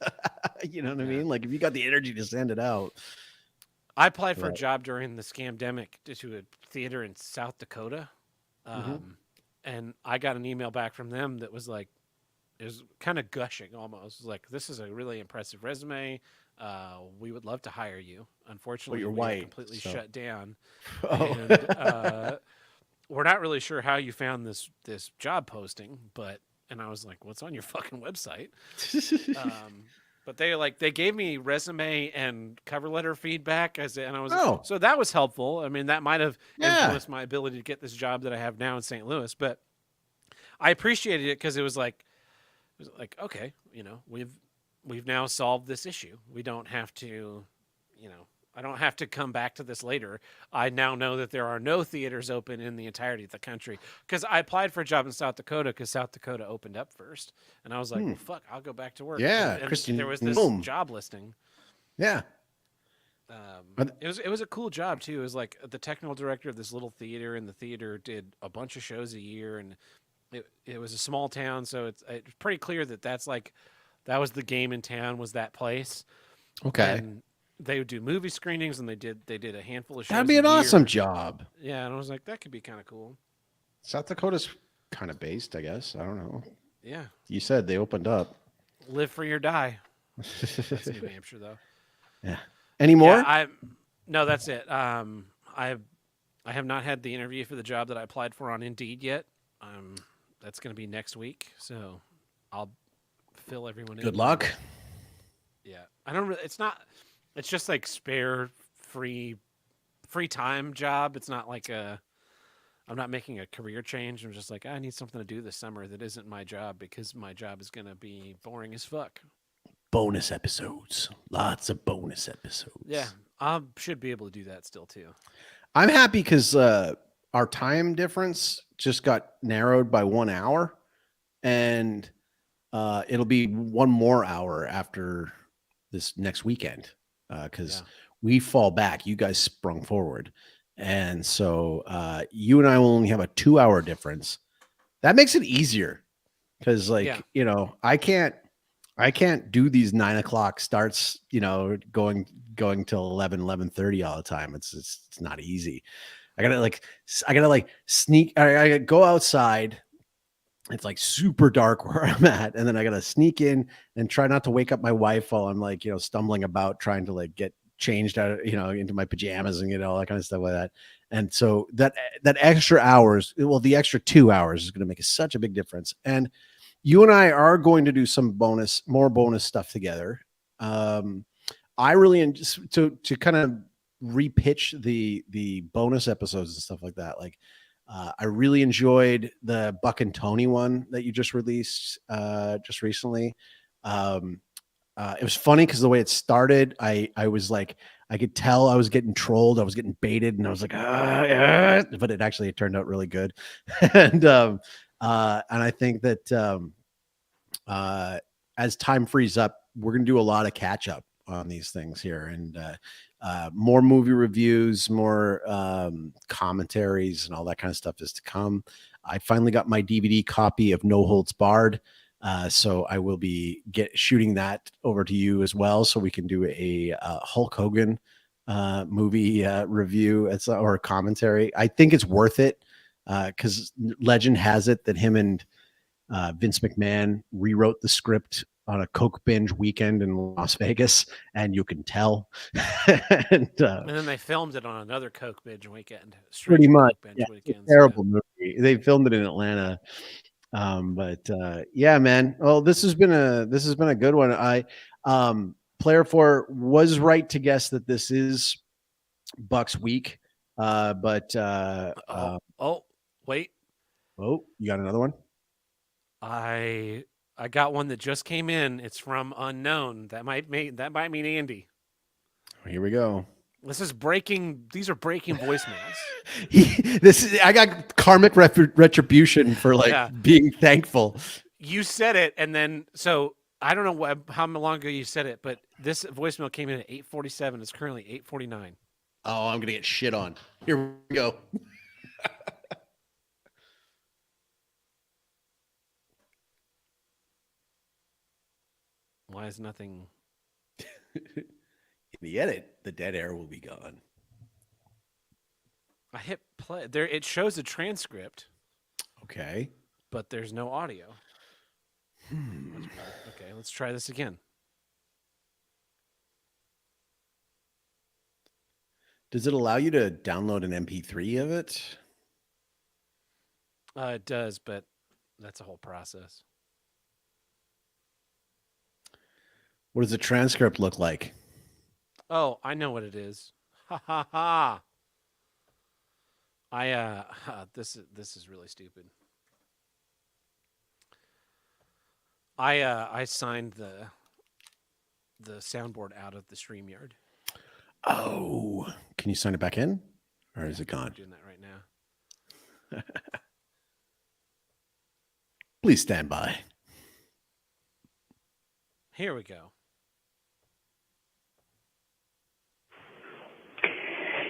S2: You know what I mean? Like if you got the energy to send it out.
S1: I applied for a job during the scamdemic to a theater in South Dakota, and I got an email back from them that was like, it was kind of gushing almost. It was like, this is a really impressive resume. We would love to hire you. Unfortunately,
S2: you're
S1: we are
S2: white,
S1: completely
S2: so.
S1: shut down.
S2: Oh.
S1: And, we're not really sure how you found this job posting, and I was like, what's on your fucking website? But they gave me resume and cover letter feedback and I was so that was helpful. I mean, that might have influenced my ability to get this job that I have now in St. Louis, but I appreciated it because it was like, okay, you know, we've now solved this issue. We don't have to, you know, I don't have to come back to this later. I now know that there are no theaters open in the entirety of the country because I applied for a job in South Dakota because South Dakota opened up first. And I was like, well, fuck, I'll go back to work.
S2: Yeah,
S1: and
S2: Christian,
S1: there was this
S2: boom.
S1: job listing.
S2: Yeah.
S1: It was a cool job too. It was like the technical director of this little theater, and the theater did a bunch of shows a year, and it was a small town, so it's pretty clear that was the game in town, was that place.
S2: Okay.
S1: And they would do movie screenings, and they did a handful of shows.
S2: That'd be an awesome job.
S1: Yeah, and I was like, that could be kind of cool.
S2: South Dakota's kind of based, I guess. I don't know.
S1: Yeah.
S2: You said they opened up.
S1: Live free or die. That's New Hampshire, though.
S2: Yeah. Any more?
S1: Yeah, no, that's it. I have not had the interview for the job that I applied for on Indeed yet. That's going to be next week, so I'll fill everyone in.
S2: Good luck.
S1: Yeah, I don't really. It's just like spare free time job. It's not like I'm not making a career change. I'm just like, I need something to do this summer that isn't my job because my job is going to be boring as fuck.
S2: Bonus episodes. Lots of bonus episodes.
S1: Yeah, I should be able to do that still too.
S2: I'm happy because our time difference just got narrowed by 1 hour, and it'll be 1 more hour after this next weekend because we fall back. You guys sprung forward. And so you and I will only have a 2-hour difference. That makes it easier because you know, I can't do these 9 o'clock starts, you know, going till 11:30 all the time. It's not easy. I gotta sneak. I gotta go outside. It's like super dark where I'm at. And then I gotta sneak in and try not to wake up my wife while I'm like, you know, stumbling about trying to like get changed out, you know, into my pajamas and, you know, all that kind of stuff like that. And so that extra hours, well, the extra 2 hours is going to make such a big difference. And you and I are going to do some more bonus stuff together. I really, to kind of repitch the bonus episodes and stuff like that. Like, I really enjoyed the Buck and Tony one that you just released just recently. It was funny because the way it started, I was like, I could tell I was getting trolled. I was getting baited, and I was like, but it turned out really good. And I think that as time frees up, we're going to do a lot of catch up on these things here, and more movie reviews, more commentaries, and all that kind of stuff is to come. I finally got my DVD copy of No Holds Barred. So I will be shooting that over to you as well, so we can do a Hulk Hogan movie review or a commentary. I think it's worth it because legend has it that him and Vince McMahon rewrote the script on a coke binge weekend in Las Vegas, and you can tell. And
S1: then they filmed it on another coke binge weekend.
S2: Pretty much,
S1: weekends,
S2: terrible movie. They filmed it in Atlanta. But yeah, man. Well, this has been a good one. Player 4 was right to guess that this is Buck's week. But
S1: wait.
S2: Oh, you got another one?
S1: I got one that just came in. It's from unknown. That might mean Andy.
S2: Here we go.
S1: This is breaking. These are breaking voicemails.
S2: I got karmic retribution for being thankful.
S1: You said it, and then so I don't know how long ago you said it, but this voicemail came in at 8:47. It's currently 8:49.
S2: Oh, I'm gonna get shit on. Here we go.
S1: Why is nothing?
S2: In the edit, the dead air will be gone.
S1: I hit play. There, it shows a transcript.
S2: Okay.
S1: But there's no audio. Okay, let's try this again.
S2: Does it allow you to download an MP3 of it?
S1: It does, but that's a whole process.
S2: What does the transcript look like?
S1: Oh, I know what it is. Ha ha ha. This is really stupid. I signed the soundboard out of the StreamYard.
S2: Oh, can you sign it back in, or is it gone?
S1: I'm doing that right now.
S2: Please stand by.
S1: Here we go.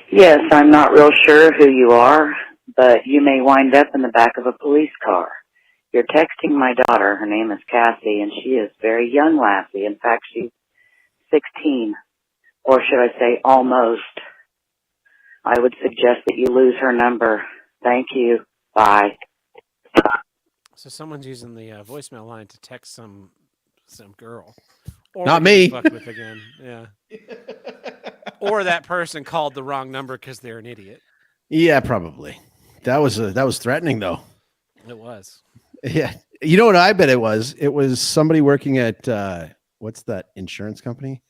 S16: Yes, I'm not real sure who you are, but you may wind up in the back of a police car. You're texting my daughter. Her name is Cassie, and she is very young lassie. In fact, she's 16, or should I say almost. I would suggest that you lose her number. Thank you. Bye.
S1: So someone's using the voicemail line to text some girl. Or
S2: not me.
S1: Fuck with again. Yeah. Or that person called the wrong number because they're an idiot.
S2: Yeah, probably. That was threatening, though.
S1: It was.
S2: Yeah. You know what I bet it was? It was somebody working at what's that insurance company?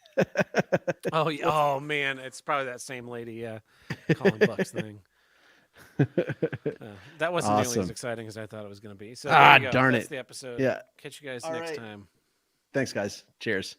S1: Oh, yeah. Oh man, it's probably that same lady. Yeah, calling Buck's thing. That wasn't nearly as exciting as I thought it was going to be. So
S2: darn
S1: That's
S2: it.
S1: the episode.
S2: Yeah.
S1: Catch you guys
S2: All
S1: next
S2: right.
S1: time.
S2: Thanks, guys. Cheers.